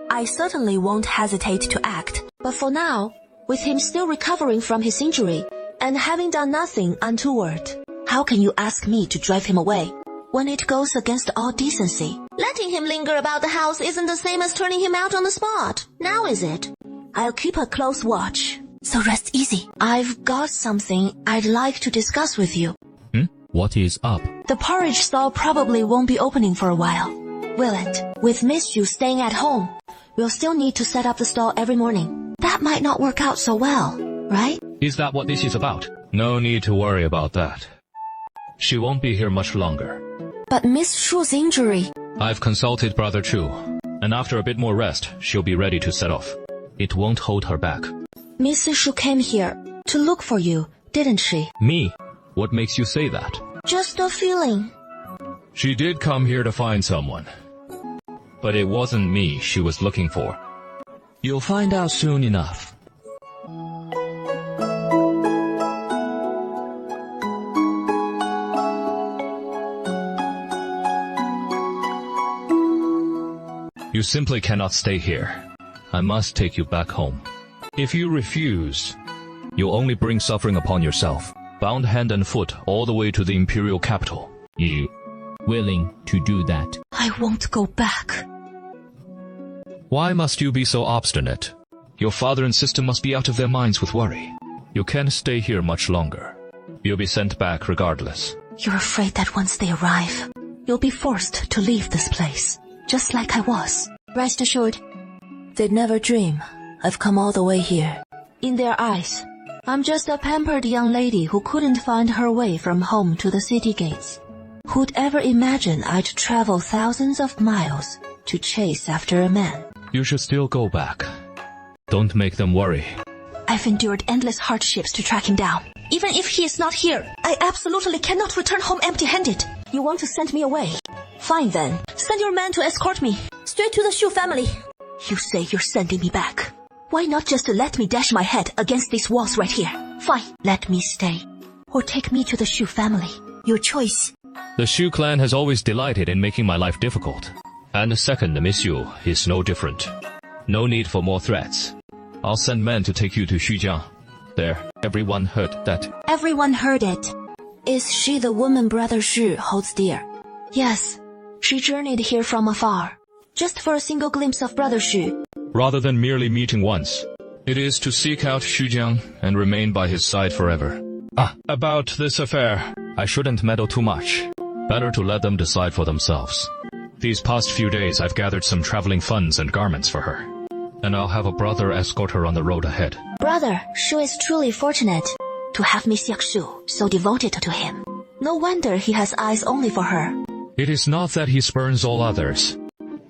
Speaker 1: I certainly won't hesitate to act. But for now, with him still recovering from his injury and having done nothing untoward, how can you ask me to drive him away when it goes against all decency? Letting him linger about the house isn't the same as turning him out on the spot. Now is it? I'll keep a close watch. So rest easy. I've got something I'd like to discuss with you.
Speaker 5: What is up?
Speaker 1: The porridge stall probably won't be opening for a while, will it? With Miss Yu staying at home, we'll still need to set up the stall every morning. That might not work out so well, right?
Speaker 5: Is that what this is about? No need to worry about that. She won't be here much longer.
Speaker 1: But Miss Shu's injury...
Speaker 5: I've consulted Brother Chu, and after a bit more rest, she'll be ready to set off. It won't hold her back.
Speaker 1: Miss Shu came here to look for you, didn't she?
Speaker 5: Me? What makes you say that?
Speaker 1: Just a feeling.
Speaker 5: She did come here to find someone. But it wasn't me she was looking for. You'll find out soon enough. You simply cannot stay here. I must take you back home. If you refuse, you'll only bring suffering upon yourself, bound hand and foot all the way to the imperial capital. You willing to do that?
Speaker 1: I won't go back.
Speaker 5: Why must you be so obstinate? Your father and sister must be out of their minds with worry. You can't stay here much longer. You'll be sent back regardless.
Speaker 1: You're afraid that once they arrive, you'll be forced to leave this place, just like I was. Rest assured, they'd never dream I've come all the way here. In their eyes, I'm just a pampered young lady who couldn't find her way from home to the city gates. Who'd ever imagine I'd travel thousands of miles to chase after a man?
Speaker 5: You should still go back. Don't make them worry.
Speaker 1: I've endured endless hardships to track him down. Even if he is not here, I absolutely cannot return home empty-handed. You want to send me away? Fine then. Send your man to escort me. Straight to the Shu family. You say you're sending me back. Why not just let me dash my head against these walls right here? Fine, let me stay. Or take me to the Shu family. Your choice.
Speaker 5: The Shu clan has always delighted in making my life difficult. And second, Miss Yu is no different. No need for more threats. I'll send men to take you to Xujiang. There, everyone heard that.
Speaker 1: Everyone heard it. Is she the woman Brother Shi holds dear? Yes. She journeyed here from afar, just for a single glimpse of Brother Shi.
Speaker 5: Rather than merely meeting once, it is to seek out Xujiang and remain by his side forever. About this affair, I shouldn't meddle too much. Better to let them decide for themselves. These past few days I've gathered some traveling funds and garments for her. And I'll have a brother escort her on the road ahead.
Speaker 1: Brother Shu is truly fortunate to have Miss Yakshu so devoted to him. No wonder he has eyes only for her.
Speaker 5: It is not that he spurns all others,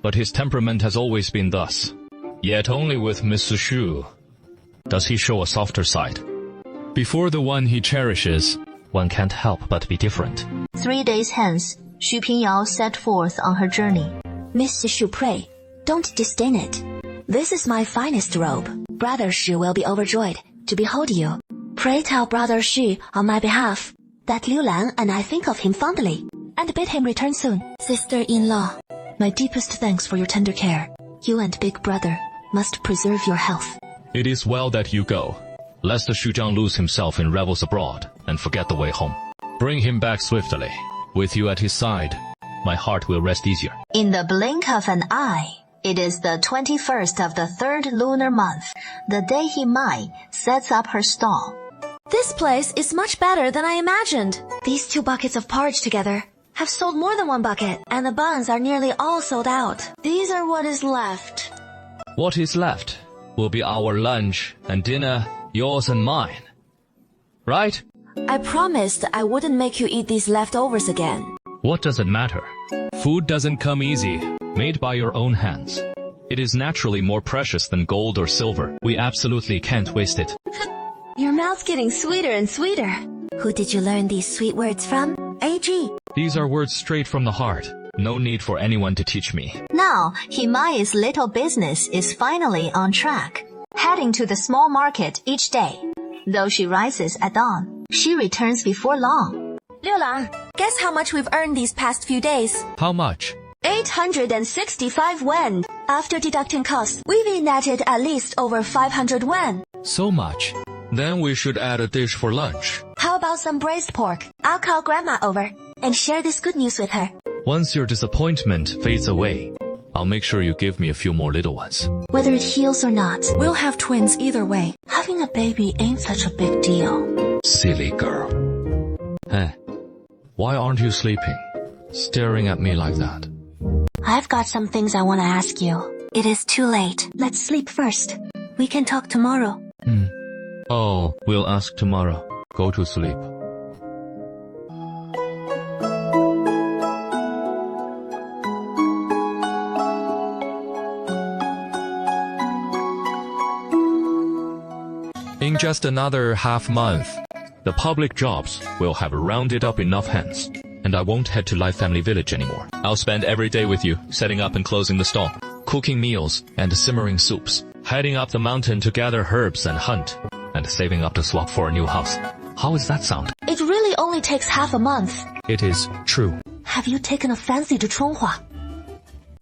Speaker 5: but his temperament has always been thus. Yet only with Mrs. Shu does he show a softer side. Before the one he cherishes, one can't help but be different.
Speaker 3: 3 days hence, Xu Pingyao set forth on her journey.
Speaker 1: Miss Shu, pray, don't disdain it. This is my finest robe. Brother Shi will be overjoyed to behold you. Pray tell Brother Shi on my behalf that Liu Lang and I think of him fondly, and bid him return soon. Sister-in-law, my deepest thanks for your tender care. You and big brother must preserve your health.
Speaker 5: It is well that you go, lest the Xujiang lose himself in revels abroad and forget the way home. Bring him back swiftly. With you at his side, my heart will rest easier.
Speaker 3: In the blink of an eye, it is the 21st of the 3rd lunar month, the day He Mai sets up her stall.
Speaker 1: This place is much better than I imagined. These 2 buckets of porridge together, have sold more than 1 bucket, and the buns are nearly all sold out. These are what is left.
Speaker 7: What is left will be our lunch and dinner, yours and mine. Right?
Speaker 1: I promised I wouldn't make you eat these leftovers again.
Speaker 7: What does it matter? Food doesn't come easy, made by your own hands. It is naturally more precious than gold or silver. We absolutely can't waste it.
Speaker 1: Your mouth's getting sweeter and sweeter. Who did you learn these sweet words from? AG.
Speaker 7: These are words straight from the heart. No need for anyone to teach me.
Speaker 3: Now, Himai's little business is finally on track, heading to the small market each day. Though she rises at dawn, she returns before long.
Speaker 1: Liu Lang, guess how much we've earned these past few days?
Speaker 7: How much?
Speaker 1: 865 wen. After deducting costs, we've netted at least over 500 wen.
Speaker 7: So much. Then we should add a dish for lunch.
Speaker 1: How about some braised pork? I'll call Grandma over and share this good news with her.
Speaker 7: Once your disappointment fades away, I'll make sure you give me a few more little ones.
Speaker 1: Whether it heals or not, we'll have twins either way. Having a baby ain't such a big deal.
Speaker 7: Silly girl. Hey, why aren't you sleeping? Staring at me like that.
Speaker 1: I've got some things I want to ask you. It is too late. Let's sleep first. We can talk tomorrow.
Speaker 7: Oh, we'll ask tomorrow. Go to sleep. In just another half month, the public jobs will have rounded up enough hands, and I won't head to Lai Family Village anymore. I'll spend every day with you, setting up and closing the stall, cooking meals and simmering soups, heading up the mountain to gather herbs and hunt, and saving up to swap for a new house. How does that sound?
Speaker 1: It really only takes half a month.
Speaker 7: It is true.
Speaker 1: Have you taken a fancy to Chunghua?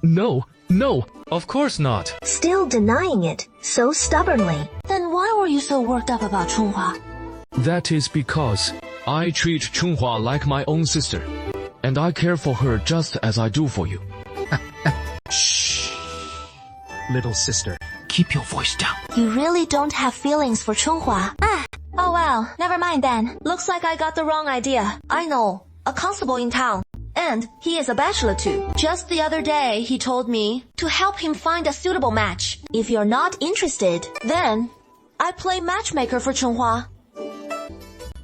Speaker 7: No, of course not.
Speaker 3: Still denying it so stubbornly.
Speaker 1: Then why were you so worked up about Chunghua?
Speaker 7: That is because I treat Chunghua like my own sister, and I care for her just as I do for you.
Speaker 9: Shh. Little sister, keep your voice down.
Speaker 1: You really don't have feelings for Chunghua? Oh well, never mind then. Looks like I got the wrong idea. I know, a constable in town. And he is a bachelor too. Just the other day, he told me to help him find a suitable match. If you're not interested, then I play matchmaker for Chunghua.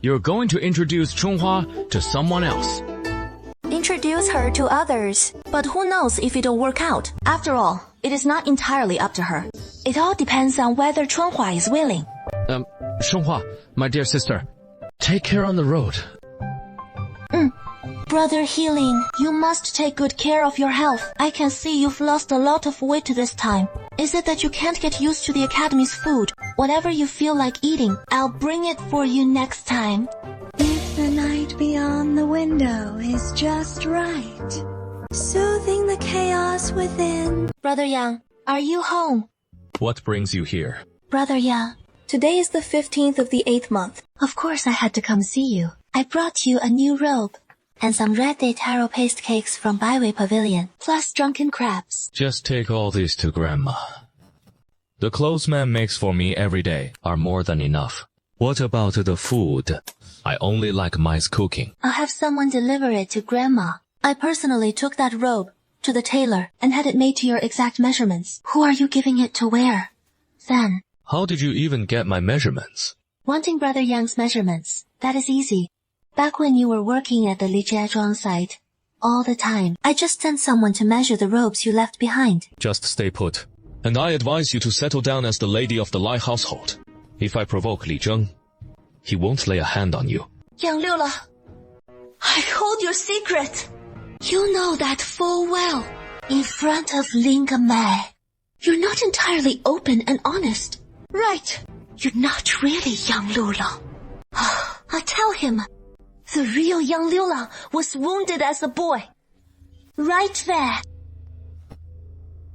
Speaker 7: You're going to introduce Chunghua to someone else.
Speaker 1: Introduce her to others. But who knows if it'll work out? After all, it is not entirely up to her. It all depends on whether Chunghua is willing.
Speaker 7: Chunghua, my dear sister, take care on the road.
Speaker 1: Brother Healing, you must take good care of your health. I can see you've lost a lot of weight this time. Is it that you can't get used to the Academy's food? Whatever you feel like eating, I'll bring it for you next time.
Speaker 11: If the night beyond the window is just right, soothing the chaos within.
Speaker 1: Brother Yang, are you home?
Speaker 7: What brings you here?
Speaker 1: Brother Yang, today is the 15th of the 8th month. Of course I had to come see you. I brought you a new robe and some red day taro paste cakes from Baiwei Pavilion, plus drunken crabs.
Speaker 7: Just take all these to Grandma. The clothes man makes for me every day are more than enough. What about the food? I only like mice cooking.
Speaker 1: I'll have someone deliver it to Grandma. I personally took that robe to the tailor and had it made to your exact measurements. Who are you giving it to wear? Then,
Speaker 7: how did you even get my measurements?
Speaker 1: Wanting Brother Yang's measurements, that is easy. Back when you were working at the Lijiazhuang site, all the time, I just sent someone to measure the robes you left behind.
Speaker 7: Just stay put. And I advise you to settle down as the lady of the Lai household. If I provoke Li Zheng, he won't lay a hand on you.
Speaker 1: Yang Liula, I hold your secret. You know that full well. In front of Ling Mei, you're not entirely open and honest. Right. You're not really Yang Liula. I'll tell him. The real Yang Liula was wounded as a boy. Right there.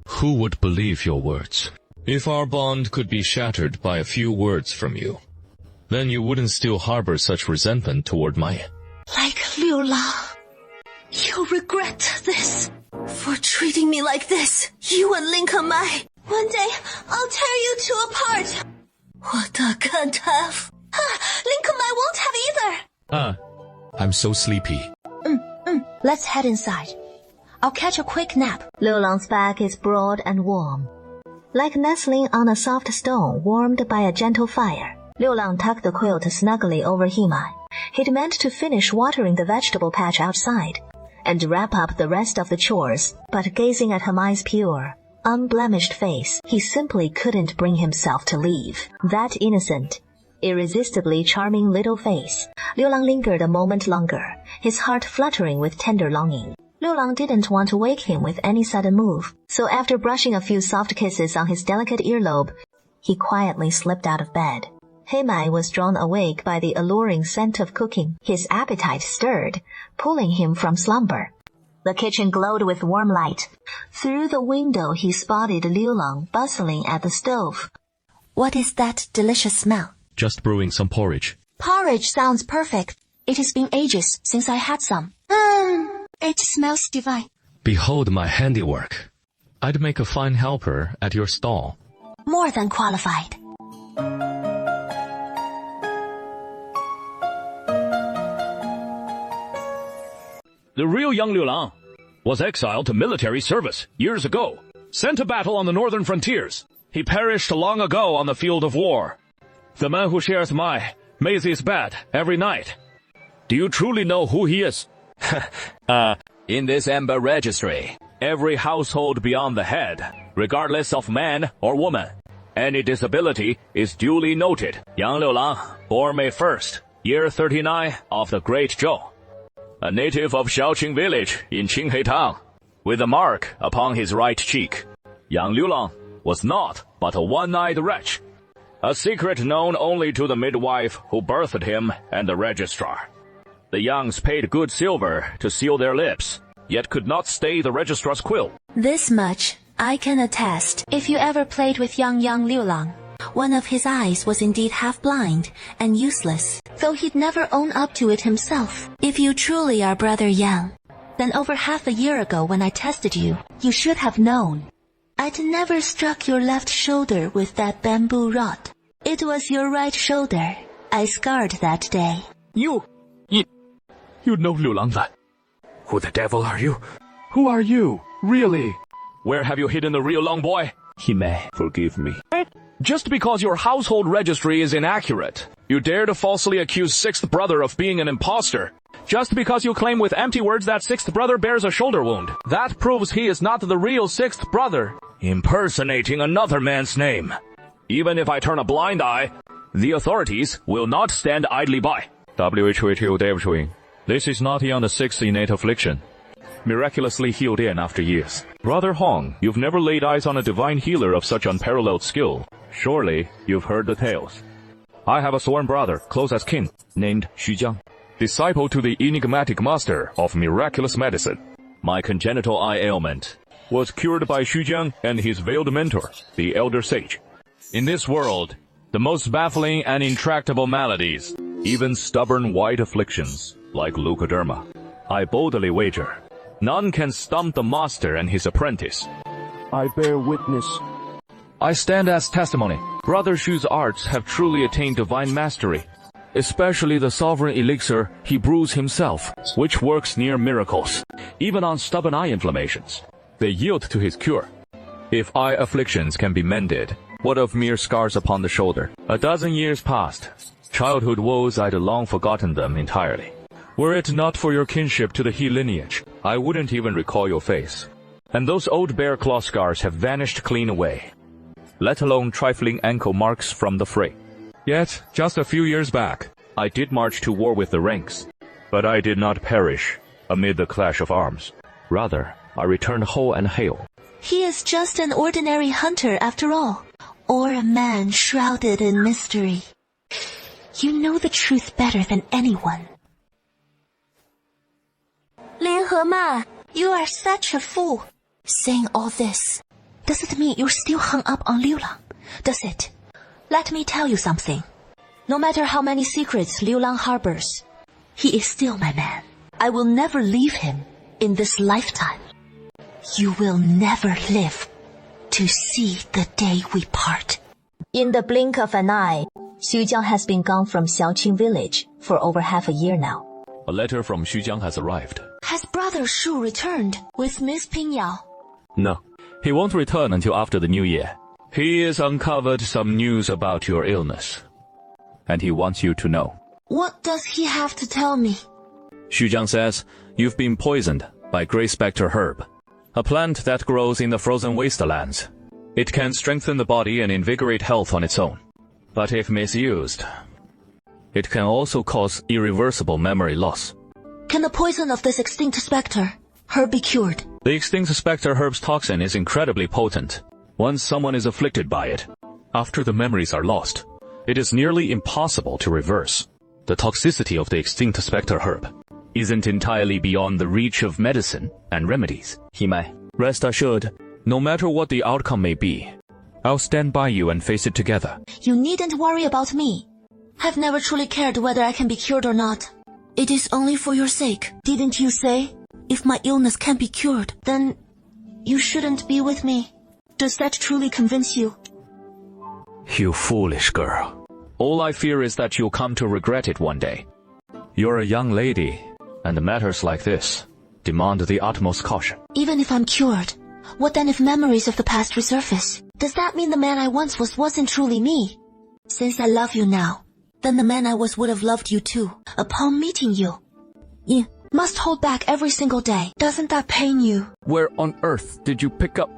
Speaker 7: Who would believe your words? If our bond could be shattered by a few words from you, then you wouldn't still harbor such resentment toward Mai.
Speaker 1: Like Liula, you'll regret this. For treating me like this, you and Ling Mei. One day, I'll tear you two apart. What a can't-have. Ling Mei won't have either.
Speaker 7: I'm so sleepy.
Speaker 1: Let's head inside. I'll catch a quick nap.
Speaker 3: Liu Lang's back is broad and warm, like nestling on a soft stone warmed by a gentle fire. Liu Lang tucked the quilt snugly over Himai. He'd meant to finish watering the vegetable patch outside and wrap up the rest of the chores, but gazing at Himai's pure, unblemished face, he simply couldn't bring himself to leave. That innocent, irresistibly charming little face. Liu Lang lingered a moment longer, his heart fluttering with tender longing. Liu Lang didn't want to wake him with any sudden move, so after brushing a few soft kisses on his delicate earlobe, he quietly slipped out of bed. Himai was drawn awake by the alluring scent of cooking. His appetite stirred, pulling him from slumber. The kitchen glowed with warm light. Through the window he spotted Liu Lang bustling at the stove.
Speaker 1: What is that delicious smell?
Speaker 5: Just brewing some porridge.
Speaker 1: Porridge sounds perfect. It has been ages since I had some. It smells divine.
Speaker 5: Behold my handiwork. I'd make a fine helper at your stall.
Speaker 1: More than qualified.
Speaker 2: The real young Liu Lang was exiled to military service years ago, sent to battle on the northern frontiers. He perished long ago on the field of war. The man who shares my Maisie's bed every night. Do you truly know who he is? In this Amber Registry, every household beyond the head, regardless of man or woman, any disability is duly noted. Yang Liu Lang, born May 1st, year 39 of the Great Zhou, a native of Xiaoqing village in Qinghai town, with a mark upon his right cheek. Yang Liu Lang was not but a one-eyed wretch, a secret known only to the midwife who birthed him and the registrar. The Yangs paid good silver to seal their lips, yet could not stay the registrar's quill.
Speaker 1: This much I can attest. If you ever played with young Liu Lang, one of his eyes was indeed half blind and useless, though he'd never own up to it himself. If you truly are Brother Yang, then over half a year ago when I tested you, you should have known. I'd never struck your left shoulder with that bamboo rod. It was your right shoulder I scarred that day.
Speaker 2: You know Liu Lang then? Who the devil are you? Who are you, really? Where have you hidden the real Long boy? Himai, forgive me. Just because your household registry is inaccurate, you dare to falsely accuse sixth brother of being an imposter. Just because you claim with empty words that sixth brother bears a shoulder wound, that proves he is not the real sixth brother. Impersonating another man's name. Even if I turn a blind eye, the authorities will not stand idly by. This is not Yang the sixth innate affliction, miraculously healed in after years. Brother Hong, you've never laid eyes on a divine healer of such unparalleled skill. Surely, you've heard the tales. I have a sworn brother, close as kin, named Xu Jiang, disciple to the enigmatic master of miraculous medicine. My congenital eye ailment was cured by Xu Jiang and his veiled mentor, the elder sage. In this world, the most baffling and intractable maladies, even stubborn white afflictions, like leukoderma, I boldly wager, none can stump the master and his apprentice. I bear witness. I stand as testimony. Brother Xu's arts have truly attained divine mastery, especially the sovereign elixir he brews himself, which works near miracles, even on stubborn eye inflammations. They yield to his cure. If eye afflictions can be mended, what of mere scars upon the shoulder? A dozen years passed. Childhood woes, I'd long forgotten them entirely. Were it not for your kinship to the He lineage, I wouldn't even recall your face. And those old bear claw scars have vanished clean away, let alone trifling ankle marks from the fray. Yet, just a few years back, I did march to war with the ranks, but I did not perish amid the clash of arms. Rather, I returned whole and hale.
Speaker 1: He is just an ordinary hunter after all, or a man shrouded in mystery. You know the truth better than anyone. Lin Hema, you are such a fool. Saying all this, does it mean you're still hung up on Liu Lang? Does it? Let me tell you something. No matter how many secrets Liu Lang harbors, he is still my man. I will never leave him in this lifetime. You will never live to see the day we part. In the blink of an eye, Xu Jiang has been gone from Xiaoqing village for over half a year now.
Speaker 2: A letter from Xu Jiang has arrived.
Speaker 1: Has brother Shu returned with Miss Pingyao?
Speaker 2: No, he won't return until after the new year. He has uncovered some news about your illness, and he wants you to know.
Speaker 1: What does he have to tell me?
Speaker 2: Xu Jiang says you've been poisoned by Grey Spectre herb, a plant that grows in the frozen wastelands. It can strengthen the body and invigorate health on its own, but if misused, it can also cause irreversible memory loss.
Speaker 1: Can the poison of this extinct spectre herb be cured?
Speaker 2: The extinct spectre herb's toxin is incredibly potent. Once someone is afflicted by it, after the memories are lost, it is nearly impossible to reverse. The toxicity of the extinct spectre herb isn't entirely beyond the reach of medicine and remedies. Himai, rest assured, no matter what the outcome may be, I'll stand by you and face it together.
Speaker 1: You needn't worry about me. I've never truly cared whether I can be cured or not.
Speaker 4: It is only for your sake.
Speaker 1: Didn't you say?
Speaker 4: If my illness can be cured,
Speaker 1: then you shouldn't be with me. Does that truly convince you?
Speaker 2: You foolish girl. All I fear is that you'll come to regret it one day. You're a young lady, and matters like this demand the utmost caution.
Speaker 1: Even if I'm cured, what then if memories of the past resurface? Does that mean the man I once wasn't truly me? Since I love you now,
Speaker 4: then the man I was would have loved you too.
Speaker 1: Upon meeting you,
Speaker 4: you
Speaker 1: must hold back every single day. Doesn't that pain you?
Speaker 2: Where on earth did you pick up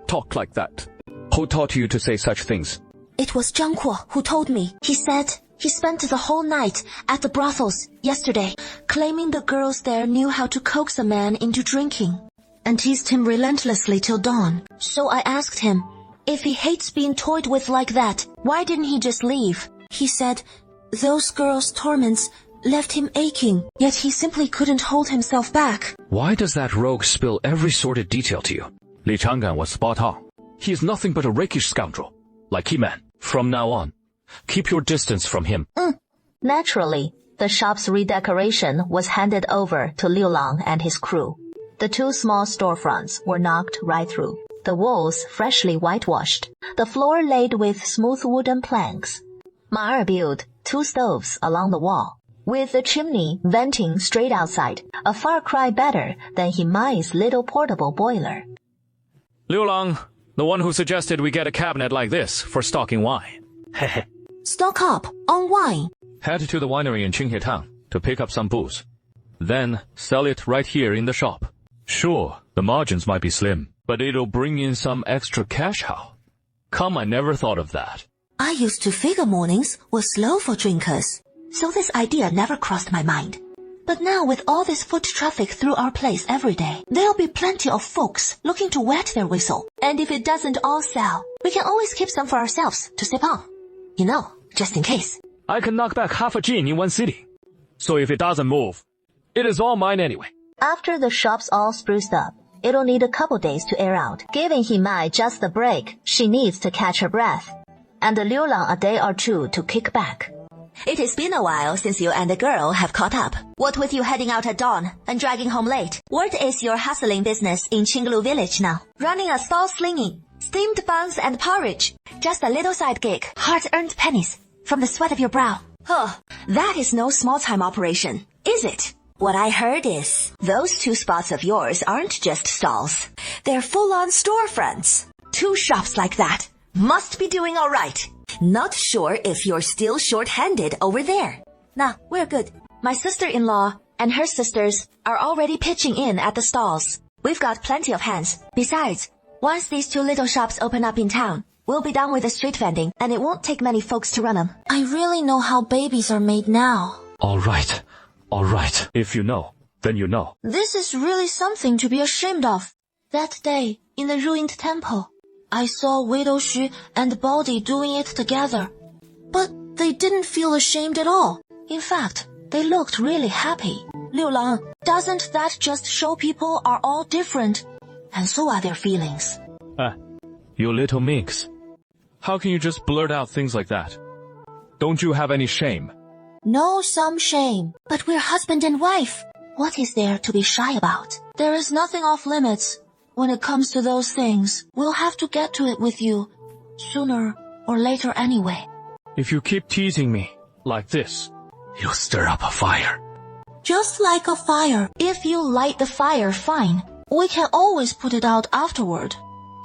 Speaker 2: talk like that? Who taught you to say such things?
Speaker 4: It was Zhang Kuo who told me.
Speaker 1: He said he spent the whole night at the brothels yesterday, claiming the girls there knew how to coax a man into drinking, and teased him relentlessly till dawn. So I asked him, if he hates being toyed with like that, why didn't he just leave?
Speaker 4: He said those girls' torments left him aching.
Speaker 1: Yet he simply couldn't hold himself back.
Speaker 2: Why does that rogue spill every sordid detail to you? Li Chang'an was spot on. He is nothing but a rakish scoundrel, like He-Man. From now on, keep your distance from him.
Speaker 3: Naturally, the shop's redecoration was handed over to Liu Lang and his crew. The two small storefronts were knocked right through, the walls freshly whitewashed, the floor laid with smooth wooden planks. Ma Er built 2 stoves along the wall, with the chimney venting straight outside, a far cry better than Himai's little portable boiler.
Speaker 2: Liu Lang, the one who suggested we get a cabinet like this for stocking wine.
Speaker 4: Stock up on wine.
Speaker 2: Head to the winery in Qinghe Town to pick up some booze. Then sell it right here in the shop. Sure, the margins might be slim, but it'll bring in some extra cash. How? Come, I never thought of that.
Speaker 4: I used to figure mornings were slow for drinkers,
Speaker 1: so this idea never crossed my mind. But now with all this foot traffic through our place every day, there'll be plenty of folks looking to wet their whistle. And if it doesn't all sell, we can always keep some for ourselves to sip on. You know, just in case.
Speaker 2: I can knock back half a gin in one city. So if it doesn't move, it is all mine anyway.
Speaker 3: After the shop's all spruced up, it'll need a couple days to air out, giving Himai just the break she needs to catch her breath, and Liu Lang a day or two to kick back.
Speaker 1: It has been a while since you and the girl have caught up. What with you heading out at dawn and dragging home late? What is your hustling business in Qinglu village now? Running a stall slinging, steamed buns and porridge. Just a little side gig. Hard-earned pennies from the sweat of your brow. Oh, that is no small-time operation, is it?
Speaker 4: What I heard is,
Speaker 1: those 2 spots of yours aren't just stalls.
Speaker 4: They're full-on storefronts.
Speaker 1: 2 shops like that must be doing all right.
Speaker 4: Not sure if you're still short-handed over there. Nah, we're good.
Speaker 1: My sister-in-law and her sisters are already pitching in at the stalls. We've got plenty of hands. Besides, once these 2 little shops open up in town, we'll be done with the street vending, and it won't take many folks to run them.
Speaker 4: I really know how babies are made now.
Speaker 2: All right. If you know, then you know.
Speaker 1: This is really something to be ashamed of. That day, in the ruined temple, I saw Widow Xu and Baldy doing it together.
Speaker 4: But they didn't feel ashamed at all.
Speaker 1: In fact, they looked really happy.
Speaker 4: Liu Lang,
Speaker 1: doesn't that just show people are all different? And so are their feelings.
Speaker 2: You little minx. How can you just blurt out things like that? Don't you have any shame?
Speaker 4: No, some shame. But we're husband and wife.
Speaker 1: What is there to be shy about? There is nothing off limits. When it comes to those things, we'll have to get to it with you, sooner or later anyway.
Speaker 2: If you keep teasing me like this, you'll stir up a fire.
Speaker 1: Just like a fire. If you light the fire, fine. We can always put it out afterward.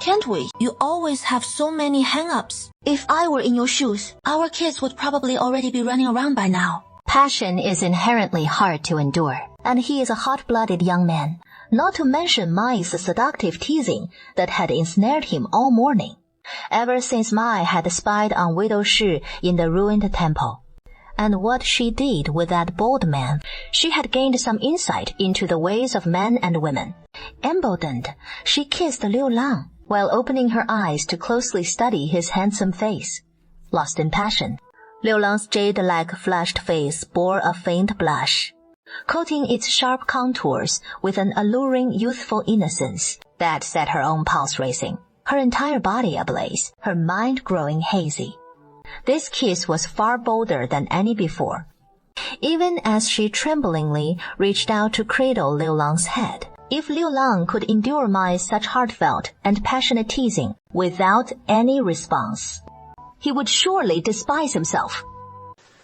Speaker 1: Can't we? You always have so many hang-ups. If I were in your shoes, our kids would probably already be running around by now.
Speaker 3: Passion is inherently hard to endure, and he is a hot-blooded young man, not to mention Mai's seductive teasing that had ensnared him all morning, ever since Mai had spied on Widow Shi in the ruined temple. And what she did with that bold man, she had gained some insight into the ways of men and women. Emboldened, she kissed Liu Lang, while opening her eyes to closely study his handsome face. Lost in passion, Liu Lang's jade-like flushed face bore a faint blush, coating its sharp contours with an alluring youthful innocence that set her own pulse racing, her entire body ablaze, her mind growing hazy. This kiss was far bolder than any before. Even as she tremblingly reached out to cradle Liu Lang's head, if Liu Lang could endure Mai's such heartfelt and passionate teasing without any response, he would surely despise himself.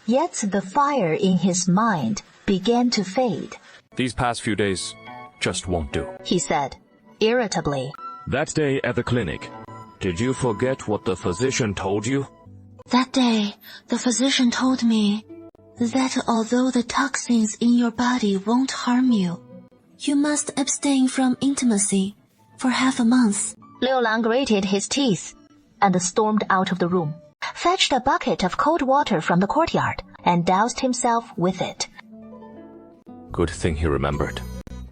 Speaker 3: Yet the fire in his mind began to fade.
Speaker 12: These past few days just won't do,
Speaker 3: he said, irritably.
Speaker 2: That day at the clinic, did you forget what the physician told you?
Speaker 1: That day, the physician told me that although the toxins in your body won't harm you, you must abstain from intimacy for half a month.
Speaker 3: Liu Lang grated his teeth and stormed out of the room, fetched a bucket of cold water from the courtyard, and doused himself with it.
Speaker 2: Good thing he remembered.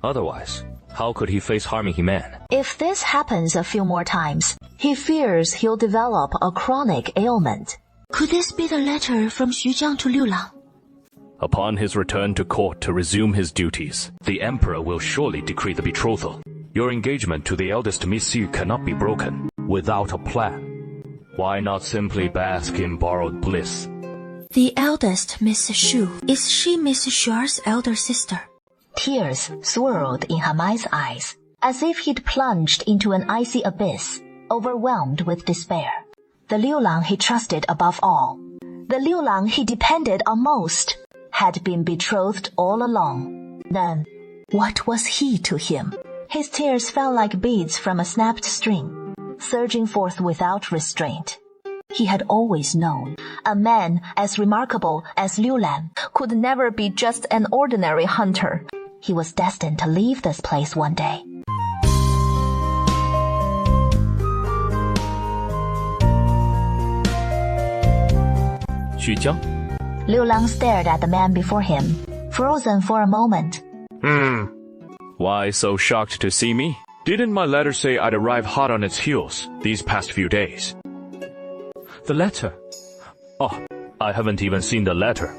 Speaker 2: Otherwise, how could he face harming He-Man?
Speaker 3: If this happens a few more times, he fears he'll develop a chronic ailment.
Speaker 1: Could this be the letter from Xu Jiang to Liu Lang?
Speaker 2: Upon his return to court to resume his duties, the Emperor will surely decree the betrothal. Your engagement to the eldest Miss Xu cannot be broken without a plan. Why not simply bask in borrowed bliss?
Speaker 1: The eldest Miss Xu. Is she Miss Xuer's elder sister?
Speaker 3: Tears swirled in Hamai's eyes, as if he'd plunged into an icy abyss, overwhelmed with despair. The Liu Lang he trusted above all, the Liu Lang he depended on most, had been betrothed all along. Then, what was he to him? His tears fell like beads from a snapped string, surging forth without restraint. He had always known a man as remarkable as Liu Lang could never be just an ordinary hunter. He was destined to leave this place one day.
Speaker 2: Xu Jiang?
Speaker 3: Liu Lang stared at the man before him, frozen for a moment.
Speaker 2: Why so shocked to see me? Didn't my letter say I'd arrive hot on its heels these past few days? The letter? Oh, I haven't even seen the letter.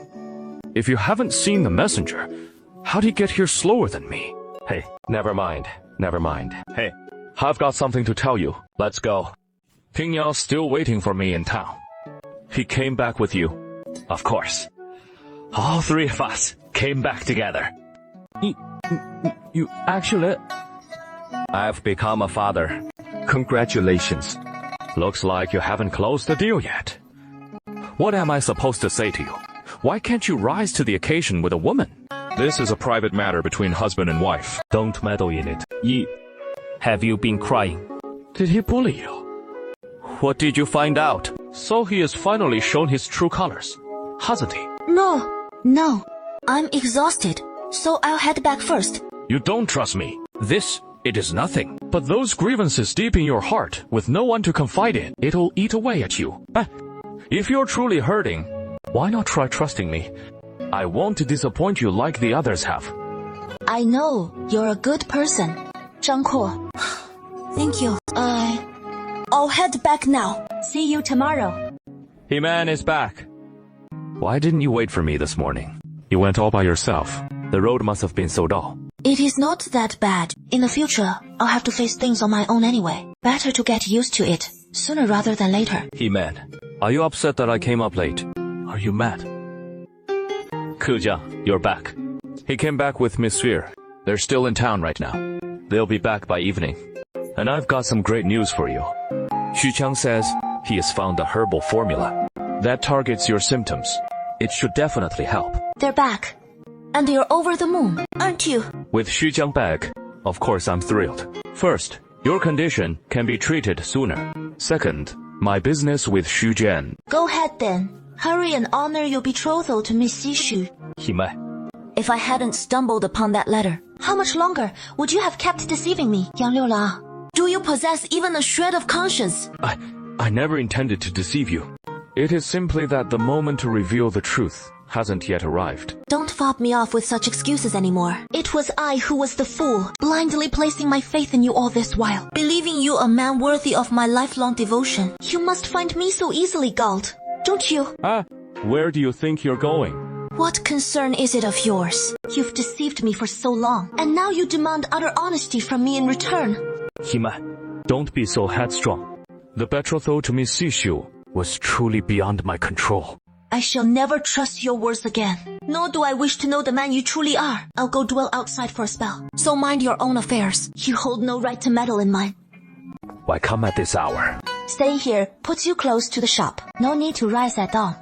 Speaker 2: If you haven't seen the messenger, how'd he get here slower than me? Hey, never mind. Hey, I've got something to tell you. Let's go. Ping Yao's still waiting for me in town. He came back with you. Of course. All three of us came back together. You actually... I've become a father. Congratulations. Looks like you haven't closed the deal yet. What am I supposed to say to you? Why can't you rise to the occasion with a woman? This is a private matter between husband and wife. Don't meddle in it. Yi, have you been crying? Did he bully you? What did you find out? So he has finally shown his true colors, hasn't he?
Speaker 1: No. I'm exhausted, so I'll head back first.
Speaker 2: You don't trust me. It is nothing. But those grievances deep in your heart, with no one to confide in, it'll eat away at you. If you're truly hurting, why not try trusting me? I won't disappoint you like the others have.
Speaker 1: I know you're a good person, Zhang Kuo. Thank you. I'll head back now. See you tomorrow.
Speaker 2: He-Man is back. Why didn't you wait for me this morning? You went all by yourself. The road must have been so dull.
Speaker 1: It is not that bad. In the future, I'll have to face things on my own anyway. Better to get used to it, sooner rather than later.
Speaker 2: He-Man, are you upset that I came up late? Are you mad? Kuja, you're back. He came back with Miss Sphere. They're still in town right now. They'll be back by evening. And I've got some great news for you. Xu Qiang says he has found a herbal formula that targets your symptoms. It should definitely help.
Speaker 1: They're back. And you're over the moon, aren't you?
Speaker 12: With Xujiang back, of course I'm thrilled. First, your condition can be treated sooner. Second, my business with Xujian.
Speaker 1: Go ahead then. Hurry and honor your betrothal to Miss Xishu.
Speaker 12: Himai.
Speaker 1: If I hadn't stumbled upon that letter, how much longer would you have kept deceiving me, Yang Liulang? Do you possess even a shred of conscience?
Speaker 12: I never intended to deceive you. It is simply that the moment to reveal the truth hasn't yet arrived.
Speaker 1: Don't fob me off with such excuses anymore. It was I who was the fool, blindly placing my faith in you all this while, believing you a man worthy of my lifelong devotion. You must find me so easily gulled, don't you?
Speaker 12: Where do you think you're going?
Speaker 1: What concern is it of yours? You've deceived me for so long, and now you demand utter honesty from me in return.
Speaker 12: Hima, don't be so headstrong. The betrothal to Miss Xishu was truly beyond my control.
Speaker 1: I shall never trust your words again, nor do I wish to know the man you truly are. I'll go dwell outside for a spell, so mind your own affairs. You hold no right to meddle in mine.
Speaker 12: Why come at this hour?
Speaker 1: Stay here puts you close to the shop. No need to rise at dawn.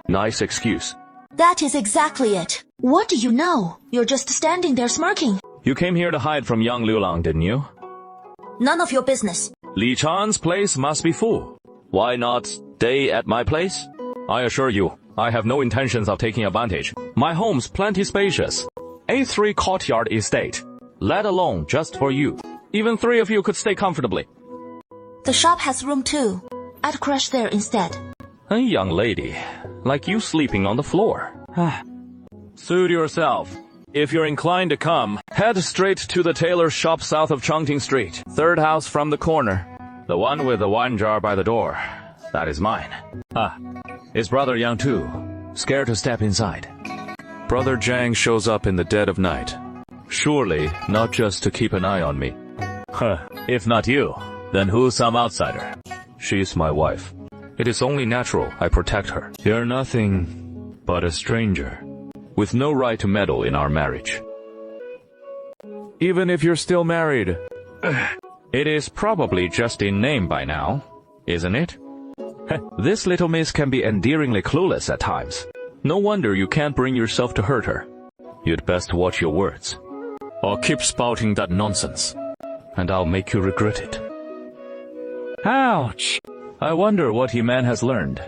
Speaker 12: Nice excuse.
Speaker 1: That is exactly it. What do you know? You're just standing there smirking.
Speaker 12: You came here to hide from young Liulang, didn't you?
Speaker 1: None of your business.
Speaker 12: Li Chan's place must be full. Why not stay at my place? I assure you, I have no intentions of taking advantage. My home's plenty spacious. A3 courtyard estate, let alone just for you. Even 3 of you could stay comfortably.
Speaker 1: The shop has room too. I'd crash there instead.
Speaker 12: A young lady, like you sleeping on the floor. Suit yourself. If you're inclined to come, head straight to the tailor's shop south of Chongqing Street. 3rd house from the corner. The one with the wine jar by the door. That is mine. Is Brother Yang too? Scared to step inside? Brother Zhang shows up in the dead of night. Surely not just to keep an eye on me. If not you, then who's some outsider? She's my wife. It is only natural I protect her. You're nothing but a stranger, with no right to meddle in our marriage. Even if you're still married, it is probably just in name by now, isn't it? This little miss can be endearingly clueless at times. No wonder you can't bring yourself to hurt her. You'd best watch your words, or keep spouting that nonsense, and I'll make you regret it. Ouch! I wonder what Yiman has learned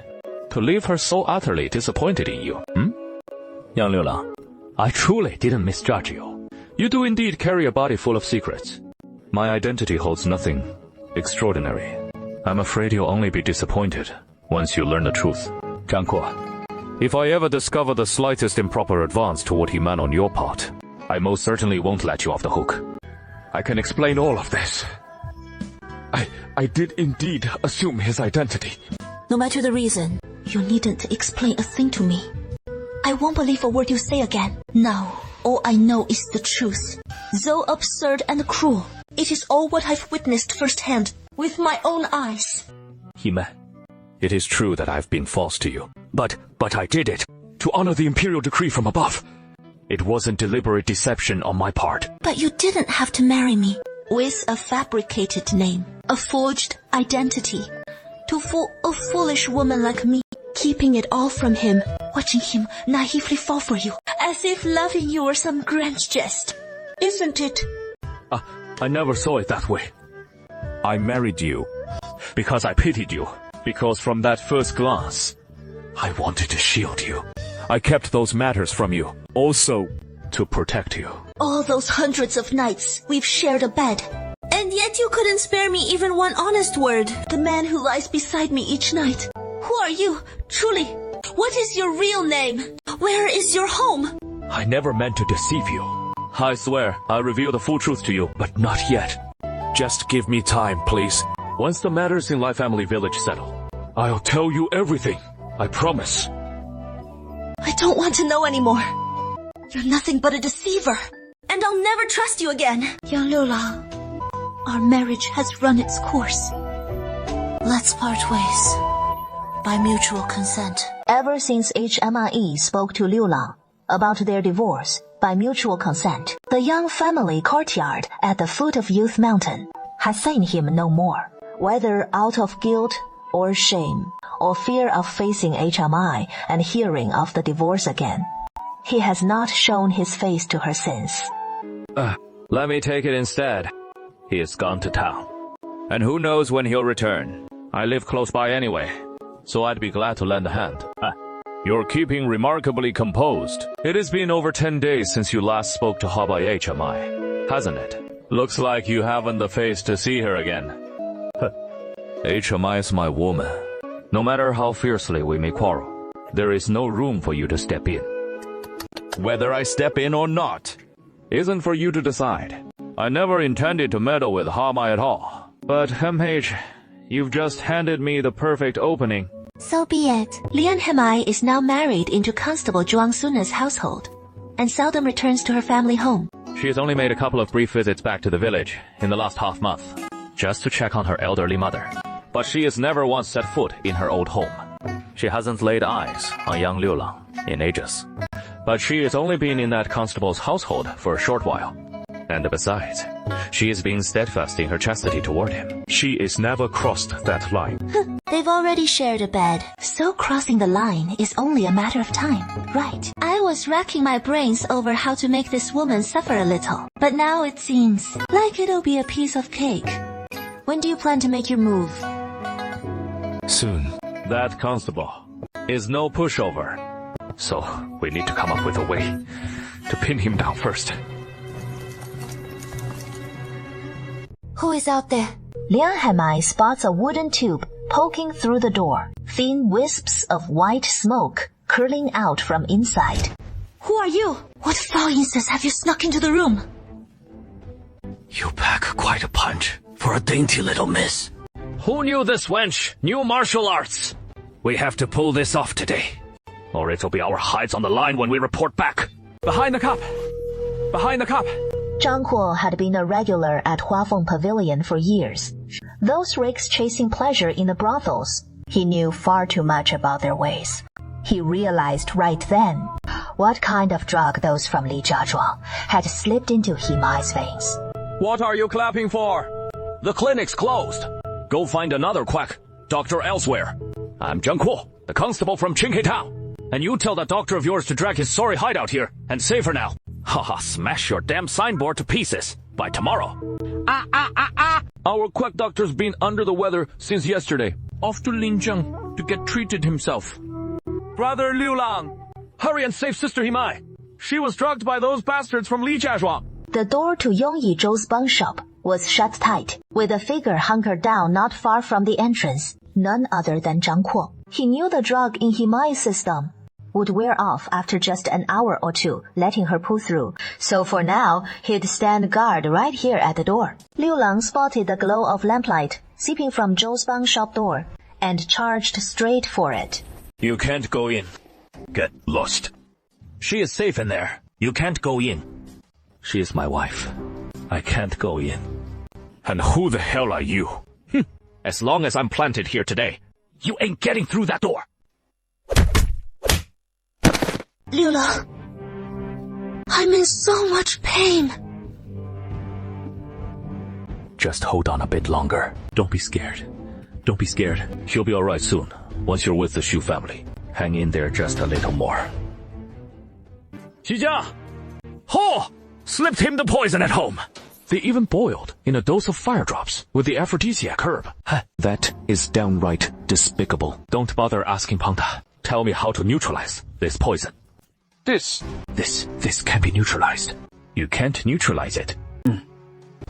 Speaker 12: to leave her so utterly disappointed in you, Yang Liulang, I truly didn't misjudge you. You do indeed carry a body full of secrets. My identity holds nothing extraordinary. I'm afraid you'll only be disappointed once you learn the truth. Zhang Kuo, if I ever discover the slightest improper advance toward Yiman on your part, I most certainly won't let you off the hook. I can explain all of this. I did indeed assume his identity.
Speaker 1: No matter the reason, you needn't explain a thing to me. I won't believe a word you say again. Now, all I know is the truth. Though absurd and cruel, it is all what I've witnessed firsthand, with my own eyes.
Speaker 12: Yiman, it is true that I've been false to you. But I did it to honor the imperial decree from above. It wasn't deliberate deception on my part.
Speaker 1: But you didn't have to marry me with a fabricated name, a forged identity, to fool a foolish woman like me, keeping it all from him, watching him naively fall for you, as if loving you were some grand jest. Isn't it?
Speaker 12: I never saw it that way. I married you because I pitied you, because from that first glance, I wanted to shield you. I kept those matters from you, also to protect you.
Speaker 1: All those hundreds of nights we've shared a bed, and yet you couldn't spare me even one honest word. The man who lies beside me each night. Who are you, truly? What is your real name? Where is your home?
Speaker 12: I never meant to deceive you. I swear I'll reveal the full truth to you, but not yet. Just give me time, please. Once the matters in Lai Family Village settle, I'll tell you everything. I promise.
Speaker 1: I don't want to know anymore. You're nothing but a deceiver, and I'll never trust you again. Yang Liulang, our marriage has run its course. Let's part ways by mutual consent.
Speaker 3: Ever since HMIE spoke to Liulang about their divorce by mutual consent, the young family courtyard at the foot of Youth Mountain has seen him no more, whether out of guilt or shame, or fear of facing HMI and hearing of the divorce again. he has not shown his face to her since.
Speaker 12: Let me take it instead. He is gone to town. And who knows when he'll return. I live close by anyway, so I'd be glad to lend a hand. You're keeping remarkably composed. It has been over 10 days since you last spoke to Haba HMI, hasn't it? Looks like you haven't the face to see her again. HMI is my woman. No matter how fiercely we may quarrel, there is no room for you to step in. Whether I step in or not isn't for you to decide. I never intended to meddle with Hama at all. But MH, you've just handed me the perfect opening.
Speaker 1: So be it. Lian Hemai is now married into Constable Zhuang Suna's household, and seldom returns to her family home.
Speaker 2: She has only made a couple of brief visits back to the village in the last half month, just to check on her elderly mother.
Speaker 12: But she has never once set foot in her old home. She hasn't laid eyes on young Liu Lang in ages.
Speaker 2: But she has only been in that constable's household for a short while. And besides, she is being steadfast in her chastity toward him. She has never crossed that line.
Speaker 1: They've already shared a bed, so crossing the line is only a matter of time, right? I was racking my brains over how to make this woman suffer a little, but now it seems like it'll be a piece of cake. When do you plan to make your move?
Speaker 12: Soon.
Speaker 2: That constable is no pushover, so we need to come up with a way to pin him down first.
Speaker 1: Who is out there?
Speaker 3: Lian Hemai spots a wooden tube poking through the door, thin wisps of white smoke curling out from inside.
Speaker 1: Who are you? What foul incense have you snuck into the room?
Speaker 6: You pack quite a punch for a dainty little miss. Who knew this wench knew martial arts? We have to pull this off today, or it'll be our hides on the line when we report back.
Speaker 12: Behind the cop! Behind the cop!
Speaker 3: Zhang Kuo had been a regular at Huafeng Pavilion for years. Those rigs chasing pleasure in the brothels, he knew far too much about their ways. He realized right then what kind of drug those from Li Jiazhuang had slipped into Himai's veins.
Speaker 12: What are you clapping for?
Speaker 6: The clinic's closed. Go find another quack doctor elsewhere. I'm Zhang Kuo, the constable from Qinghe Town. And you tell that doctor of yours to drag his sorry hide out here and save her now. Haha, smash your damn signboard to pieces by tomorrow.
Speaker 12: Our quack doctor's been under the weather since yesterday. Off to Linjiang to get treated himself. Brother Liu Lang, hurry and save Sister Himai. She was drugged by those bastards from Li Jiazhuang.
Speaker 3: The door to Yong Yizhou's bun shop was shut tight, with a figure hunkered down not far from the entrance, none other than Zhang Kuo. He knew the drug in Himai's system would wear off after just an hour or two, letting her pull through. So for now, he'd stand guard right here at the door. Liu Lang spotted the glow of lamplight seeping from Zhou's bun shop door and charged straight for it.
Speaker 6: You can't go in. Get lost. She is safe in there. You can't go in. She is my wife. I can't go in. And who the hell are you? As long as I'm planted here today, you ain't getting through that door.
Speaker 1: Liu Lang, I'm in so much pain.
Speaker 6: Just hold on a bit longer. Don't be scared. Don't be scared. She'll be alright soon, once you're with the Xu family. Hang in there just a little more. Xijia! Ho! Slipped him the poison at home.
Speaker 2: They even boiled in a dose of fire drops with the aphrodisiac herb. That is downright despicable. Don't bother asking Pangda. Tell me how to neutralize this poison. This can be neutralized. You can't neutralize it.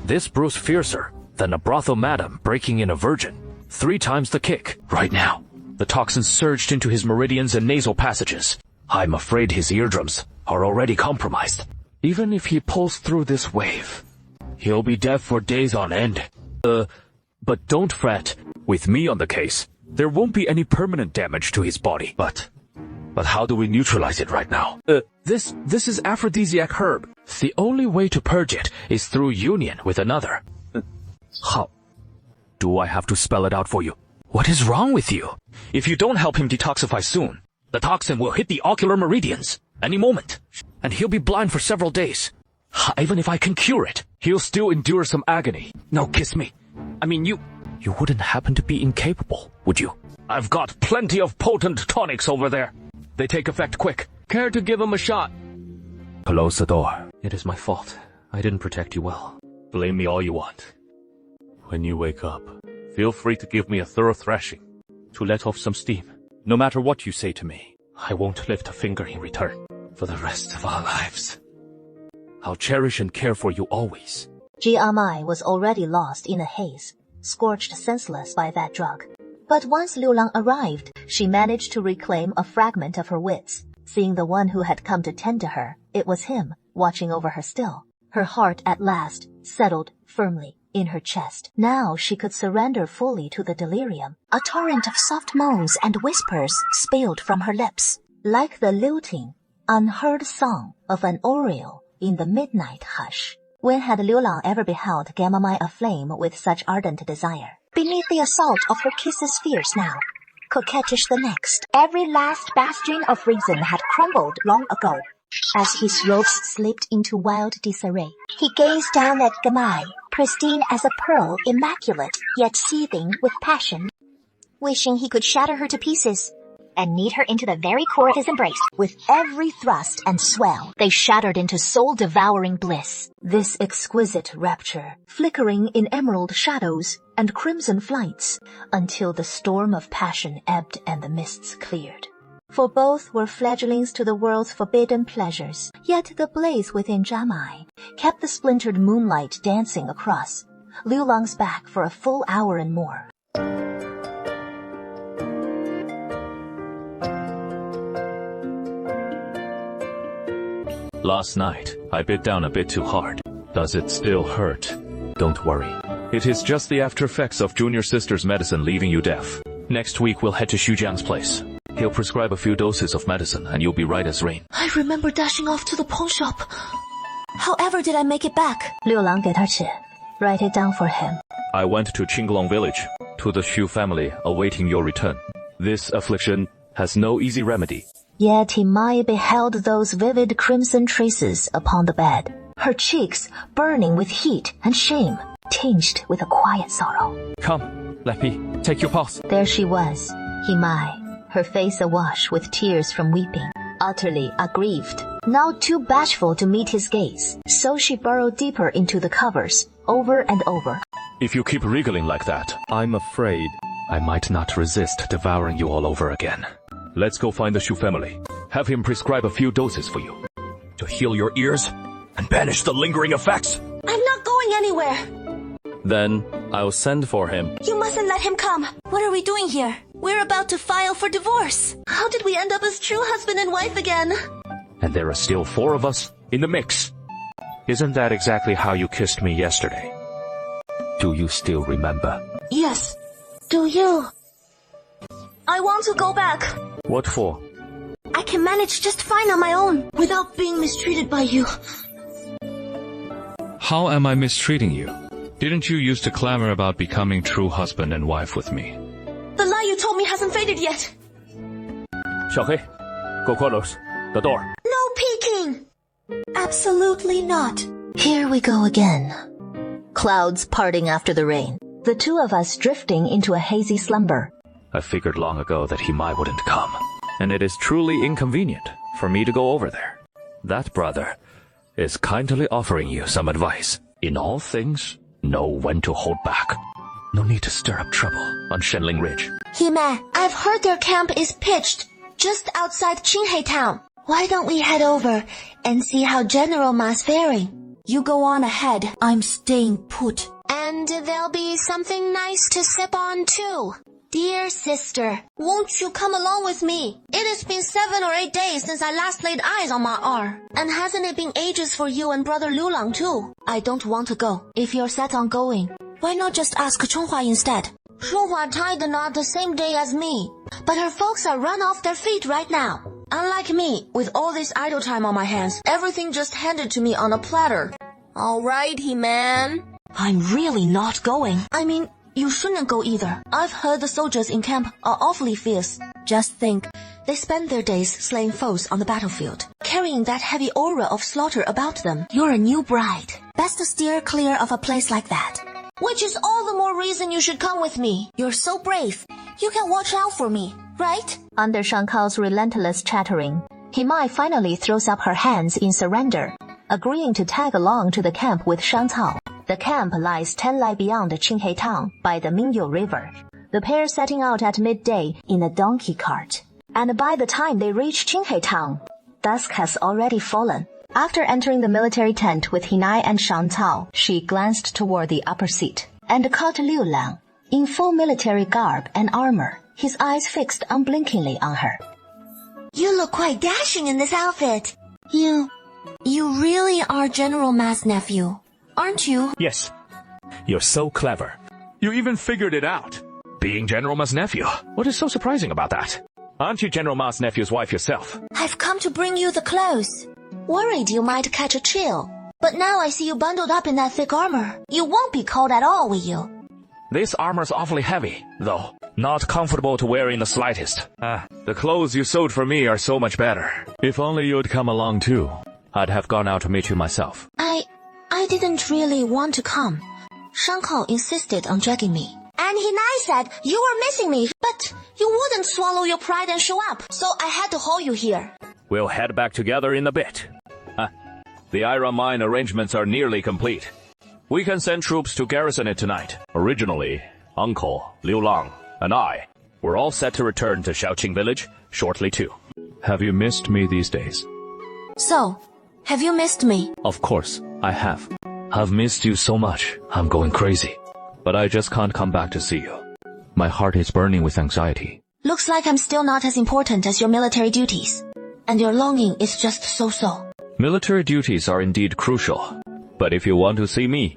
Speaker 6: This brews fiercer than a brothel madam breaking in a virgin. 3 times the kick.
Speaker 2: Right now, the toxin surged into his meridians and nasal passages. I'm afraid his eardrums are already compromised. Even if he pulls through this wave, he'll be deaf for days on end. But don't fret.
Speaker 6: With me on the case, there won't be any permanent damage to his body.
Speaker 2: But how do we neutralize it right now? This is aphrodisiac herb. The only way to purge it is through union with another.
Speaker 6: How? Do I have to spell it out for you? What is wrong with you?
Speaker 2: If you don't help him detoxify soon, the toxin will hit the ocular meridians any moment.
Speaker 6: And he'll be blind for several days.
Speaker 2: Even if I can cure it, he'll still endure some agony. Now kiss me. I mean, you
Speaker 6: wouldn't happen to be incapable, would you?
Speaker 2: I've got plenty of potent tonics over there. They take effect quick.
Speaker 12: Care to give him a shot? Close the door.
Speaker 2: It is my fault. I didn't protect you well. Blame me all you want. When you wake up, feel free to give me a thorough thrashing, to let off some steam. No matter what you say to me, I won't lift a finger in return for the rest of our lives. I'll cherish and care for you always.
Speaker 3: Ji Amai was already lost in a haze, scorched senseless by that drug. But once Liu Lang arrived, she managed to reclaim a fragment of her wits. Seeing the one who had come to tend to her, it was him, watching over her still. Her heart at last settled firmly in her chest. Now she could surrender fully to the delirium. A torrent of soft moans and whispers spilled from her lips, like the lilting, unheard song of an oriole in the midnight hush. When had Liu Lang ever beheld Gamamai aflame with such ardent desire? Beneath the assault of her kisses fierce now, coquettish the next. Every last bastion of reason had crumbled long ago. As his robes slipped into wild disarray, he gazed down at Gamai, pristine as a pearl, immaculate, yet seething with passion, wishing he could shatter her to pieces and knead her into the very core of his embrace. With every thrust and swell, they shattered into soul-devouring bliss. This exquisite rapture, flickering in emerald shadows and crimson flights, until the storm of passion ebbed and the mists cleared. For both were fledglings to the world's forbidden pleasures, yet the blaze within Jamai kept the splintered moonlight dancing across Liu Lang's back for a full hour and more.
Speaker 2: Last night, I bit down a bit too hard. Does it still hurt? Don't worry. It is just the after effects of Junior Sister's medicine leaving you deaf. Next week we'll head to Xujiang's place. He'll prescribe a few doses of medicine and you'll be right as rain.
Speaker 1: I remember dashing off to the pawn shop. However did I make it back?
Speaker 3: Liu Lang 给他钱. Write it down for him.
Speaker 2: I went to Qinglong village, to the Xu family, awaiting your return. This affliction has no easy remedy.
Speaker 3: Yet Himai beheld those vivid crimson traces upon the bed, her cheeks burning with heat and shame, tinged with a quiet sorrow.
Speaker 2: Come, let me take your pulse.
Speaker 3: There she was, Himai, her face awash with tears from weeping, utterly aggrieved, now too bashful to meet his gaze. So she burrowed deeper into the covers, over and over.
Speaker 2: If you keep wriggling like that, I'm afraid I might not resist devouring you all over again. Let's go find the Xu family. Have him prescribe a few doses for you, to heal your ears and banish the lingering effects.
Speaker 1: I'm not going anywhere.
Speaker 2: Then I'll send for him.
Speaker 1: You mustn't let him come. What are we doing here? We're about to file for divorce. How did we end up as true husband and wife again?
Speaker 2: And there are still 4 of us in the mix. Isn't that exactly how you kissed me yesterday? Do you still remember?
Speaker 1: Yes. Do you? I want to go back.
Speaker 2: What for?
Speaker 1: I can manage just fine on my own, without being mistreated by you.
Speaker 5: How am I mistreating you? Didn't you used to clamor about becoming true husband and wife with me?
Speaker 1: The lie you told me hasn't faded yet.
Speaker 2: 小黑, go close the door.
Speaker 1: No peeking! Absolutely not.
Speaker 3: Here we go again. Clouds parting after the rain. The two of us drifting into a hazy slumber.
Speaker 2: I figured long ago that Himai wouldn't come, and it is truly inconvenient for me to go over there. That brother is kindly offering you some advice. In all things, know when to hold back. No need to stir up trouble on Shenling Ridge.
Speaker 1: Hime, I've heard their camp is pitched just outside Qinghai town. Why don't we head over and see how General Ma's faring? You go on ahead. I'm staying put. And there'll be something nice to sip on too. Dear sister, won't you come along with me? It has been 7 or 8 days since I last laid eyes on Ma Er. And hasn't it been ages for you and brother Liu Lang too? I don't want to go. If you're set on going, why not just ask Chonghua instead? Chonghua tied the knot the same day as me. But her folks are run off their feet right now. Unlike me, with all this idle time on my hands, everything just handed to me on a platter. Alright, He-Man. I'm really not going. I mean, you shouldn't go either. I've heard the soldiers in camp are awfully fierce. Just think, they spend their days slaying foes on the battlefield, carrying that heavy aura of slaughter about them. You're a new bride. Best to steer clear of a place like that. Which is all the more reason you should come with me. You're so brave. You can watch out for me, right?
Speaker 3: Under Shang Kao's relentless chattering, Himai finally throws up her hands in surrender, agreeing to tag along to the camp with Shang Cao. The camp lies 10 li beyond Qinghai town by the Mingyou River. The pair setting out at midday in a donkey cart. And by the time they reach Qinghai town, dusk has already fallen. After entering the military tent with Himai and Shang Cao, she glanced toward the upper seat and caught Liu Lang, in full military garb and armor, his eyes fixed unblinkingly on her.
Speaker 1: You look quite dashing in this outfit. You really are General Ma's nephew, aren't you?
Speaker 6: Yes. You're so clever.
Speaker 12: You even figured it out.
Speaker 6: Being General Ma's nephew. What is so surprising about that? Aren't you General Ma's nephew's wife yourself?
Speaker 1: I've come to bring you the clothes. Worried you might catch a chill. But now I see you bundled up in that thick armor. You won't be cold at all, will you?
Speaker 6: This armor's awfully heavy, though. Not comfortable to wear in the slightest.
Speaker 12: The clothes you sewed for me are so much better.
Speaker 2: If only you'd come along too. I'd have gone out to meet you myself.
Speaker 1: I didn't really want to come. Shang Kao insisted on dragging me. And Himai said you were missing me, but you wouldn't swallow your pride and show up, so I had to haul you here.
Speaker 12: We'll head back together in a bit. The Ira mine arrangements are nearly complete. We can send troops to garrison it tonight. Originally, Uncle, Liu Lang, and I were all set to return to Shaoqing village shortly too.
Speaker 2: Have you missed me these days?
Speaker 1: So, have you missed me?
Speaker 2: Of course, I have. I've missed you so much, I'm going crazy. But I just can't come back to see you. My heart is burning with anxiety.
Speaker 1: Looks like I'm still not as important as your military duties. And your longing is just so-so.
Speaker 2: Military duties are indeed crucial. But if you want to see me,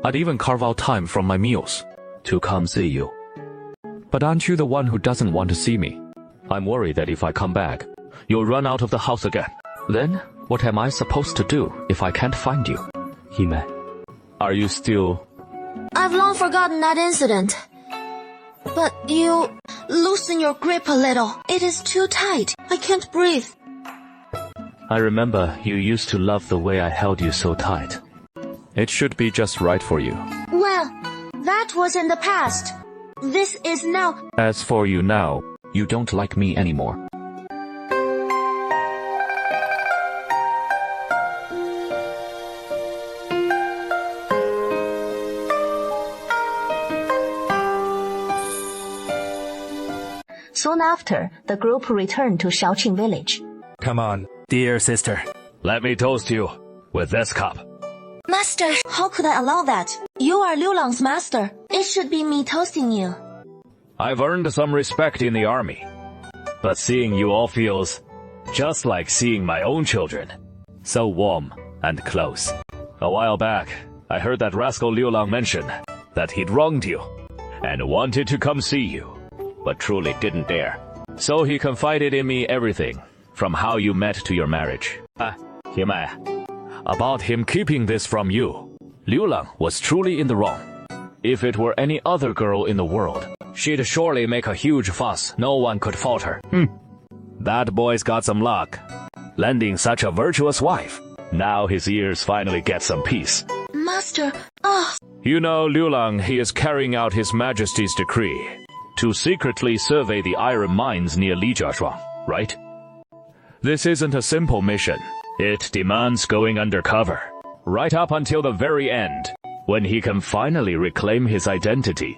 Speaker 2: I'd even carve out time from my meals to come see you. But aren't you the one who doesn't want to see me? I'm worried that if I come back, you'll run out of the house again. Then, what am I supposed to do if I can't find you? Himai, are you still...
Speaker 1: I've long forgotten that incident. But you loosen your grip a little. It is too tight. I can't breathe.
Speaker 2: I remember you used to love the way I held you so tight. It should be just right for you.
Speaker 1: Well, that was in the past. This is now.
Speaker 2: As for you now, you don't like me anymore.
Speaker 3: Soon after, the group returned to Shaoqing village.
Speaker 6: Come on, dear sister.
Speaker 12: Let me toast you with this cup.
Speaker 1: Master, how could I allow that? You are Liu Lang's master. It should be me toasting you.
Speaker 12: I've earned some respect in the army. But seeing you all feels just like seeing my own children. So warm and close. A while back, I heard that rascal Liu Lang mention that he'd wronged you and wanted to come see you, but truly didn't dare. So he confided in me everything, from how you met to your marriage. Himai, about him keeping this from you, Liu Lang was truly in the wrong. If it were any other girl in the world, she'd surely make a huge fuss. No one could fault her. That boy's got some luck, landing such a virtuous wife. Now his ears finally get some peace.
Speaker 1: Master,
Speaker 12: You know, Liu Lang, he is carrying out His Majesty's decree to secretly survey the iron mines near Lijiashuang, right? This isn't a simple mission. It demands going undercover, right up until the very end, when he can finally reclaim his identity.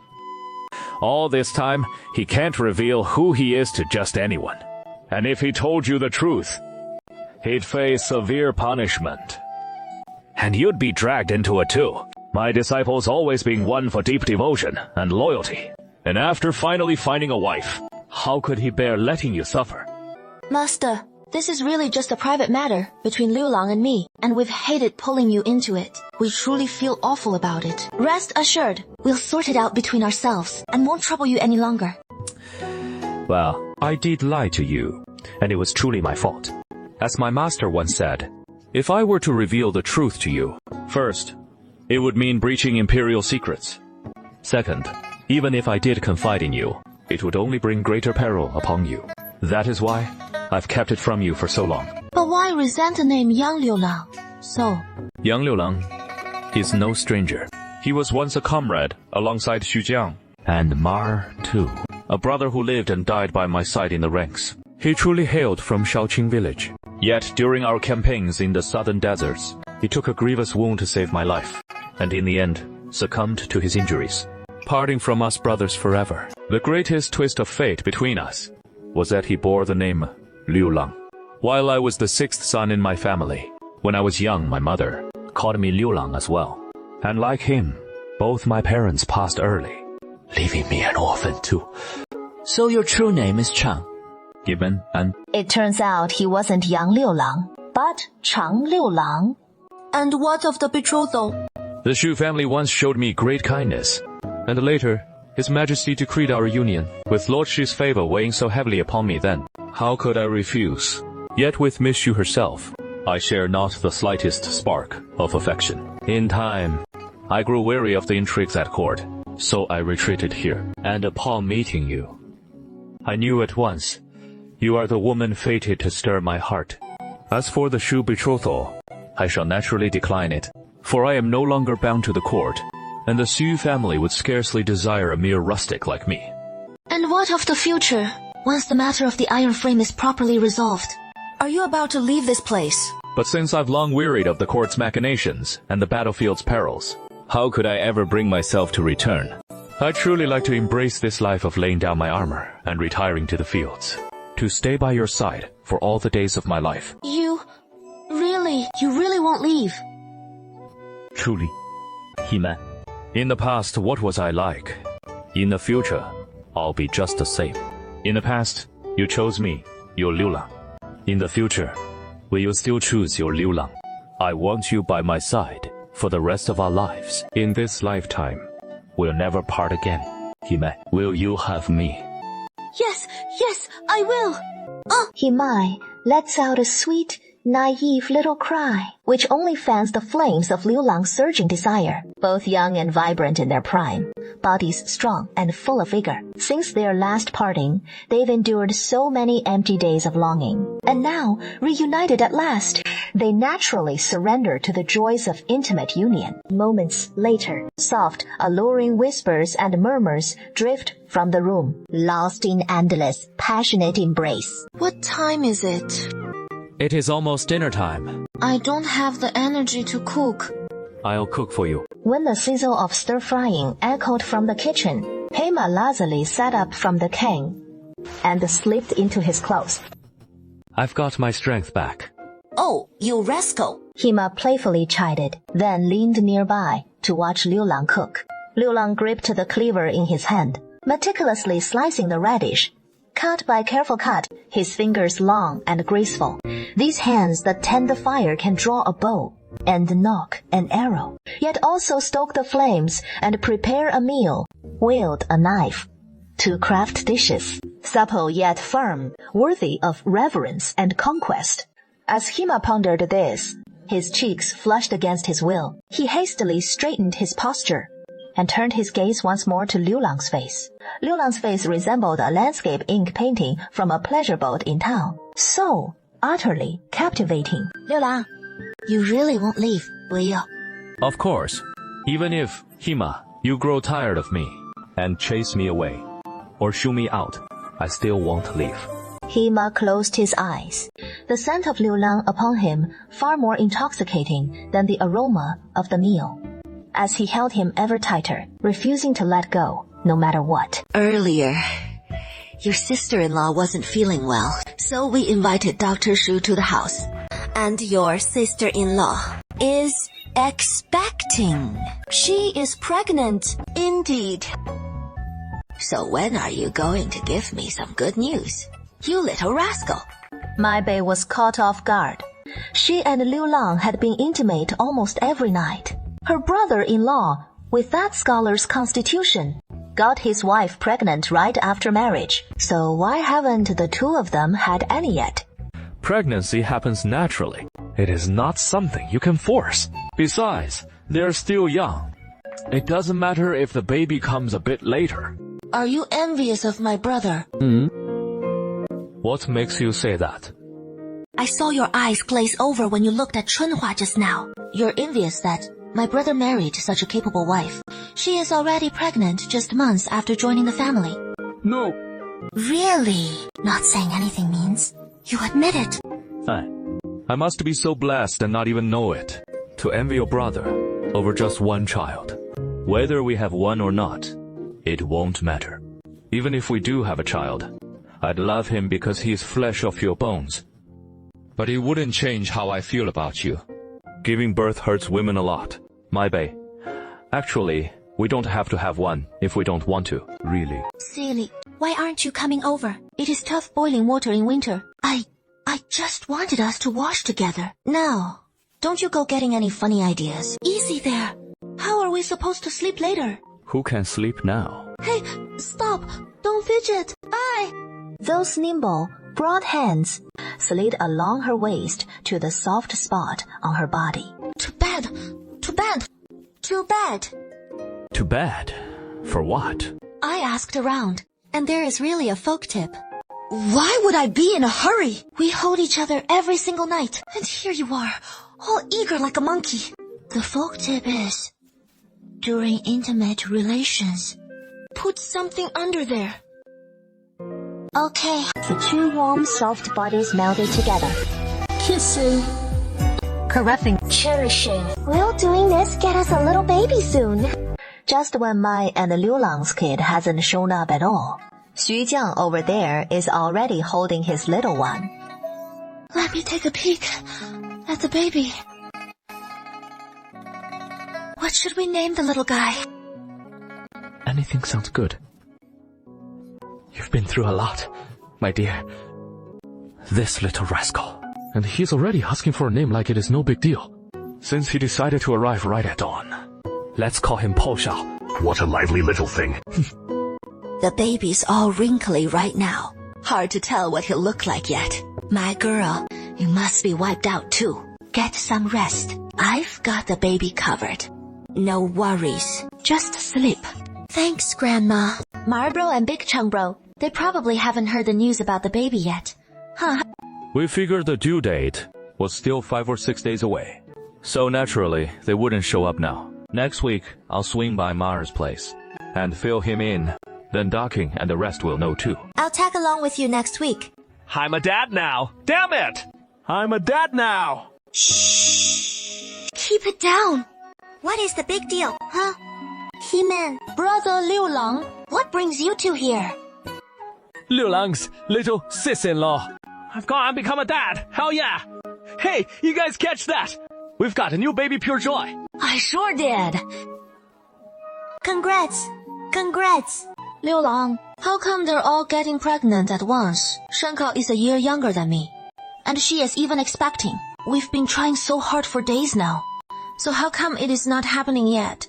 Speaker 12: All this time, he can't reveal who he is to just anyone. And if he told you the truth, he'd face severe punishment. And you'd be dragged into it too. My disciple's always been one for deep devotion and loyalty. And after finally finding a wife, how could he bear letting you suffer?
Speaker 1: Master, this is really just a private matter between Liu Lang and me, and we've hated pulling you into it. We truly feel awful about it. Rest assured, we'll sort it out between ourselves and won't trouble you any longer.
Speaker 2: Well, I did lie to you, and it was truly my fault. As my master once said, if I were to reveal the truth to you, first, it would mean breaching imperial secrets. Second, even if I did confide in you, it would only bring greater peril upon you. That is why I've kept it from you for so long.
Speaker 1: But why resent the name Yang Liu Lang? So,
Speaker 2: Yang Liu Lang is no stranger. He was once a comrade alongside Xu Jiang. And Mar, too. A brother who lived and died by my side in the ranks.
Speaker 12: He truly hailed from Shaoqing village. Yet during our campaigns in the southern deserts, he took a grievous wound to save my life, and in the end, succumbed to his injuries, parting from us brothers forever. The greatest twist of fate between us was that he bore the name Liu Lang. While I was the sixth son in my family, when I was young, my mother called me Liu Lang as well. And like him, both my parents passed early, leaving me an orphan too.
Speaker 10: So your true name is Chang.
Speaker 12: Given and
Speaker 3: It turns out he wasn't young Liu Lang, but Chang Liu Lang.
Speaker 1: And what of the betrothal?
Speaker 12: the Shu family once showed me great kindness, and later His Majesty decreed our union, with Lord Shu's favor weighing so heavily upon me then. How could I refuse? Yet with Miss Shu herself, I share not the slightest spark of affection. In time, I grew weary of the intrigues at court, so I retreated here. And upon meeting you, I knew at once, you are the woman fated to stir my heart. As for the Shu betrothal, I shall naturally decline it, for I am no longer bound to the court, and the Xu family would scarcely desire a mere rustic like me.
Speaker 1: And what of the future, once the matter of the iron frame is properly resolved? Are you about to leave this place?
Speaker 12: But since I've long wearied of the court's machinations and the battlefield's perils, how could I ever bring myself to return? I'd truly like to embrace this life of laying down my armor and retiring to the fields, to stay by your side for all the days of my life.
Speaker 1: You really won't leave?
Speaker 12: Truly, He-Man. In the past, what was I like? In the future, I'll be just the same. In the past, you chose me, your Liu Lang. In the future, will you still choose your Liu Lang? I want you by my side for the rest of our lives. In this lifetime, we'll never part again. He-Man, will you have me?
Speaker 1: Yes, I will.
Speaker 3: He-Man lets out a sweet, naive little cry, which only fans the flames of Liu Lang's surging desire. Both young and vibrant in their prime, bodies strong and full of vigor. Since their last parting, they've endured so many empty days of longing. And now, reunited at last, they naturally surrender to the joys of intimate union. Moments later, soft, alluring whispers and murmurs drift from the room, lost in endless, passionate embrace.
Speaker 1: What time is it?
Speaker 12: It is almost dinner time.
Speaker 1: I don't have the energy to cook.
Speaker 12: I'll cook for you.
Speaker 3: When the sizzle of stir-frying echoed from the kitchen, Hema lazily sat up from the cane and slipped into his clothes.
Speaker 12: I've got my strength back.
Speaker 1: Oh, you rascal!
Speaker 3: Hema playfully chided, then leaned nearby to watch Liu Lang cook. Liu Lang gripped the cleaver in his hand, meticulously slicing the radish. Cut by careful cut, his fingers long and graceful. These hands that tend the fire can draw a bow and nock an arrow, yet also stoke the flames and prepare a meal, wield a knife to craft dishes, supple yet firm, worthy of reverence and conquest. As Hema pondered this, his cheeks flushed against his will. He hastily straightened his posture and turned his gaze once more to Liu Lang's face. Liu Lang's face resembled a landscape ink painting from a pleasure boat in town. So utterly captivating.
Speaker 1: Liu Lang, you really won't leave, will you?
Speaker 12: Of course. Even if, Hema, you grow tired of me and chase me away or shoo me out, I still won't leave.
Speaker 3: Hema closed his eyes. The scent of Liu Lang upon him far more intoxicating than the aroma of the meal, as he held him ever tighter, refusing to let go, no matter what.
Speaker 4: Earlier, your sister-in-law wasn't feeling well, so we invited Dr. Shu to the house. And your sister-in-law is expecting. She is pregnant. Indeed. So when are you going to give me some good news, you little rascal?
Speaker 3: Mai Bei was caught off guard. She and Liu Lang had been intimate almost every night. Her brother-in-law, with that scholar's constitution, got his wife pregnant right after marriage. So why haven't the two of them had any yet?
Speaker 12: Pregnancy happens naturally. It is not something you can force. Besides, they're still young. It doesn't matter if the baby comes a bit later.
Speaker 1: Are you envious of my brother?
Speaker 12: What makes you say that?
Speaker 1: I saw your eyes glaze over when you looked at Chunhua just now. You're envious that my brother married such a capable wife. She is already pregnant just months after joining the family.
Speaker 8: No,
Speaker 3: Really? Not saying anything means you admit it.
Speaker 12: I must be so blessed and not even know it. To envy your brother over just one child. Whether we have one or not, it won't matter. Even if we do have a child, I'd love him because he is flesh of your bones.
Speaker 5: But it wouldn't change how I feel about you.
Speaker 12: Giving birth hurts women a lot. My bae. Actually, we don't have to have one if we don't want to, really.
Speaker 1: Silly. Why aren't you coming over? It is tough boiling water in winter. I just wanted us to wash together. Now, don't you go getting any funny ideas. Easy there. How are we supposed to sleep later?
Speaker 12: Who can sleep now?
Speaker 1: Hey, stop. Don't fidget. Bye.
Speaker 3: Those nimble, broad hands slid along her waist to the soft spot on her body.
Speaker 1: To bed. To bed. To bed.
Speaker 12: To bed? For what?
Speaker 1: I asked around, and there is really a folk tip. Why would I be in a hurry? We hold each other every single night, and here you are, all eager like a monkey. The folk tip is, during intimate relations, put something under there. Okay.
Speaker 3: The two warm, soft bodies melded together.
Speaker 11: Kissing.
Speaker 3: Caressing.
Speaker 11: Cherishing.
Speaker 3: Will doing this get us a little baby soon? Just when Mai and Liu Lang's kid hasn't shown up at all, Xu Jiang over there is already holding his little one.
Speaker 1: Let me take a peek at the baby. What should we name the little guy?
Speaker 8: Anything sounds good. You've been through a lot, my dear.
Speaker 12: This little rascal.
Speaker 8: And he's already asking for a name like it is no big deal. Since he decided to arrive right at dawn.
Speaker 12: Let's call him Po Xiao.
Speaker 13: What a lively little thing.
Speaker 4: The baby's all wrinkly right now. Hard to tell what he'll look like yet. My girl, you must be wiped out too. Get some rest. I've got the baby covered. No worries. Just sleep.
Speaker 1: Thanks, Grandma. Marbro and Big Changbro, they probably haven't heard the news about the baby yet. Huh?
Speaker 12: We figured the due date was still 5 or 6 days away. So naturally, they wouldn't show up now. Next week, I'll swing by Mars' place and fill him in. Then Docking and the rest will know too.
Speaker 1: I'll tag along with you next week.
Speaker 12: I'm a dad now. Damn it! I'm a dad now.
Speaker 1: Shh. Keep it down. What is the big deal, huh? He-Man, brother Liu Lang, what brings you two here?
Speaker 12: Liu Lang's little sis-in-law. I've gone and become a dad. Hell yeah! Hey, you guys catch that? We've got a new baby Pure Joy.
Speaker 1: I sure did. Congrats. Congrats. Liu Lang, how come they're all getting pregnant at once? Shenkao is a year younger than me. And she is even expecting. We've been trying so hard for days now. So how come it is not happening yet?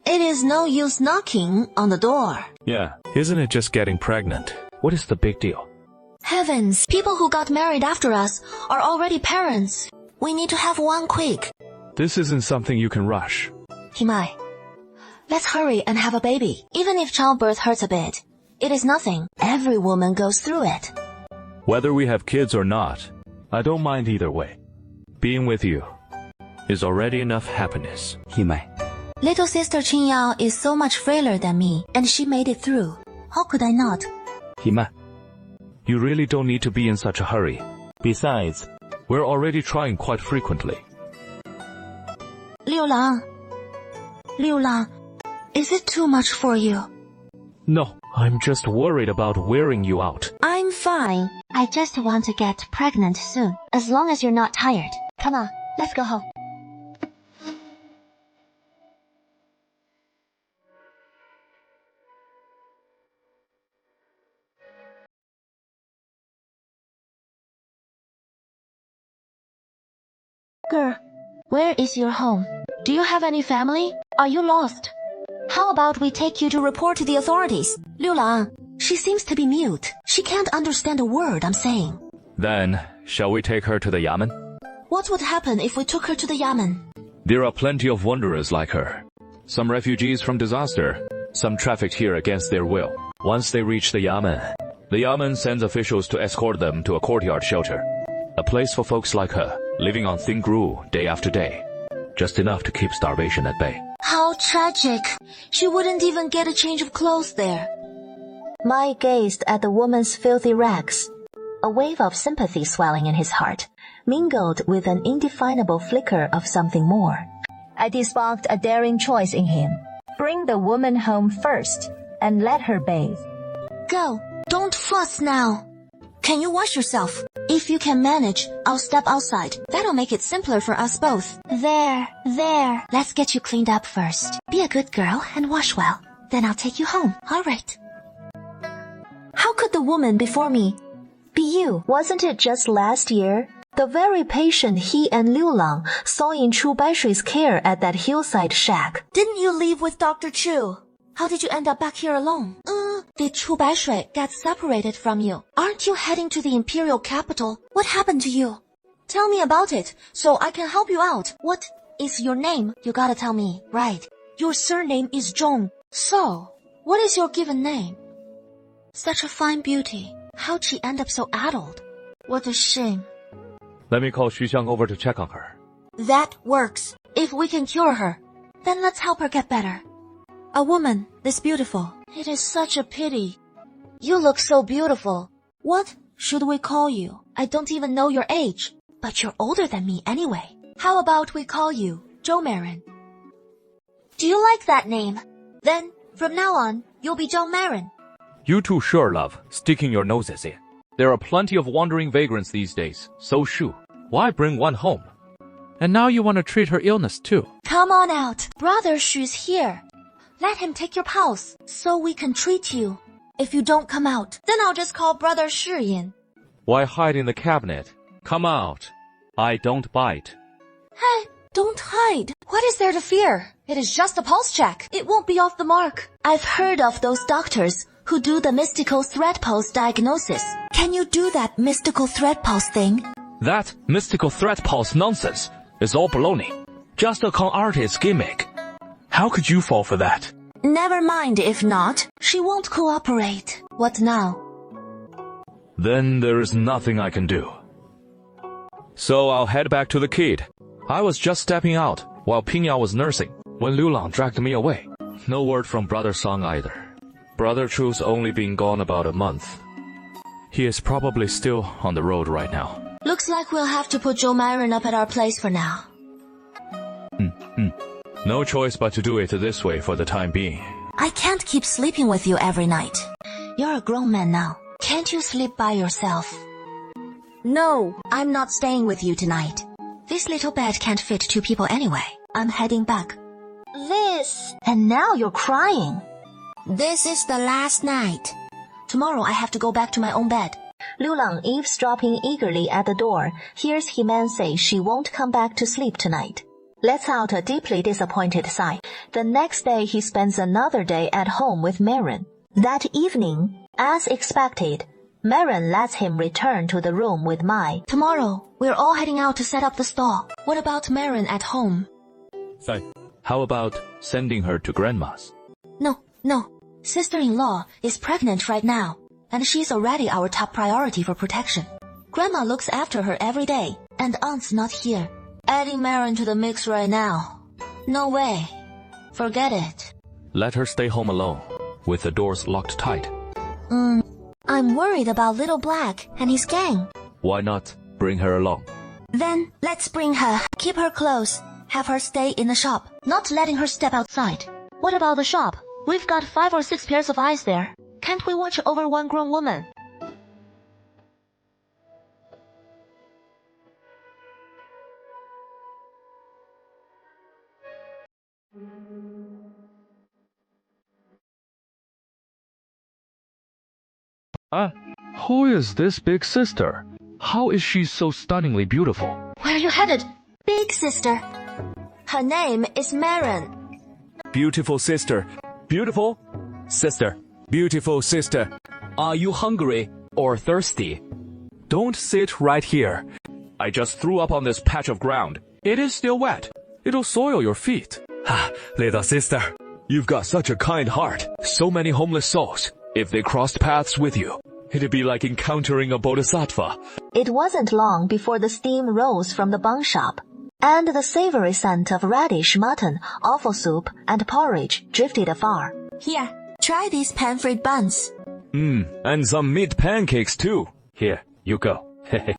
Speaker 1: It is no use knocking on the door.
Speaker 12: Yeah, isn't it just getting pregnant? What is the big deal?
Speaker 1: Heavens, people who got married after us are already parents. We need to have one quick.
Speaker 8: This isn't something you can rush.
Speaker 1: Himai, let's hurry and have a baby. Even if childbirth hurts a bit, it is nothing. Every woman goes through it.
Speaker 12: Whether we have kids or not, I don't mind either way. Being with you is already enough happiness.
Speaker 2: Himai.
Speaker 1: Little sister Qinyao is so much frailer than me, and she made it through. How could I not?
Speaker 12: Himai, you really don't need to be in such a hurry. Besides, we're already trying quite frequently.
Speaker 1: Liu Lang, is it too much for you?
Speaker 8: No, I'm just worried about wearing you out.
Speaker 1: I'm fine. I just want to get pregnant soon, as long as you're not tired. Come on, let's go home. Girl, where is your home? Do you have any family? Are you lost? How about we take you to report to the authorities? Liu Lang, she seems to be mute. She can't understand a word I'm saying.
Speaker 12: Then, shall we take her to the Yamen?
Speaker 1: What would happen if we took her to the Yamen?
Speaker 12: There are plenty of wanderers like her. Some refugees from disaster, some trafficked here against their will. Once they reach the Yamen sends officials to escort them to a courtyard shelter. A place for folks like her, living on thin gruel day after day. Just enough to keep starvation at bay.
Speaker 1: How tragic. She wouldn't even get a change of clothes there.
Speaker 3: Mai gazed at the woman's filthy rags. A wave of sympathy swelling in his heart, mingled with an indefinable flicker of something more. It sparked a daring choice in him. Bring the woman home first, and let her bathe.
Speaker 1: Go. Don't fuss now. Can you wash yourself? If you can manage, I'll step outside. That'll make it simpler for us both. There. Let's get you cleaned up first. Be a good girl and wash well. Then I'll take you home. All right. How could the woman before me be you?
Speaker 3: Wasn't it just last year? The very patient he and Liu Lang saw in Chu Baishui's care at that hillside shack.
Speaker 1: Didn't you leave with Dr. Chu? How did you end up back here alone? Did Chu Baishui get separated from you? Aren't you heading to the imperial capital? What happened to you? Tell me about it, so I can help you out. What is your name? You gotta tell me. Right. Your surname is Zhong. So, what is your given name? Such a fine beauty. How'd she end up so addled? What a shame.
Speaker 12: Let me call Xu Xiang over to check on her.
Speaker 1: That works. If we can cure her, then let's help her get better. A woman this beautiful. It is such a pity. You look so beautiful. What should we call you? I don't even know your age, but you're older than me anyway. How about we call you Zhou Marin? Do you like that name? Then, from now on, you'll be Zhou Marin.
Speaker 12: You too sure, love, sticking your noses in. There are plenty of wandering vagrants these days, so Shu, why bring one home?
Speaker 13: And now you want to treat her illness too.
Speaker 1: Come on out. Brother Shu's here. Let him take your pulse, so we can treat you. If you don't come out, then I'll just call Brother Shi in.
Speaker 12: Why hide in the cabinet? Come out. I don't bite.
Speaker 1: Hey, don't hide. What is there to fear? It is just a pulse check. It won't be off the mark. I've heard of those doctors who do the mystical thread pulse diagnosis. Can you do that mystical thread pulse thing?
Speaker 12: That mystical thread pulse nonsense is all baloney. Just a con artist's gimmick. How could you fall for that?
Speaker 1: Never mind if not. She won't cooperate. What now?
Speaker 12: Then there is nothing I can do. So I'll head back to the kid. I was just stepping out while Pingyao was nursing when Liu Lang dragged me away. No word from Brother Song either. Brother Chu's only been gone about a month. He is probably still on the road right now.
Speaker 1: Looks like we'll have to put Zhou Marin up at our place for now.
Speaker 12: No choice but to do it this way for the time being.
Speaker 1: I can't keep sleeping with you every night. You're a grown man now. Can't you sleep by yourself? No, I'm not staying with you tonight. This little bed can't fit 2 people anyway. I'm heading back.
Speaker 3: And now you're crying.
Speaker 1: This is the last night. Tomorrow I have to go back to my own bed.
Speaker 3: Liu Lang, eavesdropping eagerly at the door, hears He-Man say she won't come back to sleep tonight. Lets out a deeply disappointed sigh. The next day he spends another day at home with Marin. That evening, as expected, Marin lets him return to the room with Mai.
Speaker 1: Tomorrow, we're all heading out to set up the stall. What about Marin at home?
Speaker 12: How about sending her to Grandma's?
Speaker 1: No. Sister-in-law is pregnant right now, and she's already our top priority for protection. Grandma looks after her every day, and Aunt's not here. Adding Marin to the mix right now. No way. Forget it.
Speaker 12: Let her stay home alone, with the doors locked tight.
Speaker 1: I'm worried about Little Black and his gang.
Speaker 12: Why not bring her along?
Speaker 1: Then, let's bring her. Keep her close. Have her stay in the shop, not letting her step outside. What about the shop? We've got 5 or 6 pairs of eyes there. Can't we watch over one grown woman?
Speaker 12: Who is this big sister? How is she so stunningly beautiful?
Speaker 1: Where are you headed? Big sister. Her name is Marin.
Speaker 12: Beautiful sister. Beautiful sister.
Speaker 10: Beautiful sister. Are you hungry or thirsty?
Speaker 12: Don't sit right here. I just threw up on this patch of ground. It is still wet. It'll soil your feet.
Speaker 10: Little sister.
Speaker 12: You've got such a kind heart. So many homeless souls. If they crossed paths with you, it'd be like encountering a bodhisattva.
Speaker 3: It wasn't long before the steam rose from the bun shop, and the savory scent of radish, mutton, offal soup, and porridge drifted afar.
Speaker 1: Here, try these pan-fried buns.
Speaker 12: And some meat pancakes too. Here, you go.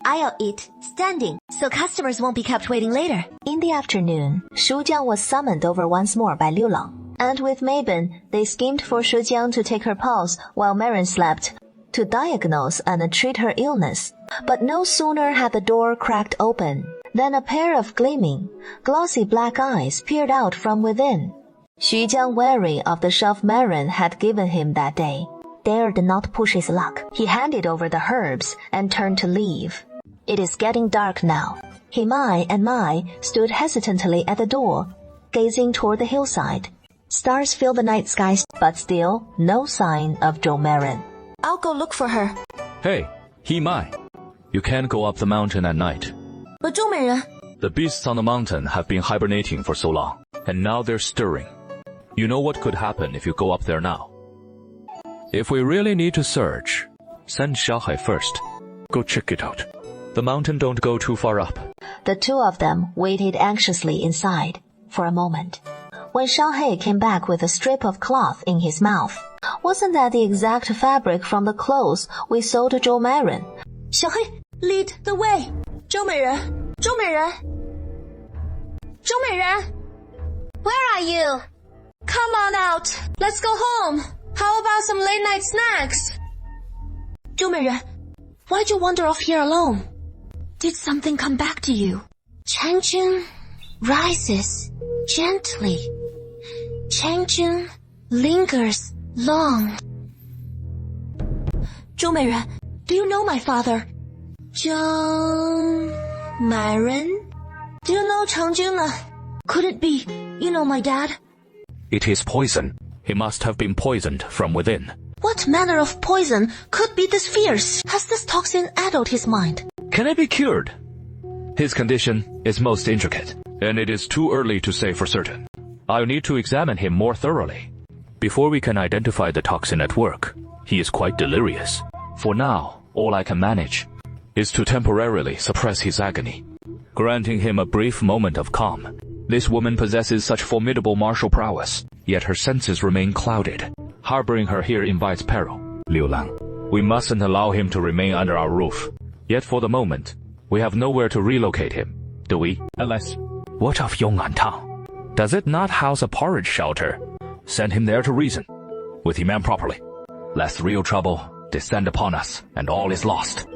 Speaker 1: I'll eat standing, so customers won't be kept waiting later.
Speaker 3: In the afternoon, Shu Jiang was summoned over once more by Liu Lang. And with Mabon, they schemed for Shu Jiang to take her pulse while Marin slept, to diagnose and treat her illness. But no sooner had the door cracked open than a pair of gleaming, glossy black eyes peered out from within. Xu Jiang, wary of the shove Marin had given him that day, dared not push his luck. He handed over the herbs and turned to leave. It is getting dark now. Himai and Mai stood hesitantly at the door, gazing toward the hillside. Stars filled the night sky, but still no sign of Zhou Marin.
Speaker 1: I'll go look for her.
Speaker 2: Hey, Himai. You can't go up the mountain at night.
Speaker 1: But Zhou Meiren...
Speaker 2: The beasts on the mountain have been hibernating for so long, and now they're stirring. You know what could happen if you go up there now.
Speaker 5: If we really need to search,
Speaker 2: send Xiaohai first.
Speaker 5: Go check it out.
Speaker 2: The mountain don't go too far up.
Speaker 3: The two of them waited anxiously inside for a moment. When Xiaohei came back with a strip of cloth in his mouth, wasn't that the exact fabric from the clothes we sold to Zhou Marin?
Speaker 1: Xiaohei, lead the way. Zhou Meiren, Zhou Meiren, Zhou Meiren, where are you? Come on out. Let's go home. How about some late night snacks? Zhou Meiren, why'd you wander off here alone? Did something come back to you? Changchun rises gently. Changchun lingers long. Zhou Meiren, do you know my father? Zhou Meiren? Do you know Changjun? Could it be you know my dad?
Speaker 2: It is poison. He must have been poisoned from within.
Speaker 1: What manner of poison could be this fierce? Has this toxin addled his mind?
Speaker 2: Can it be cured? His condition is most intricate, and it is too early to say for certain. I'll need to examine him more thoroughly. Before we can identify the toxin at work, he is quite delirious. For now, all I can manage is to temporarily suppress his agony, granting him a brief moment of calm. This woman possesses such formidable martial prowess, yet her senses remain clouded. Harboring her here invites peril. Liu Lang, we mustn't allow him to remain under our roof. Yet for the moment, we have nowhere to relocate him, do we? Unless... What of Yong'an Town? Does it not house a porridge shelter? Send him there to reason with him and properly, lest real trouble descend upon us and all is lost.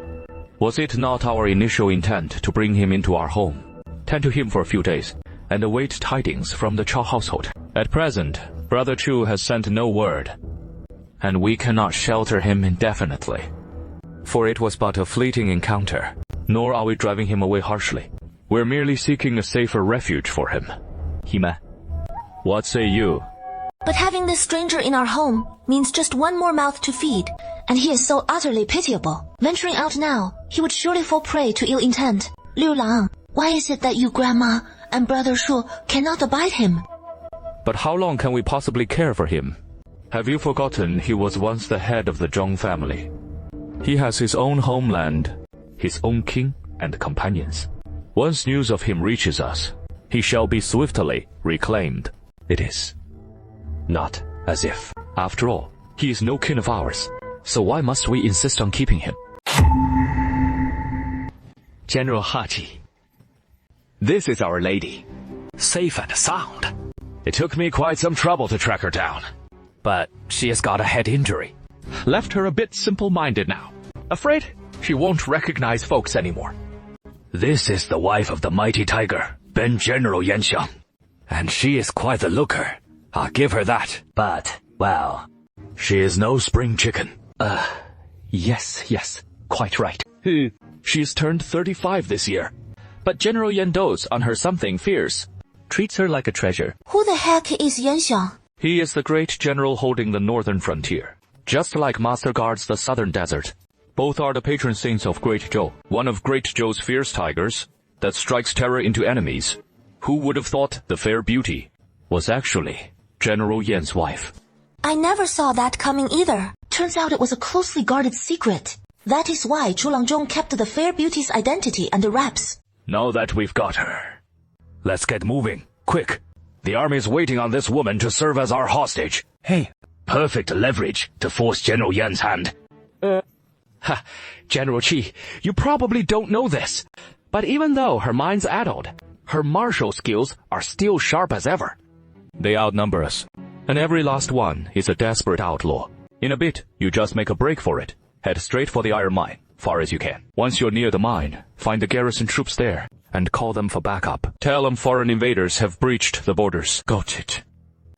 Speaker 2: Was it not our initial intent to bring him into our home, tend to him for a few days, and await tidings from the Chao household? At present, Brother Chu has sent no word, and we cannot shelter him indefinitely. For it was but a fleeting encounter, nor are we driving him away harshly. We're merely seeking a safer refuge for him. Hime, what say you?
Speaker 1: But having this stranger in our home means just one more mouth to feed, and he is so utterly pitiable. Venturing out now, he would surely fall prey to ill intent. Liu Lang, why is it that you, Grandma, and Brother Shu cannot abide him?
Speaker 2: But how long can we possibly care for him? Have you forgotten he was once the head of the Zhong family? He has his own homeland, his own king and companions. Once news of him reaches us, he shall be swiftly reclaimed. It is not as if, after all, he is no kin of ours. So why must we insist on keeping him?
Speaker 14: General Hachi, this is our lady. Safe and sound. It took me quite some trouble to track her down. But she has got a head injury. Left her a bit simple-minded now. Afraid she won't recognize folks anymore. This is the wife of the mighty tiger, Ben General Yanxiang. And she is quite the looker. I'll give her that. But, well, she is no spring chicken. Yes, quite right. She's turned 35 this year. But General Yan dotes on her something fierce. Treats her like a treasure.
Speaker 1: Who the heck is Yanxiang?
Speaker 2: He is the great general holding the northern frontier, just like Master guards the southern desert. Both are the patron saints of Great Zhou, one of Great Zhou's fierce tigers that strikes terror into enemies. Who would have thought the fair beauty was actually General Yan's wife?
Speaker 1: I never saw that coming either. Turns out it was a closely guarded secret. That is why Chu Langzhong kept the fair beauty's identity under wraps.
Speaker 14: Now that we've got her, let's get moving, quick. The army's waiting on this woman to serve as our hostage.
Speaker 15: Hey,
Speaker 2: Perfect leverage to force General Yan's hand.
Speaker 14: General Qi, you probably don't know this, but even though her mind's addled, her martial skills are still sharp as ever.
Speaker 12: They outnumber us, and every last one is a desperate outlaw. In a bit, you just make a break for it. Head straight for the iron mine, far as you can. Once you're near the mine, find the garrison troops there, and call them for backup. Tell them foreign invaders have breached the borders.
Speaker 2: Got it.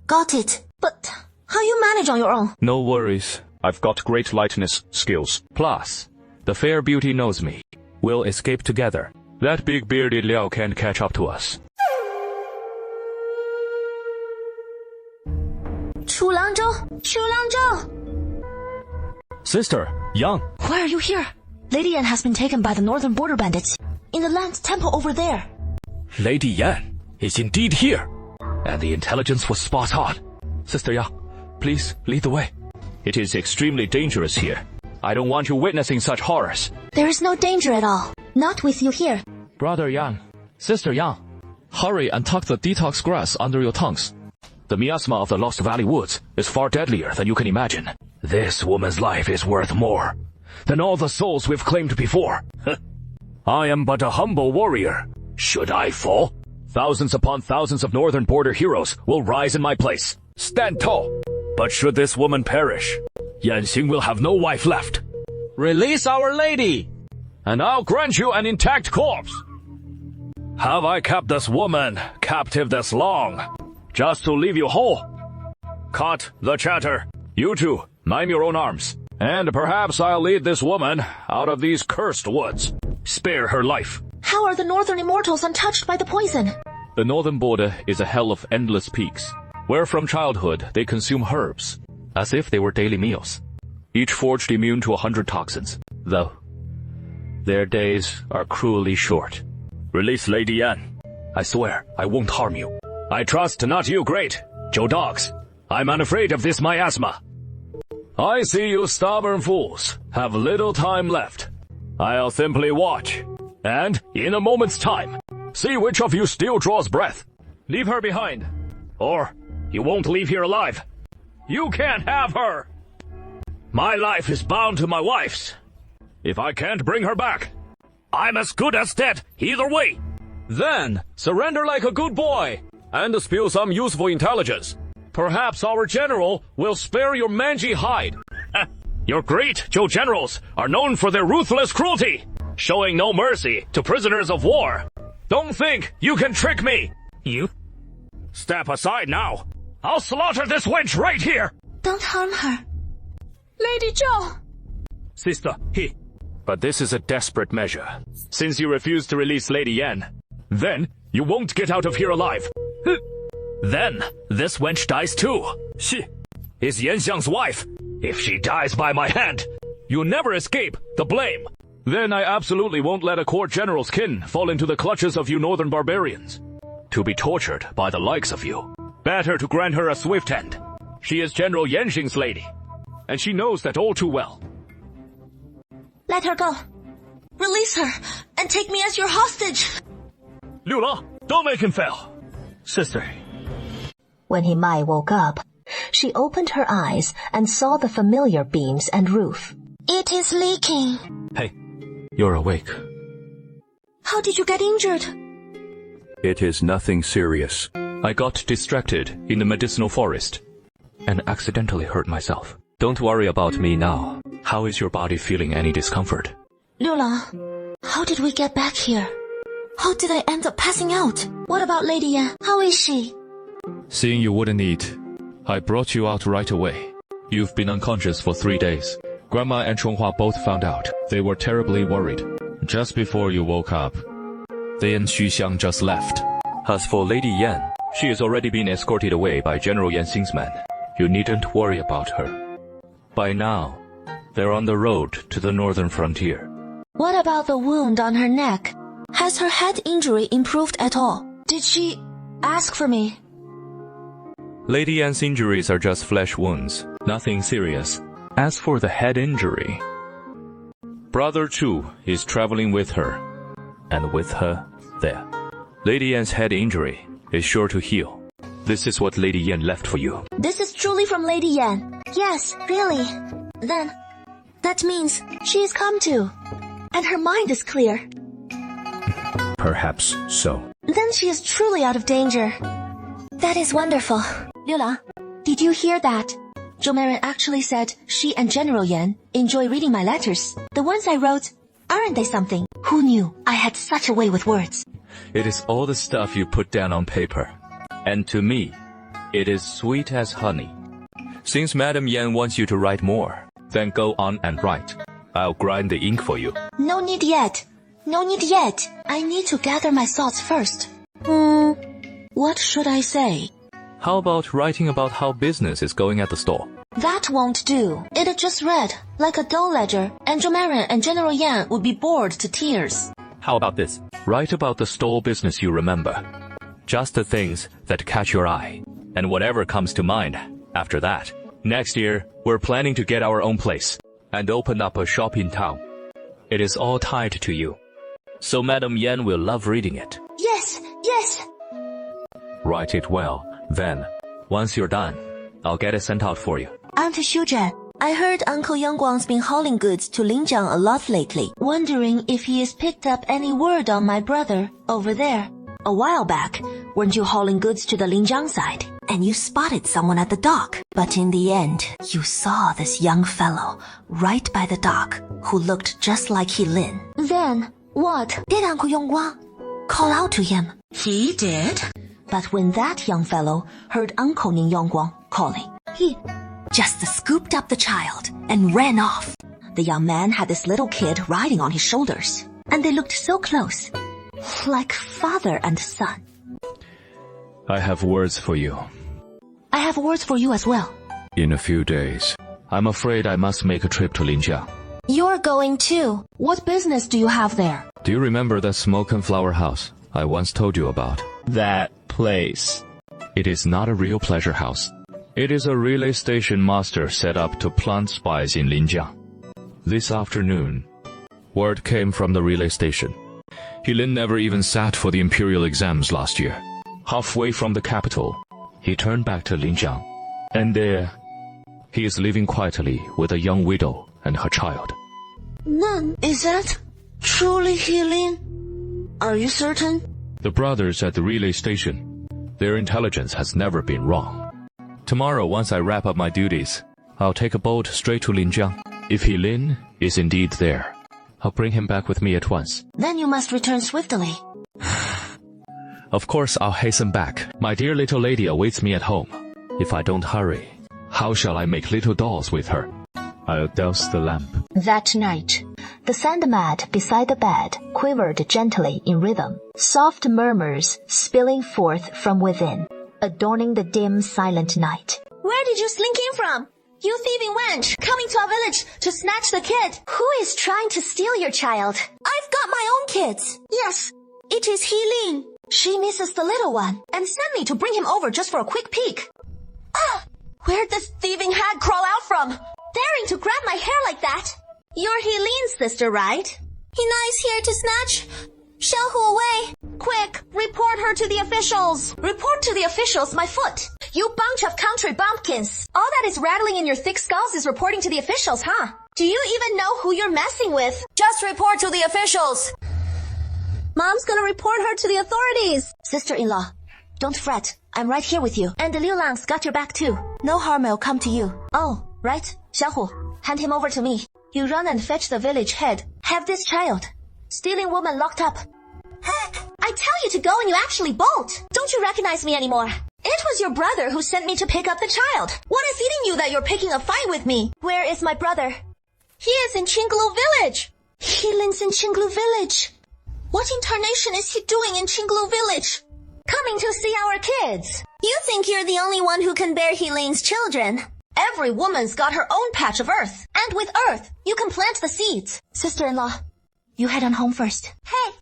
Speaker 1: Got it. But how you manage on your own?
Speaker 12: No worries. I've got great lightness skills. Plus, the fair beauty knows me. We'll escape together. That big bearded Liao can't catch up to us.
Speaker 1: 出郎州，出郎州。
Speaker 12: Sister, Yang.
Speaker 1: Why are you here? Lady Yan has been taken by the northern border bandits. In the Land Temple over there.
Speaker 14: Lady Yan is indeed here.
Speaker 2: And the intelligence was spot on.
Speaker 12: Sister Yang, please lead the way.
Speaker 2: It is extremely dangerous here. I don't want you witnessing such horrors.
Speaker 1: There is no danger at all. Not with you here.
Speaker 5: Brother Yang, Sister Yang, hurry and tuck the detox grass under your tongues.
Speaker 2: The miasma of the Lost Valley Woods is far deadlier than you can imagine. This woman's life is worth more than all the souls we've claimed before.
Speaker 12: I am but a humble warrior.
Speaker 2: Should I fall, thousands upon thousands of northern border heroes will rise in my place.
Speaker 12: Stand tall. But should this woman perish, Yanxing will have no wife left.
Speaker 10: Release our lady,
Speaker 2: and I'll grant you an intact corpse.
Speaker 12: Have I kept this woman captive this long?
Speaker 2: Just to leave you whole.
Speaker 12: Cut the chatter.
Speaker 2: You two, mime your own arms. And perhaps I'll lead this woman out of these cursed woods. Spare her life.
Speaker 1: How are the northern immortals untouched by the poison?
Speaker 12: The northern border is a hell of endless peaks, where from childhood they consume herbs, as if they were daily meals. Each forged immune to 100 toxins, though their days are cruelly short.
Speaker 2: Release Lady Yan. I swear I won't harm you. I trust not you, great Joe Dogs. I'm unafraid of this miasma. I see you stubborn fools have little time left. I'll simply watch, and in a moment's time, see which of you still draws breath. Leave her behind, or you won't leave here alive. You can't have her. My life is bound to my wife's. If I can't bring her back, I'm as good as dead either way.
Speaker 10: then surrender like a good boy and spill some useful intelligence. Perhaps our general will spare your mangy hide.
Speaker 2: Your great Zhou generals are known for their ruthless cruelty, showing no mercy to prisoners of war. Don't think you can trick me. You? Step aside now. I'll slaughter this wench right here.
Speaker 1: Don't harm her. Lady Zhou.
Speaker 2: Sister, he.
Speaker 12: But this is a desperate measure.
Speaker 2: Since you refuse to release Lady Yan, then you won't get out of here alive.
Speaker 12: Then this wench dies too.
Speaker 2: She is Yanxiang's wife. If she dies by my hand, you'll never escape the blame. Then I absolutely won't let a court general's kin fall into the clutches of you northern barbarians, to be tortured by the likes of you. Better to grant her a swift end. She is General Yanxing's lady, and she knows that all too well.
Speaker 1: Let her go. Release her, and take me as your hostage.
Speaker 2: Liu Lang, don't make him fail. Sister.
Speaker 3: When Himai woke up, she opened her eyes and saw the familiar beams and roof.
Speaker 1: It is leaking.
Speaker 12: Hey, you're awake.
Speaker 1: How did you get injured?
Speaker 12: It is nothing serious. I got distracted in the medicinal forest and accidentally hurt myself. Don't worry about me now. How is your body feeling any discomfort?
Speaker 1: Liu Lang, how did we get back here? How did I end up passing out? What about Lady Yan? How is she?
Speaker 5: Seeing you wouldn't eat, I brought you out right away.
Speaker 12: You've been unconscious for 3 days. Grandma and Chonghua both found out. They were terribly worried.
Speaker 5: Just before you woke up, they and Xu just left.
Speaker 12: As for Lady Yan, she has already been escorted away by General Yanxing's men. You needn't worry about her. By now, they're on the road to the northern frontier.
Speaker 1: What about the wound on her neck? Has her head injury improved at all? Did she ask for me?
Speaker 12: Lady Yan's injuries are just flesh wounds, nothing serious. As for the head injury, Brother Chu is traveling with her, and with her there. Lady Yan's head injury is sure to heal. This is what Lady Yan left for you.
Speaker 1: This is truly from Lady Yan. Yes, really. Then, that means she's come to. And her mind is clear.
Speaker 12: Perhaps so.
Speaker 1: Then she is truly out of danger. That is wonderful. Liu Lang, did you hear that? Zhou Marin actually said she and General Yan enjoy reading my letters. The ones I wrote, aren't they something? Who knew I had such a way with words?
Speaker 12: It is all the stuff you put down on paper. And to me, it is sweet as honey. Since Madame Yan wants you to write more, then go on and write. I'll grind the ink for you.
Speaker 1: No need yet. No need yet. I need to gather my thoughts first. What should I say?
Speaker 12: How about writing about how business is going at the store?
Speaker 1: That won't do. It just read like a dull ledger, and Zhou Marin and General Yan would be bored to tears.
Speaker 12: How about this? Write about the store business you remember. Just the things that catch your eye. And whatever comes to mind after that. Next year, we're planning to get our own place and open up a shop in town. It is all tied to you. So Madame Yan will love reading it.
Speaker 1: Yes, yes.
Speaker 12: Write it well. Then, once you're done, I'll get it sent out for you.
Speaker 1: Aunt Xiuzhen, I heard Uncle Yangguang's been hauling goods to Linjiang a lot lately. Wondering if he has picked up any word on my brother over there. A while back, weren't you hauling goods to the Linjiang side? And you spotted someone at the dock. But in the end, you saw this young fellow right by the dock who looked just like He Lin. Then, what? Did Uncle Yangguang call out to him? He did. But when that young fellow heard Uncle Ning Yangguang calling, he just scooped up the child and ran off. The young man had this little kid riding on his shoulders, and they looked so close, like father and son.
Speaker 12: I have words for you.
Speaker 1: I have words for you as well.
Speaker 12: In a few days, I'm afraid I must make a trip to Linjiang.
Speaker 1: You're going too. What business do you have there?
Speaker 12: Do you remember that smoke and flower house I once told you about?
Speaker 2: That place.
Speaker 12: It is not a real pleasure house. It is a relay station master set up to plant spies in Linjiang. This afternoon, word came from the relay station. He Lin never even sat for the imperial exams last year. Halfway from the capital, he turned back to Linjiang. And there, he is living quietly with a young widow and her child.
Speaker 1: None. Is that truly He Lin? Are you certain?
Speaker 12: The brothers at the relay station, their intelligence has never been wrong. Tomorrow, once I wrap up my duties, I'll take a boat straight to Linjiang. If He Lin is indeed there, I'll bring him back with me at once.
Speaker 1: Then you must return swiftly.
Speaker 12: Of course, I'll hasten back. My dear little lady awaits me at home. If I don't hurry, how shall I make little dolls with her? I'll douse the lamp.
Speaker 3: That night, the sand mat beside the bed quivered gently in rhythm, soft murmurs spilling forth from within, adorning the dim, silent night.
Speaker 1: Where did you slink in from? You thieving wench, coming to our village to snatch the kid. Who is trying to steal your child? I've got my own kids. Yes, it is He Lin. She misses the little one and sent me to bring him over just for a quick peek. Where'd this thieving hag crawl out from? Daring to grab my hair like that? You're He Lin's sister, right? He Nai's here to snatch Xiaohu away. Quick, report her to the officials. Report to the officials my foot. You bunch of country bumpkins. All that is rattling in your thick skulls is reporting to the officials, huh? Do you even know who you're messing with? Just report to the officials. Mom's gonna report her to the authorities. Sister-in-law, don't fret. I'm right here with you. And the Liu Lang's got your back too. No harm will come to you. Oh, right. Xiaohu, hand him over to me. You run and fetch the village head. Have this child. Stealing woman locked up. Heck, I tell you to go and you actually bolt. Don't you recognize me anymore? It was your brother who sent me to pick up the child. What is eating you that you're picking a fight with me? Where is my brother? He is in Qinglu village. He lives in Qinglu village. What incarnation is he doing in Qinglu village? Coming to see our kids. You think you're the only one who can bear He Lin's children. Every woman's got her own patch of earth. And with earth, you can plant the seeds. Sister-in-law, you head on home first. Hey,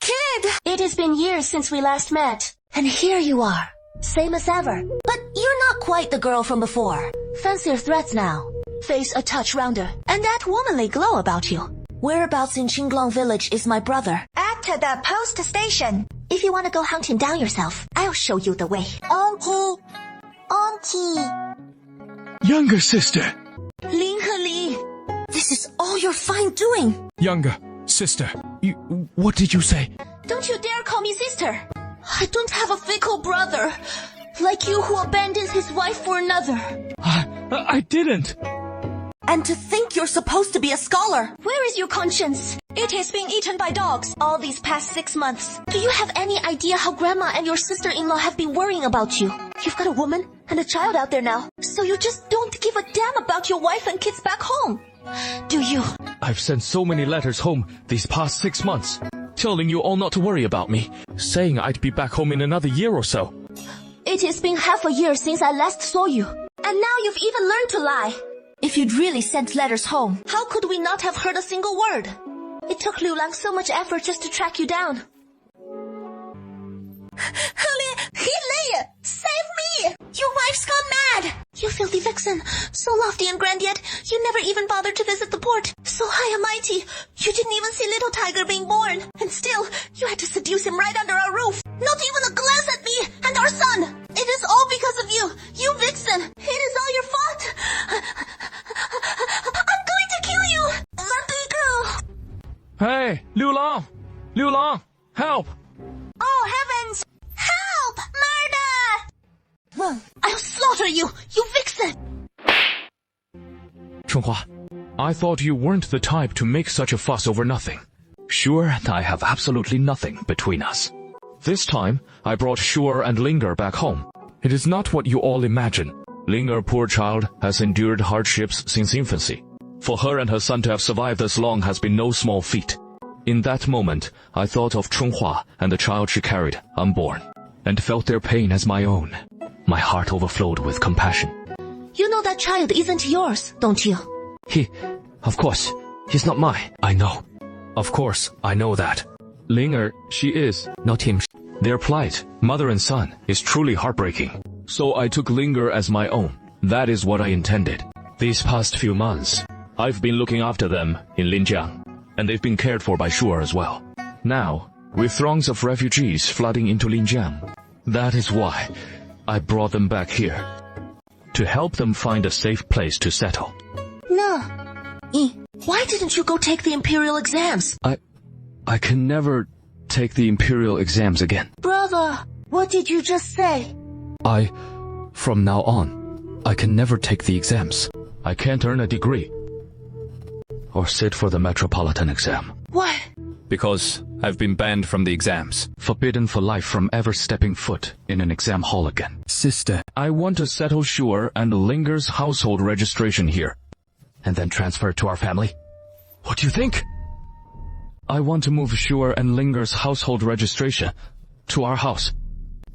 Speaker 1: kid! It has been years since we last met. And here you are, same as ever. But you're not quite the girl from before. Fancier threads now. Face a touch rounder. And that womanly glow about you. Whereabouts in Qinglong village is my brother? At the post station. If you want to go hunt him down yourself, I'll show you the way.
Speaker 4: Auntie! Auntie!
Speaker 8: Younger sister!
Speaker 4: Ling He Li, this is all your fine doing.
Speaker 8: Younger sister, what did you say?
Speaker 1: Don't you dare call me sister. I don't have a fickle brother, like you who abandons his wife for another.
Speaker 8: I didn't.
Speaker 4: And to think you're supposed to be a scholar.
Speaker 1: Where is your conscience? It has been eaten by dogs all these past 6 months. Do you have any idea how Grandma and your sister-in-law have been worrying about you? You've got a woman and a child out there now, so you just don't give a damn about your wife and kids back home. Do you?
Speaker 8: I've sent so many letters home these past 6 months, telling you all not to worry about me, saying I'd be back home in another year or so.
Speaker 1: It has been half a year since I last saw you, and now you've even learned to lie.
Speaker 4: If you'd really sent letters home,
Speaker 1: how could we not have heard a single word? It took Liu Lang so much effort just to track you down.
Speaker 4: He Li, save me! Your wife's gone mad!
Speaker 1: You filthy vixen, so lofty and grand yet, you never even bothered to visit the port. So high and mighty, you didn't even see little Tiger being born. And still, you had to seduce him right under our roof. Not even a glance at me and our son! It is all because of you, you vixen! It is all your fault! I'm going to kill you! Let me go!
Speaker 8: Hey, Liu Lang! Liu Lang, help!
Speaker 1: Oh, heavens! Help! Murder! I'll slaughter you, you vixen!
Speaker 8: Chunghua, I thought you weren't the type to make such a fuss over nothing.
Speaker 2: Sure and I have absolutely nothing between us. This time, I brought Sure and Linger back home.
Speaker 8: It is not what you all imagine.
Speaker 2: Linger, poor child, has endured hardships since infancy. For her and her son to have survived this long has been no small feat. In that moment, I thought of Chunghua and the child she carried, unborn, and felt their pain as my own. My heart overflowed with compassion.
Speaker 1: You know that child isn't yours, don't you?
Speaker 2: Of course, he's not mine.
Speaker 8: I know. Of course, I know that.
Speaker 2: Linger, she is.
Speaker 8: Not him.
Speaker 2: Their plight, mother and son, is truly heartbreaking. So I took Linger as my own. That is what I intended. These past few months, I've been looking after them in Linjiang, and they've been cared for by Sure as well. Now, with throngs of refugees flooding into Linjiang, that is why I brought them back here. To help them find a safe place to settle.
Speaker 1: No. Why didn't you go take the imperial exams?
Speaker 2: I can never take the imperial exams again.
Speaker 1: Brother, what did you just say?
Speaker 8: From now on, I can never take the exams.
Speaker 2: I can't earn a degree or sit for the metropolitan exam.
Speaker 1: Why?
Speaker 8: Because I've been banned from the exams.
Speaker 2: Forbidden for life from ever stepping foot in an exam hall again.
Speaker 8: Sister,
Speaker 2: I want to settle Sure and Linger's household registration here, and then transfer it to our family.
Speaker 8: What do you think?
Speaker 2: I want to move Sure and Linger's household registration to our house.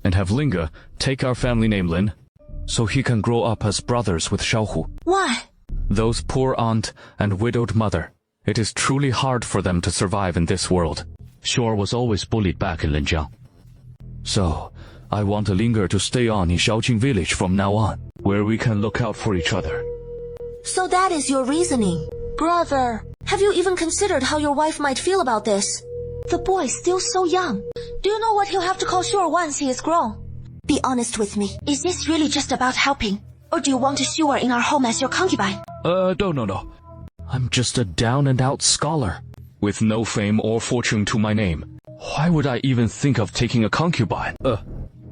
Speaker 8: And have Linger take our family name Lin, so he can grow up as brothers with Xiaohu.
Speaker 1: Why?
Speaker 8: Those poor aunt and widowed mother. It is truly hard for them to survive in this world.
Speaker 2: Sure was always bullied back in Linjiang.
Speaker 8: So, I want Linger to stay on in Shaoqing village from now on,
Speaker 2: where we can look out for each other.
Speaker 1: So that is your reasoning. Brother, have you even considered how your wife might feel about this? The boy's still so young. Do you know what he'll have to call Sure once he is grown? Be honest with me. Is this really just about helping? Or do you want to Sure in our home as your concubine?
Speaker 8: No. I'm just a down-and-out scholar.
Speaker 2: With no fame or fortune to my name. Why would I even think of taking a concubine?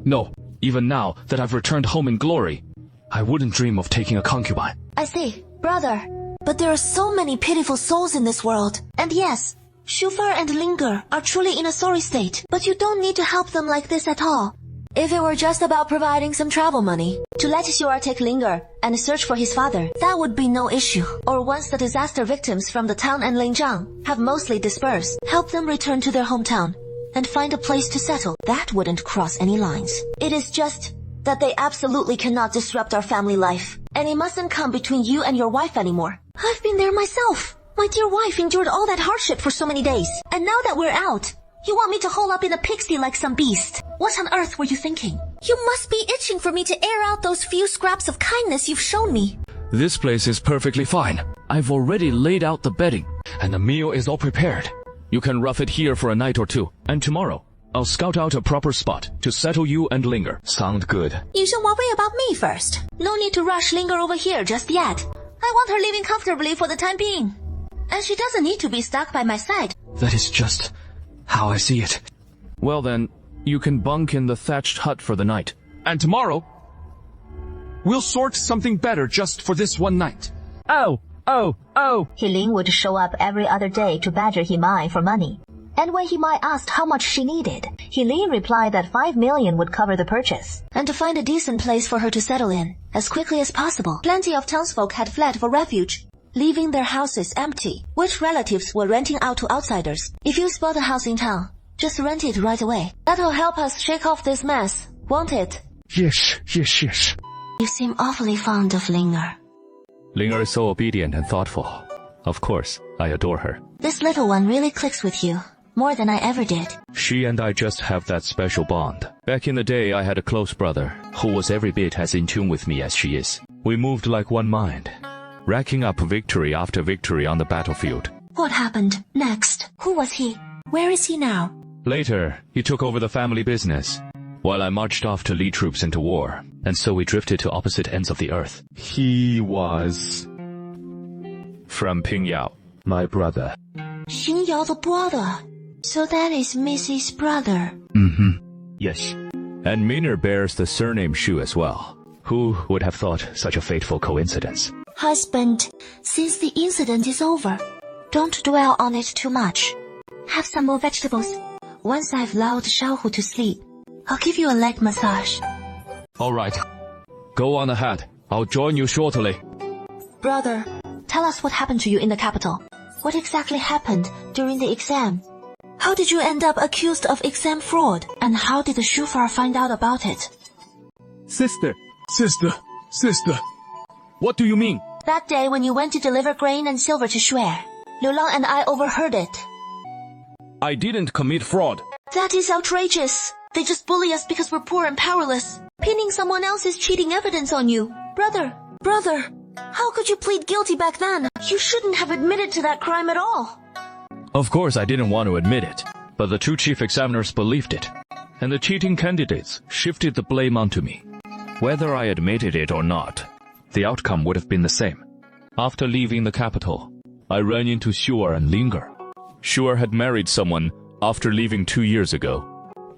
Speaker 2: No. Even now that I've returned home in glory, I wouldn't dream of taking a concubine.
Speaker 1: I see. Brother, but there are so many pitiful souls in this world. And yes, Shufar and Linger are truly in a sorry state, but you don't need to help them like this at all. If it were just about providing some travel money, to let Sure take Linger and search for his father, that would be no issue. Or once the disaster victims from the town and Linjiang have mostly dispersed, help them return to their hometown and find a place to settle. That wouldn't cross any lines. It is just that they absolutely cannot disrupt our family life, and it mustn't come between you and your wife anymore. I've been there myself. My dear wife endured all that hardship for so many days, and now that we're out, you want me to hole up in a pigsty like some beast? What on earth were you thinking? You must be itching for me to air out those few scraps of kindness you've shown me.
Speaker 8: This place is perfectly fine. I've already laid out the bedding,
Speaker 2: and the meal is all prepared.
Speaker 8: You can rough it here for a night or two,
Speaker 2: and tomorrow I'll scout out a proper spot to settle you and Linger. Sound good.
Speaker 3: You should worry about me first.
Speaker 1: No need to rush Linger over here just yet. I want her living comfortably for the time being. And she doesn't need to be stuck by my side.
Speaker 2: That is just how I see it.
Speaker 12: Well then, you can bunk in the thatched hut for the night.
Speaker 8: And tomorrow, we'll sort something better just for this one night.
Speaker 12: Oh!
Speaker 3: Helene would show up every other day to badger Himai for money. And when Himai asked how much she needed, Helene replied that 5 million would cover the purchase.
Speaker 1: And to find a decent place for her to settle in, as quickly as possible. Plenty of townsfolk had fled for refuge, leaving their houses empty, which relatives were renting out to outsiders. If you spot a house in town, just rent it right away. That'll help us shake off this mess, won't it?
Speaker 8: Yes.
Speaker 1: You seem awfully fond of Linger.
Speaker 14: Linger is so obedient and thoughtful. Of course, I adore her.
Speaker 1: This little one really clicks with you, more than I ever did.
Speaker 2: She and I just have that special bond.
Speaker 14: Back in the day, I had a close brother
Speaker 2: Who was every bit as in tune with me as she is. We moved like one mind,
Speaker 14: racking up victory after victory on the battlefield.
Speaker 1: What happened next? Who was he? Where is he now?
Speaker 2: Later, he took over the family business, while I marched off to lead troops into war, and so we drifted to opposite ends of the earth.
Speaker 8: He was
Speaker 14: from Pingyao,
Speaker 2: my brother.
Speaker 1: Xingyao the brother. So that is Missy's brother.
Speaker 2: Yes.
Speaker 14: And Miner bears the surname Shu as well.
Speaker 2: Who would have thought such a fateful coincidence?
Speaker 1: Husband, since the incident is over, don't dwell on it too much. Have some more vegetables. Once I've lulled Xiaohu to sleep, I'll give you a leg massage.
Speaker 2: All right. Go on ahead. I'll join you shortly.
Speaker 1: Brother, tell us what happened to you in the capital. What exactly happened during the exam? How did you end up accused of exam fraud? And how did the Shufar find out about it?
Speaker 8: Sister. What do you mean?
Speaker 1: That day when you went to deliver grain and silver to Shuer, Liu Lang and I overheard it.
Speaker 10: I didn't commit fraud.
Speaker 1: That is outrageous. They just bully us because we're poor and powerless. Pinning someone else's cheating evidence on you. Brother, how could you plead guilty back then? You shouldn't have admitted to that crime at all.
Speaker 14: Of course I didn't want to admit it.
Speaker 2: But the two chief examiners believed it, and the cheating candidates shifted the blame onto me.
Speaker 14: Whether I admitted it or not,
Speaker 2: the outcome would have been the same. After leaving the capital, I ran into Shuer and Linger.
Speaker 14: Shuer had married someone after leaving 2 years ago.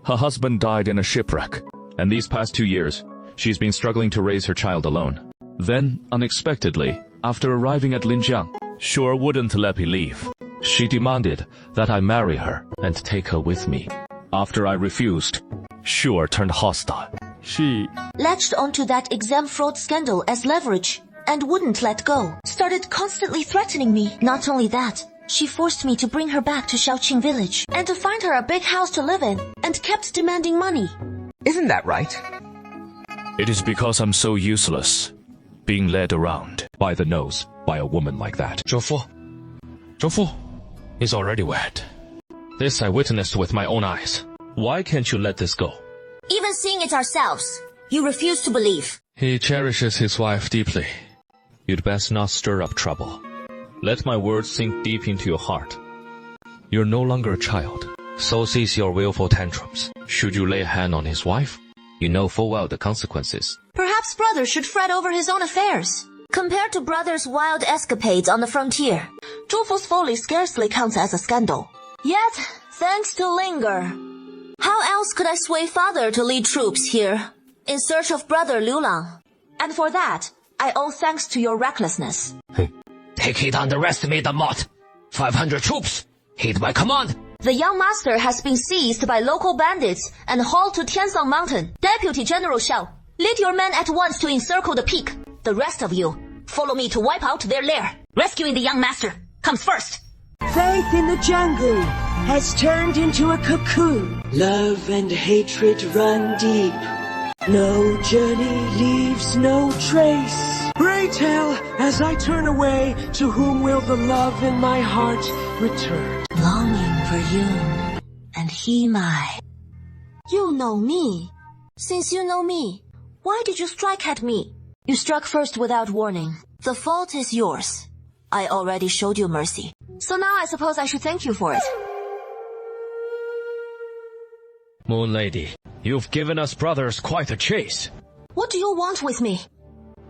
Speaker 14: Her husband died in a shipwreck,
Speaker 2: and these past 2 years, she's been struggling to raise her child alone. Then, unexpectedly, after arriving at Linjiang,
Speaker 14: Shuer wouldn't let me leave.
Speaker 2: She demanded that I marry her and take her with me. After I refused,
Speaker 14: Shuer turned hostile.
Speaker 8: She
Speaker 1: latched onto that exam fraud scandal as leverage and wouldn't let go. Started constantly threatening me. Not only that, she forced me to bring her back to Shaoqing village and to find her a big house to live in and kept demanding money.
Speaker 15: Isn't that right?
Speaker 14: It is because I'm so useless, being led around
Speaker 2: by the nose by a woman like that.
Speaker 6: Zhou Fu is already wed. This I witnessed with my own eyes. Why can't you let this go?
Speaker 1: Even seeing it ourselves, you refuse to believe.
Speaker 6: He cherishes his wife deeply. You'd best not stir up trouble. Let my words sink deep into your heart. You're no longer a child, so cease your willful tantrums. Should you lay a hand on his wife, you know full well the consequences.
Speaker 1: Perhaps brother should fret over his own affairs. Compared to brother's wild escapades on the frontier, Zhu Fu's folly scarcely counts as a scandal. Yet, thanks to Linger, how else could I sway father to lead troops here in search of brother Liu Lang? And for that, I owe thanks to your recklessness.
Speaker 6: He underestimated the Mott. 500 troops. Heed my command.
Speaker 1: The young master has been seized by local bandits and hauled to Tiansang Mountain. Deputy General Xiao, lead your men at once to encircle the peak. The rest of you, follow me to wipe out their lair. Rescuing the young master comes first.
Speaker 16: Faith in the jungle has turned into a cocoon. Love and hatred run deep. No journey leaves no trace. Pray tell, as I turn away, to whom will the love in my heart return?
Speaker 1: Longing for Yun and Himai. You know me. Since you know me, why did you strike at me? You struck first without warning. The fault is yours. I already showed you mercy. So now I suppose I should thank you for it.
Speaker 6: Moon Lady, you've given us brothers quite a chase.
Speaker 1: What do you want with me?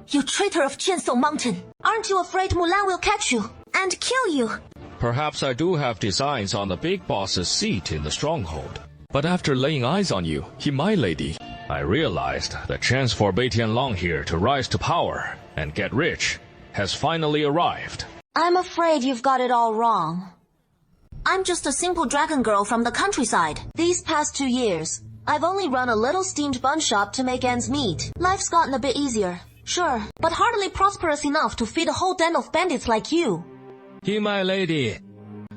Speaker 1: You traitor of Tiansong Mountain! Aren't you afraid Mulan will catch you and kill you?
Speaker 6: Perhaps I do have designs on the big boss's seat in the stronghold. But after laying eyes on you, my lady, I realized the chance for Bei Tianlang here to rise to power and get rich has finally arrived.
Speaker 1: I'm afraid you've got it all wrong. I'm just a simple dragon girl from the countryside. These past 2 years, I've only run a little steamed bun shop to make ends meet. Life's gotten a bit easier, sure, but hardly prosperous enough to feed a whole den of bandits like you.
Speaker 6: My lady,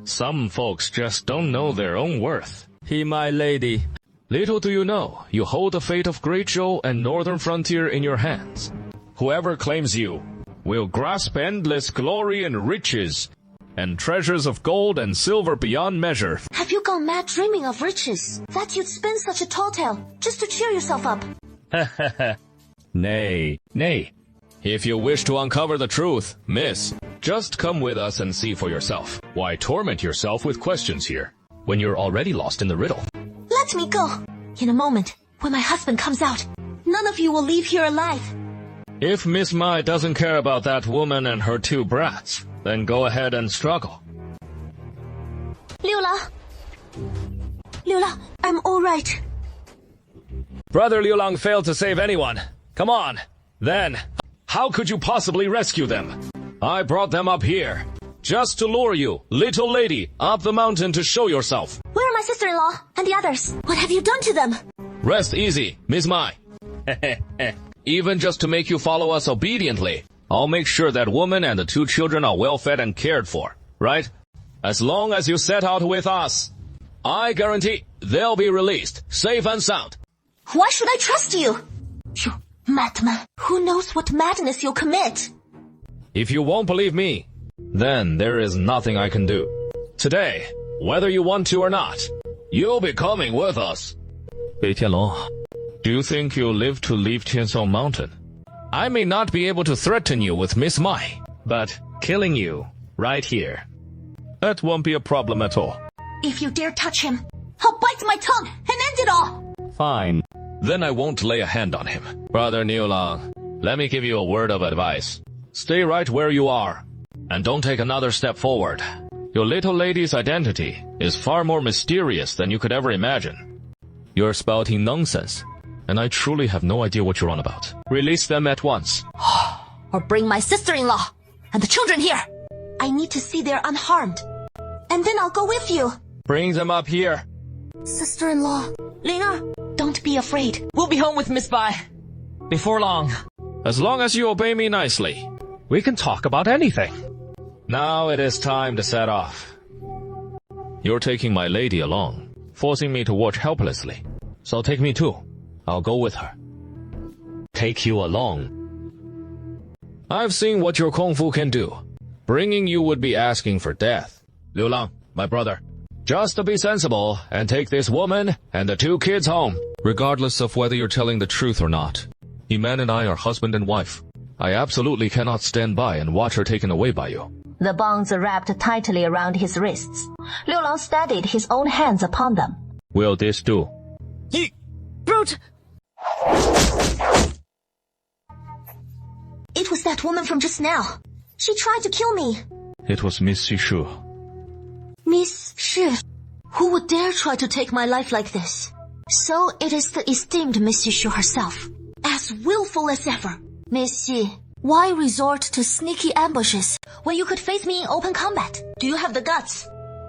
Speaker 6: some folks just don't know their own worth. My lady, little do you know, you hold the fate of Great Zhou and Northern Frontier in your hands. Whoever claims you will grasp endless glory and riches, and treasures of gold and silver beyond measure.
Speaker 1: Have you gone mad dreaming of riches? That you'd spin such a tall tale just to cheer yourself up?
Speaker 6: Nay. If you wish to uncover the truth, miss, just come with us and see for yourself. Why torment yourself with questions here, when you're already lost in the riddle?
Speaker 1: Let me go! In a moment, when my husband comes out, none of you will leave here alive.
Speaker 6: If Miss Mai doesn't care about that woman and her 2 brats, then go ahead and struggle.
Speaker 1: Liu Lang, I'm alright.
Speaker 6: Brother Liu Lang failed to save anyone. Come on. Then, how could you possibly rescue them? I brought them up here, just to lure you, little lady, up the mountain to show yourself.
Speaker 1: Where are my sister-in-law and the others? What have you done to them?
Speaker 6: Rest easy, Miss Mai. Even just to make you follow us obediently, I'll make sure that woman and the 2 children are well fed and cared for, right? As long as you set out with us, I guarantee they'll be released, safe and sound.
Speaker 1: Why should I trust you? You madman. Who knows what madness you'll commit?
Speaker 6: If you won't believe me, then there is nothing I can do. Today, whether you want to or not, you'll be coming with us. Bei Tianlang, do you think you'll live to leave Tiansong Mountain? I may not be able to threaten you with Miss Mai, but killing you right here, that won't be a problem at all.
Speaker 1: If you dare touch him, I'll bite my tongue and end it all!
Speaker 6: Fine. Then I won't lay a hand on him. Brother Liu Lang, let me give you a word of advice. Stay right where you are, and don't take another step forward. Your little lady's identity is far more mysterious than you could ever imagine. You're spouting nonsense, and I truly have no idea what you're on about. Release them at once.
Speaker 1: Or bring my sister-in-law and the children here. I need to see they're unharmed. And then I'll go with you.
Speaker 6: Bring them up here.
Speaker 1: Sister-in-law, Ling, don't be afraid.
Speaker 15: We'll be home with Miss Bai before long.
Speaker 6: As long as you obey me nicely, we can talk about anything. Now it is time to set off. You're taking my lady along, forcing me to watch helplessly. So take me too. I'll go with her. Take you along. I've seen what your Kung Fu can do. Bringing you would be asking for death. Liu Lang, my brother, just to be sensible and take this woman and the 2 kids home. Regardless of whether you're telling the truth or not, Iman and I are husband and wife. I absolutely cannot stand by and watch her taken away by you.
Speaker 3: The bonds are wrapped tightly around his wrists. Liu Lang steadied his own hands upon them.
Speaker 6: Will this do?
Speaker 1: Brute! It was that woman from just now. She tried to kill me.
Speaker 6: It was Miss Xu.
Speaker 1: Miss Xu? Who would dare try to take my life like this? So it is the esteemed Miss Xu herself, as willful as ever. Miss Xu, why resort to sneaky ambushes when you could face me in open combat? Do you have the guts?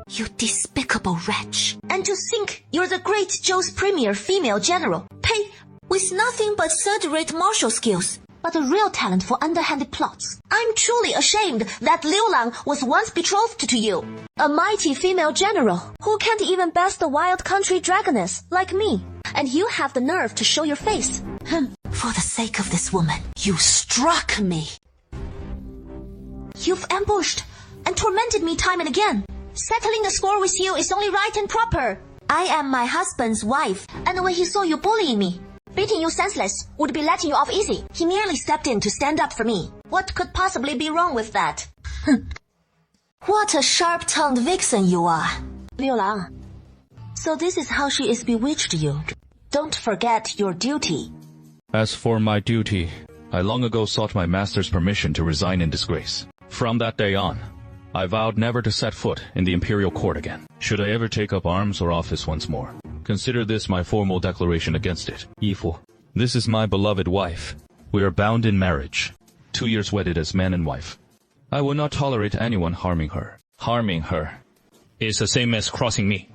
Speaker 1: You despicable wretch. And to think you're the great Zhou's premier female general, paid with nothing but third-rate martial skills, but a real talent for underhanded plots. I'm truly ashamed that Liu Lang was once betrothed to you. A mighty female general who can't even best a wild country dragoness like me. And you have the nerve to show your face. For the sake of this woman, you struck me. You've ambushed and tormented me time and again. Settling the score with you is only right and proper. I am my husband's wife, and when he saw you bullying me, beating you senseless would be letting you off easy. He merely stepped in to stand up for me. What could possibly be wrong with that? What a sharp-tongued vixen you are. Liu Lang, So this is how she is bewitched you. Don't forget your duty.
Speaker 5: As for my duty, I long ago sought my master's permission to resign in disgrace. From that day on, I vowed never to set foot in the imperial court again. Should I ever take up arms or office once more, consider this my formal declaration against it. Yifu, this is my beloved wife. We are bound in marriage, 2 years wedded as man and wife. I will not tolerate anyone harming her. Harming her is the same as crossing me.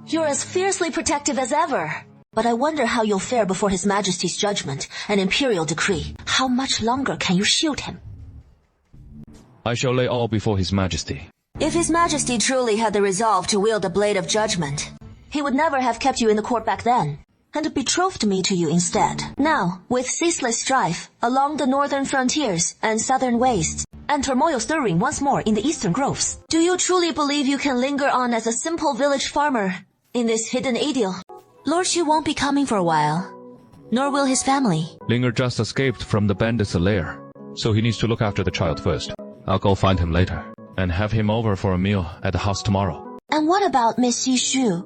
Speaker 1: You're as fiercely protective as ever. But I wonder how you'll fare before His Majesty's judgment and imperial decree. How much longer can you shield him?
Speaker 5: I shall lay all before His Majesty.
Speaker 1: If His Majesty truly had the resolve to wield the blade of judgment, he would never have kept you in the court back then, and betrothed me to you instead. Now, with ceaseless strife along the northern frontiers and southern wastes, and turmoil stirring once more in the eastern groves, do you truly believe you can linger on as a simple village farmer in this hidden idyll? Lord Xu won't be coming for a while, nor will his family.
Speaker 5: Linger just escaped from the bandits' lair, so he needs to look after the child first. I'll go find him later, and have him over for a meal at the house tomorrow.
Speaker 1: And what about Miss Xu?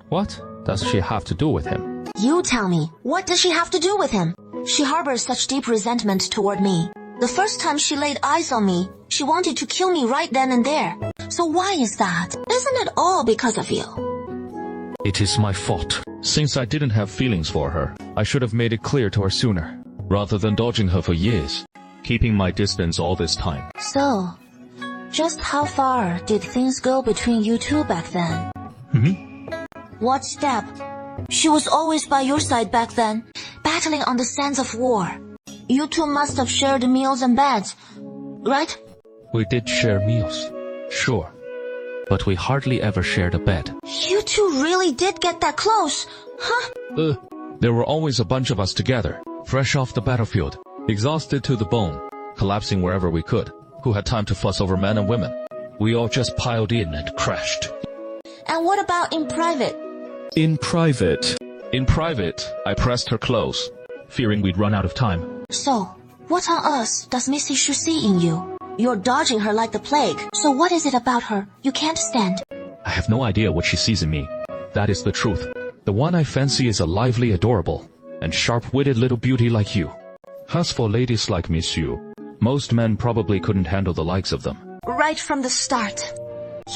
Speaker 13: What does she have to do with him?
Speaker 1: You tell me, what does she have to do with him? She harbors such deep resentment toward me. The first time she laid eyes on me, she wanted to kill me right then and there. So why is that? Isn't it all because of you?
Speaker 5: It is my fault. Since I didn't have feelings for her, I should have made it clear to her sooner, rather than dodging her for years, keeping my distance all this time.
Speaker 1: So, just how far did things go between you two back then? What step? She was always by your side back then, battling on the sands of war. You two must have shared meals and beds, right?
Speaker 5: We did share meals, sure, but we hardly ever shared a bed.
Speaker 1: You two really did get that close, huh?
Speaker 5: There were always a bunch of us together, fresh off the battlefield, exhausted to the bone, collapsing wherever we could. Who had time to fuss over men and women? We all just piled in and crashed.
Speaker 1: And what about in private?
Speaker 5: In private, I pressed her close, fearing we'd run out of time.
Speaker 1: So, what on earth does Missy Xu see in you? You're dodging her like the plague. So what is it about her you can't stand?
Speaker 5: I have no idea what she sees in me. That is the truth. The one I fancy is a lively, adorable, and sharp-witted little beauty like you. As for ladies like Miss Xu, most men probably couldn't handle the likes of them.
Speaker 1: Right from the start,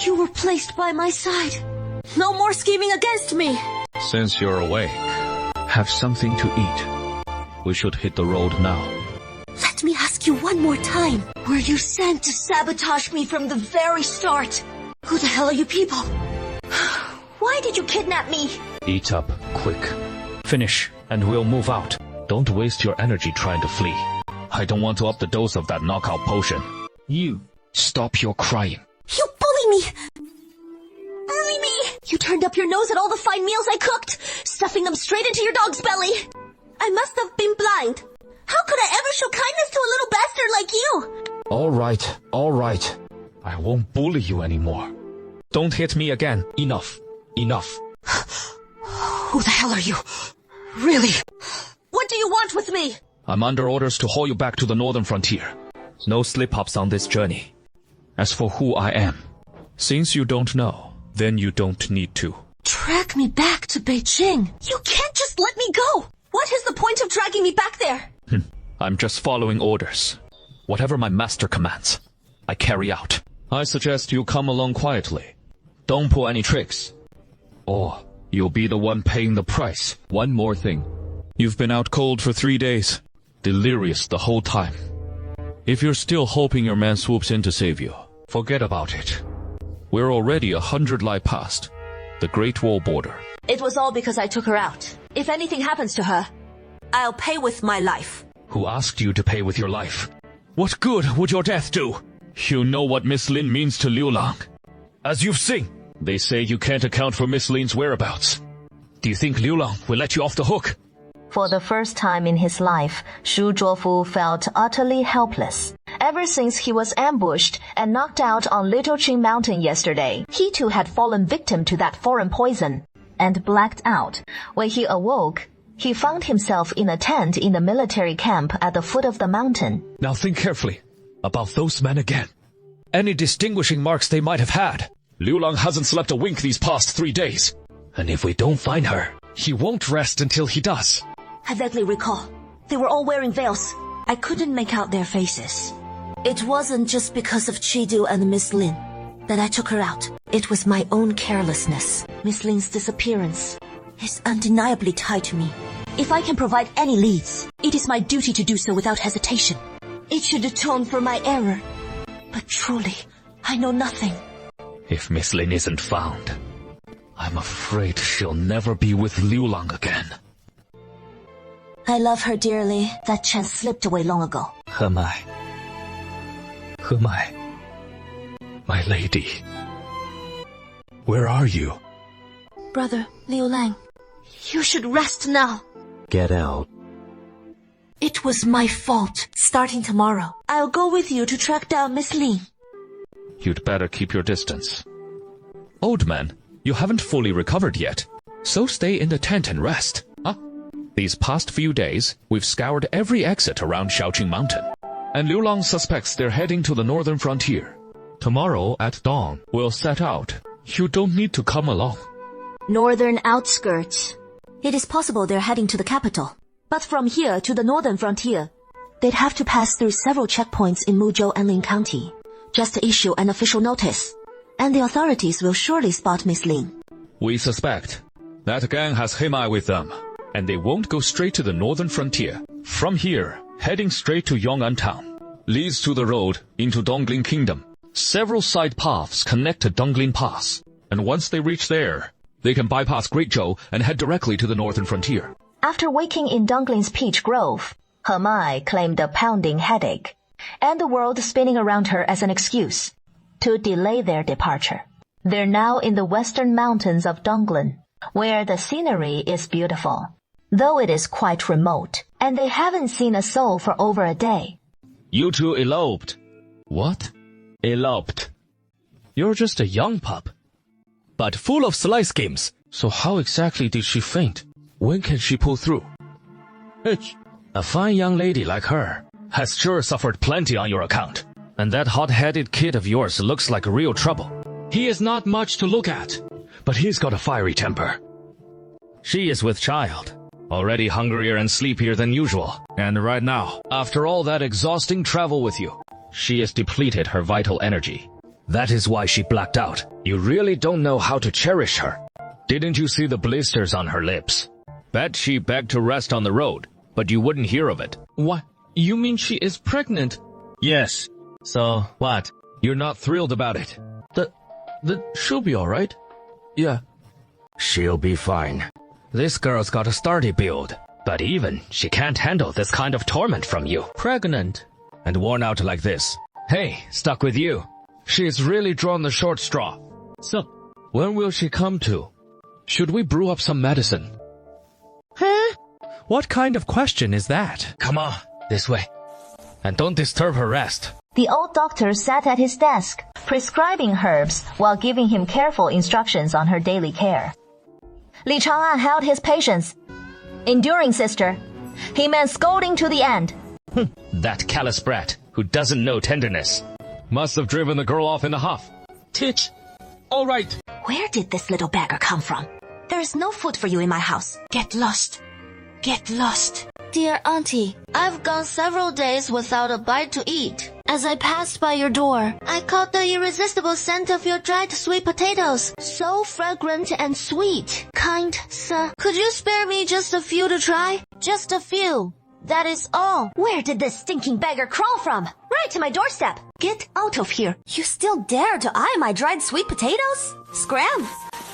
Speaker 1: you were placed by my side. No more scheming against me.
Speaker 5: Since you're awake, have something to eat. We should hit the road now.
Speaker 1: Let me ask you one more time. Were you sent to sabotage me from the very start? Who the hell are you people? Why did you kidnap me?
Speaker 5: Eat up, quick.
Speaker 14: Finish, and we'll move out.
Speaker 5: Don't waste your energy trying to flee. I don't want to up the dose of that knockout potion.
Speaker 14: You, stop your crying.
Speaker 1: You bully me! Bully me! You turned up your nose at all the fine meals I cooked, stuffing them straight into your dog's belly. I must have been blind. How could I ever show kindness to a little bastard like you?
Speaker 14: All right.
Speaker 5: I won't bully you anymore.
Speaker 14: Don't hit me again. Enough.
Speaker 1: Who the hell are you? Really? What do you want with me?
Speaker 5: I'm under orders to haul you back to the northern frontier.
Speaker 14: No slip-ups on this journey.
Speaker 5: As for who I am, since you don't know, then you don't need to.
Speaker 1: Track me back to Beijing? You can't just let me go! What is the point of dragging me back there?
Speaker 5: I'm just following orders.
Speaker 14: Whatever my master commands, I carry out.
Speaker 5: I suggest you come along quietly. Don't pull any tricks, or you'll be the one paying the price. One more thing. You've been out cold for 3 days, delirious the whole time. If you're still hoping your man swoops in to save you, forget about it. We're already 100 li past the Great Wall border.
Speaker 1: It was all because I took her out. If anything happens to her, I'll pay with my life.
Speaker 5: Who asked you to pay with your life? What good would your death do? You know what Miss Lin means to Liu Lang. As you've seen, they say you can't account for Miss Lin's whereabouts. Do you think Liu Lang will let you off the hook?
Speaker 3: For the first time in his life, Shu Zhuofu felt utterly helpless. Ever since he was ambushed and knocked out on Little Qing Mountain yesterday, he too had fallen victim to that foreign poison and blacked out. When he awoke, he found himself in a tent in the military camp at the foot of the mountain.
Speaker 5: Now think carefully about those men again.
Speaker 14: Any distinguishing marks they might have had.
Speaker 7: Liu Lang hasn't slept a wink these past 3 days. And if we don't find her, he won't rest until he does.
Speaker 1: I vaguely recall. They were all wearing veils. I couldn't make out their faces. It wasn't just because of Chidu and Miss Lin that I took her out. It was my own carelessness. Miss Lin's disappearance is undeniably tied to me. If I can provide any leads, it is my duty to do so without hesitation. It should atone for my error. But truly, I know nothing.
Speaker 2: If Miss Lin isn't found, I'm afraid she'll never be with Liu Lang again.
Speaker 1: I love her dearly. That chance slipped away long ago.
Speaker 2: He Mai. He Mai. My lady. Where are you?
Speaker 1: Brother, Liu Lang, you should rest now.
Speaker 12: Get out.
Speaker 1: It was my fault. Starting tomorrow, I'll go with you to track down Miss Lin.
Speaker 5: You'd better keep your distance. Old man, you haven't fully recovered yet, so stay in the tent and rest. Huh? These past few days, we've scoured every exit around Shaoqing Mountain, and Liu Lang suspects they're heading to the northern frontier. Tomorrow at dawn, we'll set out. You don't need to come along.
Speaker 1: Northern outskirts. It is possible they're heading to the capital. But from here to the northern frontier, they'd have to pass through several checkpoints in Muzhou and Lin County, just to issue an official notice. And the authorities will surely spot Miss Lin.
Speaker 5: We suspect that gang has He Mai with them, and they won't go straight to the northern frontier. From here, heading straight to Yong'an town leads to the road into Donglin Kingdom. Several side paths connect to Donglin Pass, and once they reach there, they can bypass Great Zhou and head directly to the northern frontier.
Speaker 3: After waking in Donglin's peach grove, He Mai claimed a pounding headache, and the world spinning around her as an excuse to delay their departure. They're now in the western mountains of Donglin, where the scenery is beautiful, though it is quite remote, and they haven't seen a soul for over a day.
Speaker 6: You two eloped.
Speaker 5: What?
Speaker 6: Eloped. You're just a young pup, but full of sly schemes.
Speaker 2: So how exactly did she faint? When can she pull through?
Speaker 6: A fine young lady like her has sure suffered plenty on your account. And that hot-headed kid of yours looks like real trouble.
Speaker 7: He is not much to look at,
Speaker 6: But he's got a fiery temper. She is with child, already hungrier and sleepier than usual. And right now, after all that exhausting travel with you, she has depleted her vital energy. That is why she blacked out. You really don't know how to cherish her. Didn't you see the blisters on her lips? Bet she begged to rest on the road, but you wouldn't hear of it.
Speaker 7: What? You mean she is pregnant?
Speaker 6: Yes. So, what? You're not thrilled about it?
Speaker 2: She'll be alright. Yeah.
Speaker 6: She'll be fine. This girl's got a sturdy build, but even she can't handle this kind of torment from you.
Speaker 7: Pregnant.
Speaker 6: And worn out like this. Hey, stuck with you. She's really drawn the short straw.
Speaker 7: So, when will she come to?
Speaker 2: Should we brew up some medicine?
Speaker 9: Huh? What kind of question is that?
Speaker 6: Come on, this way. And don't disturb her rest.
Speaker 3: The old doctor sat at his desk, prescribing herbs while giving him careful instructions on her daily care. Li Chang'an held his patience. Enduring, sister. He meant scolding to the end.
Speaker 6: That callous brat who doesn't know tenderness. Must have driven the girl off in a huff.
Speaker 7: Titch. All right.
Speaker 1: Where did this little beggar come from? There is no food for you in my house. Get lost. Get lost.
Speaker 11: Dear Auntie, I've gone several days without a bite to eat. As I passed by your door, I caught the irresistible scent of your dried sweet potatoes. So fragrant and sweet. Kind sir, could you spare me just a few to try? Just a few. That is all.
Speaker 1: Where did this stinking beggar crawl from? Right to my doorstep. Get out of here.
Speaker 11: You still dare to eye my dried sweet potatoes? Scram!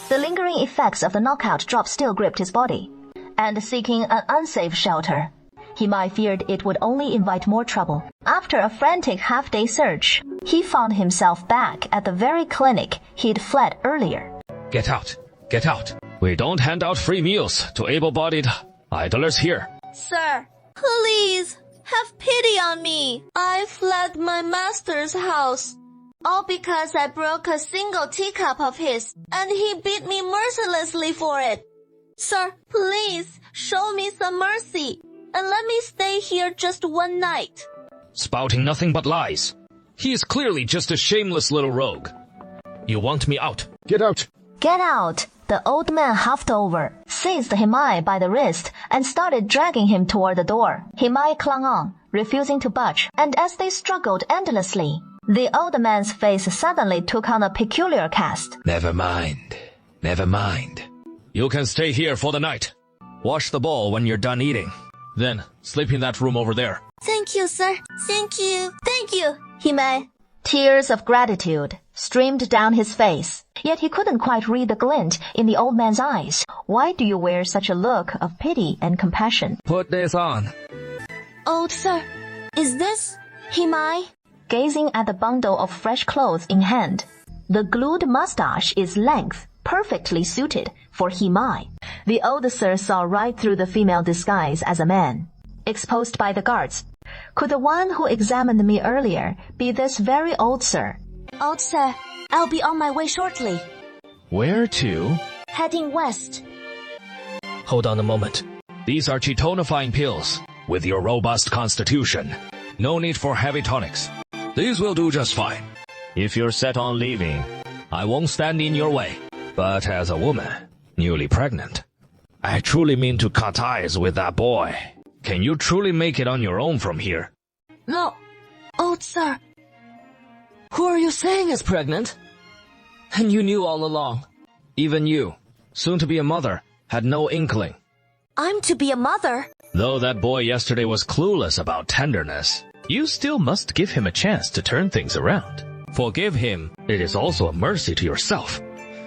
Speaker 3: The lingering effects of the knockout drop still gripped his body, and seeking an unsafe shelter, He Mai feared it would only invite more trouble. After a frantic half-day search, he found himself back at the very clinic he'd fled earlier.
Speaker 6: Get out. Get out. We don't hand out free meals to able-bodied idlers here.
Speaker 11: Sir, please, have pity on me. I fled my master's house. All because I broke a single teacup of his, and he beat me mercilessly for it. Sir, please, show me some mercy, and let me stay here just one night.
Speaker 6: Spouting nothing but lies. He is clearly just a shameless little rogue. You want me out?
Speaker 10: Get out!
Speaker 3: Get out! The old man huffed over, seized Himai by the wrist, and started dragging him toward the door. Himai clung on, refusing to budge, and as they struggled endlessly, the old man's face suddenly took on a peculiar cast.
Speaker 6: Never mind. Never mind. You can stay here for the night. Wash the bowl when you're done eating. Then, sleep in that room over there.
Speaker 1: Thank you, sir. Thank you. Thank you.
Speaker 3: Himai. Tears of gratitude streamed down his face, yet he couldn't quite read the glint in the old man's eyes. Why do you wear such a look of pity and compassion?
Speaker 6: Put this on.
Speaker 1: Old sir, is this Himai?
Speaker 3: Gazing at the bundle of fresh clothes in hand, the glued mustache is length, perfectly suited for Himai. The old sir saw right through the female disguise as a man, exposed by the guards. Could the one who examined me earlier be this very old sir?
Speaker 1: Old sir, I'll be on my way shortly.
Speaker 6: Where to?
Speaker 1: Heading west.
Speaker 6: Hold on a moment. These are chitonifying pills. With your robust constitution, no need for heavy tonics. These will do just fine. If you're set on leaving, I won't stand in your way. But as a woman, newly pregnant, I truly mean to cut ties with that boy. Can you truly make it on your own from here?
Speaker 1: No, old sir.
Speaker 15: Who are you saying is pregnant? And you knew all along.
Speaker 6: Even you, soon to be a mother, had no inkling.
Speaker 1: I'm to be a mother?
Speaker 6: Though that boy yesterday was clueless about tenderness, you still must give him a chance to turn things around. Forgive him. It is also a mercy to yourself.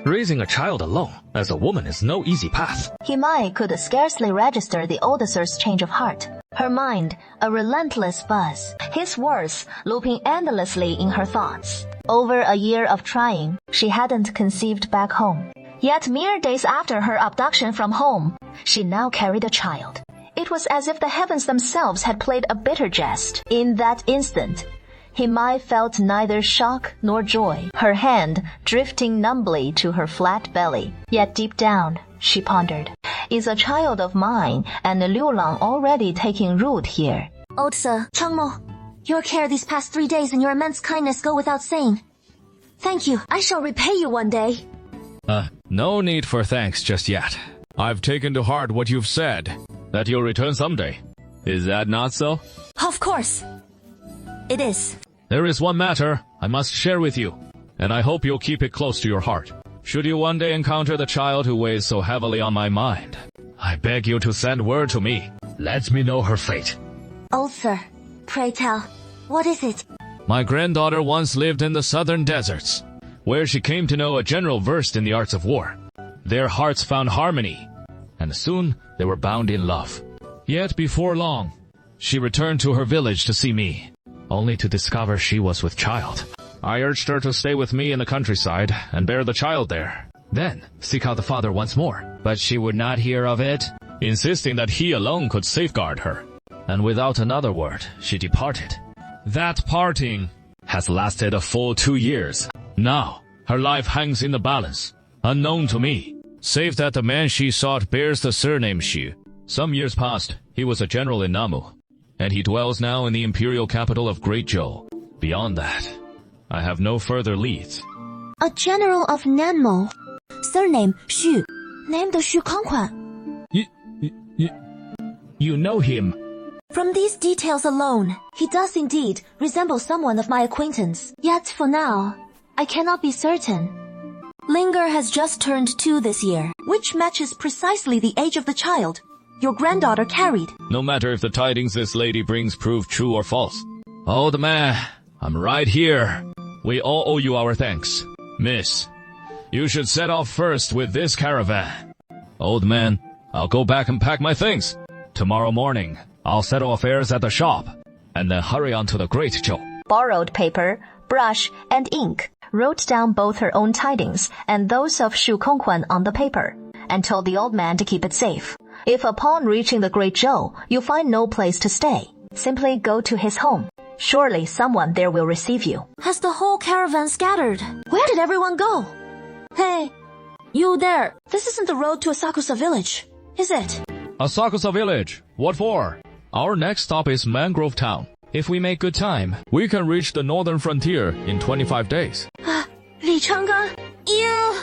Speaker 6: Raising a child alone as a woman is no easy path.
Speaker 3: Himai could scarcely register the old sir's change of heart. Her mind, a relentless buzz. His words looping endlessly in her thoughts. Over a year of trying, she hadn't conceived back home. Yet mere days after her abduction from home, she now carried a child. It was as if the heavens themselves had played a bitter jest. In that instant, Himai felt neither shock nor joy, her hand drifting numbly to her flat belly. Yet deep down, she pondered, is a child of mine and Liu Lang already taking root here?
Speaker 1: Old sir, Changmo, your care these past 3 days and your immense kindness go without saying. Thank you. I shall repay you one day.
Speaker 5: No need for thanks just yet. I've taken to heart what you've said, that you'll return someday. Is that not so?
Speaker 1: Of course. It is.
Speaker 5: There is one matter I must share with you, and I hope you'll keep it close to your heart. Should you one day encounter the child who weighs so heavily on my mind, I beg you to send word to me. Let me know her fate.
Speaker 1: Old sir, pray tell, what is it?
Speaker 5: My granddaughter once lived in the southern deserts, where she came to know a general versed in the arts of war. Their hearts found harmony, and soon they were bound in love. Yet before long, she returned to her village to see me, only to discover she was with child. I urged her to stay with me in the countryside and bear the child there, then seek out the father once more. But she would not hear of it, insisting that he alone could safeguard her. And without another word, she departed. That parting has lasted a full 2 years. Now, her life hangs in the balance, unknown to me, save that the man she sought bears the surname Xu. Some years past, he was a general in Namu, and he dwells now in the imperial capital of Great Zhou. Beyond that, I have no further leads.
Speaker 1: A general of Nanmo. Surname Xu. Named Xu Kongquan.
Speaker 5: You know him?
Speaker 1: From these details alone, he does indeed resemble someone of my acquaintance. Yet for now, I cannot be certain. Linger has just turned 2 this year, which matches precisely the age of the child your granddaughter carried.
Speaker 5: No matter if the tidings this lady brings prove true or false. Old man, I'm right here. We all owe you our thanks. Miss, you should set off first with this caravan. Old man, I'll go back and pack my things. Tomorrow morning, I'll settle affairs at the shop, and then hurry on to the Great Zhou.
Speaker 3: Borrowed paper, brush, and ink, wrote down both her own tidings and those of Xu Kongquan on the paper, and told the old man to keep it safe. If upon reaching the Great Zhou, you find no place to stay, simply go to his home. Surely someone there will receive you.
Speaker 1: Has the whole caravan scattered? Where did everyone go? Hey, you there. This isn't the road to Asakusa village, is it?
Speaker 5: Asakusa village? What for? Our next stop is Mangrove Town. If we make good time, we can reach the northern frontier in 25 days.
Speaker 1: Li 李长刚, you...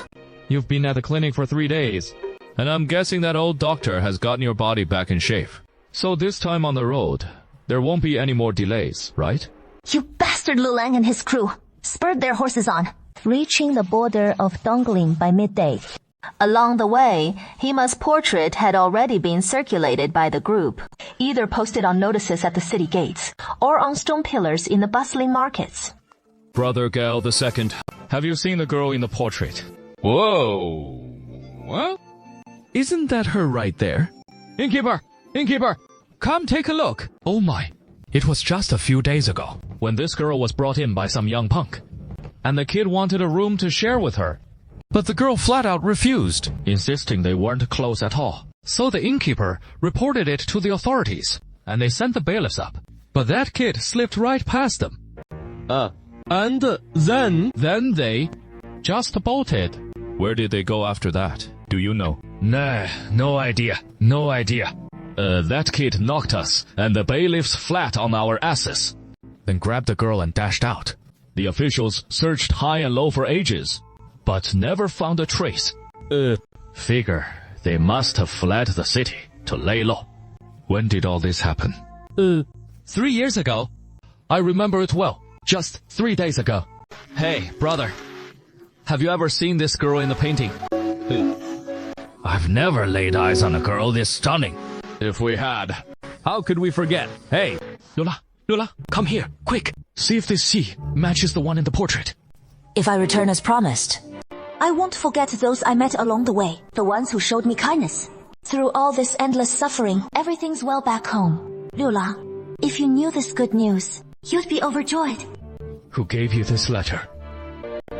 Speaker 5: You've been at the clinic for 3 days.
Speaker 7: And I'm guessing that old doctor has gotten your body back in shape.
Speaker 5: So this time on the road, there won't be any more delays, right?
Speaker 3: You bastard Liu Lang and his crew spurred their horses on, reaching the border of Dongling by midday. Along the way, Hima's portrait had already been circulated by the group, either posted on notices at the city gates or on stone pillars in the bustling markets.
Speaker 7: Brother Gale II,
Speaker 5: Have you seen the girl in the portrait?
Speaker 7: Whoa. Well, isn't that her right there?
Speaker 5: Innkeeper! Innkeeper!
Speaker 7: Come take a look. Oh my. It was just a few days ago
Speaker 5: when this girl was brought in by some young punk. And the kid wanted a room to share with her.
Speaker 7: But the girl flat out refused,
Speaker 5: insisting they weren't close at all. So the innkeeper reported it to the authorities, and they sent the bailiffs up. But that kid slipped right past them.
Speaker 8: And then
Speaker 5: they just bolted.
Speaker 7: Where did they go after that? Do you know?
Speaker 5: Nah, no idea. No idea. That kid knocked us, and the bailiffs flat on our asses.
Speaker 7: Then grabbed the girl and dashed out.
Speaker 5: The officials searched high and low for ages, but never found a trace. Figure they must have fled the city to lay low. When did all this happen?
Speaker 15: 3 years ago.
Speaker 5: I remember it well. Just 3 days ago. Hey, brother. Have you ever seen this girl in the painting?
Speaker 7: I've never laid eyes on a girl this stunning.
Speaker 5: If we had.
Speaker 7: How could we forget? Hey,
Speaker 15: Lula, come here, quick.
Speaker 5: See if this sea matches the one in the portrait.
Speaker 1: If I return as promised, I won't forget those I met along the way, the ones who showed me kindness. Through all this endless suffering, everything's well back home. Lula, if you knew this good news, you'd be overjoyed.
Speaker 5: Who gave you this letter?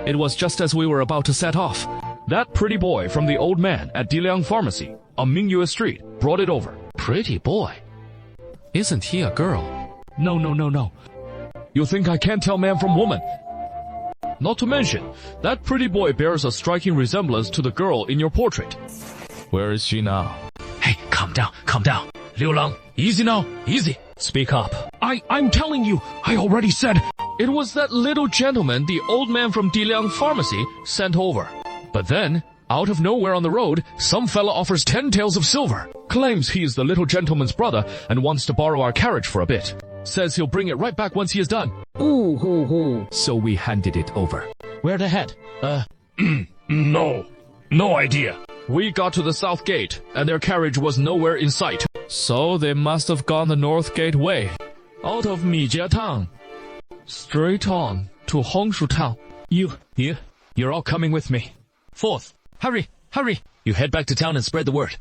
Speaker 7: It was just as we were about to set off.
Speaker 5: That pretty boy from the old man at Diliang Pharmacy on Mingyue Street brought it over.
Speaker 7: Pretty boy? Isn't he a girl?
Speaker 5: No. You think I can't tell man from woman? Not to mention, that pretty boy bears a striking resemblance to the girl in your portrait.
Speaker 7: Where is she now?
Speaker 15: Hey, calm down. Liu Lang, easy now, easy.
Speaker 5: Speak up.
Speaker 15: I'm telling you, I already said.
Speaker 5: It was that little gentleman the old man from Diliang Pharmacy sent over. But then, out of nowhere on the road, some fella offers 10 taels of silver. Claims he's the little gentleman's brother and wants to borrow our carriage for a bit. Says he'll bring it right back once he is done.
Speaker 7: So we handed it over.
Speaker 15: Where to head?
Speaker 5: No idea. We got to the south gate, and their carriage was nowhere in sight.
Speaker 7: So they must have gone the north gate way.
Speaker 5: Out of Mijie Town. Straight on to Hongshu Town. You're all coming with me.
Speaker 15: Fourth, hurry. You head back to town and spread the word.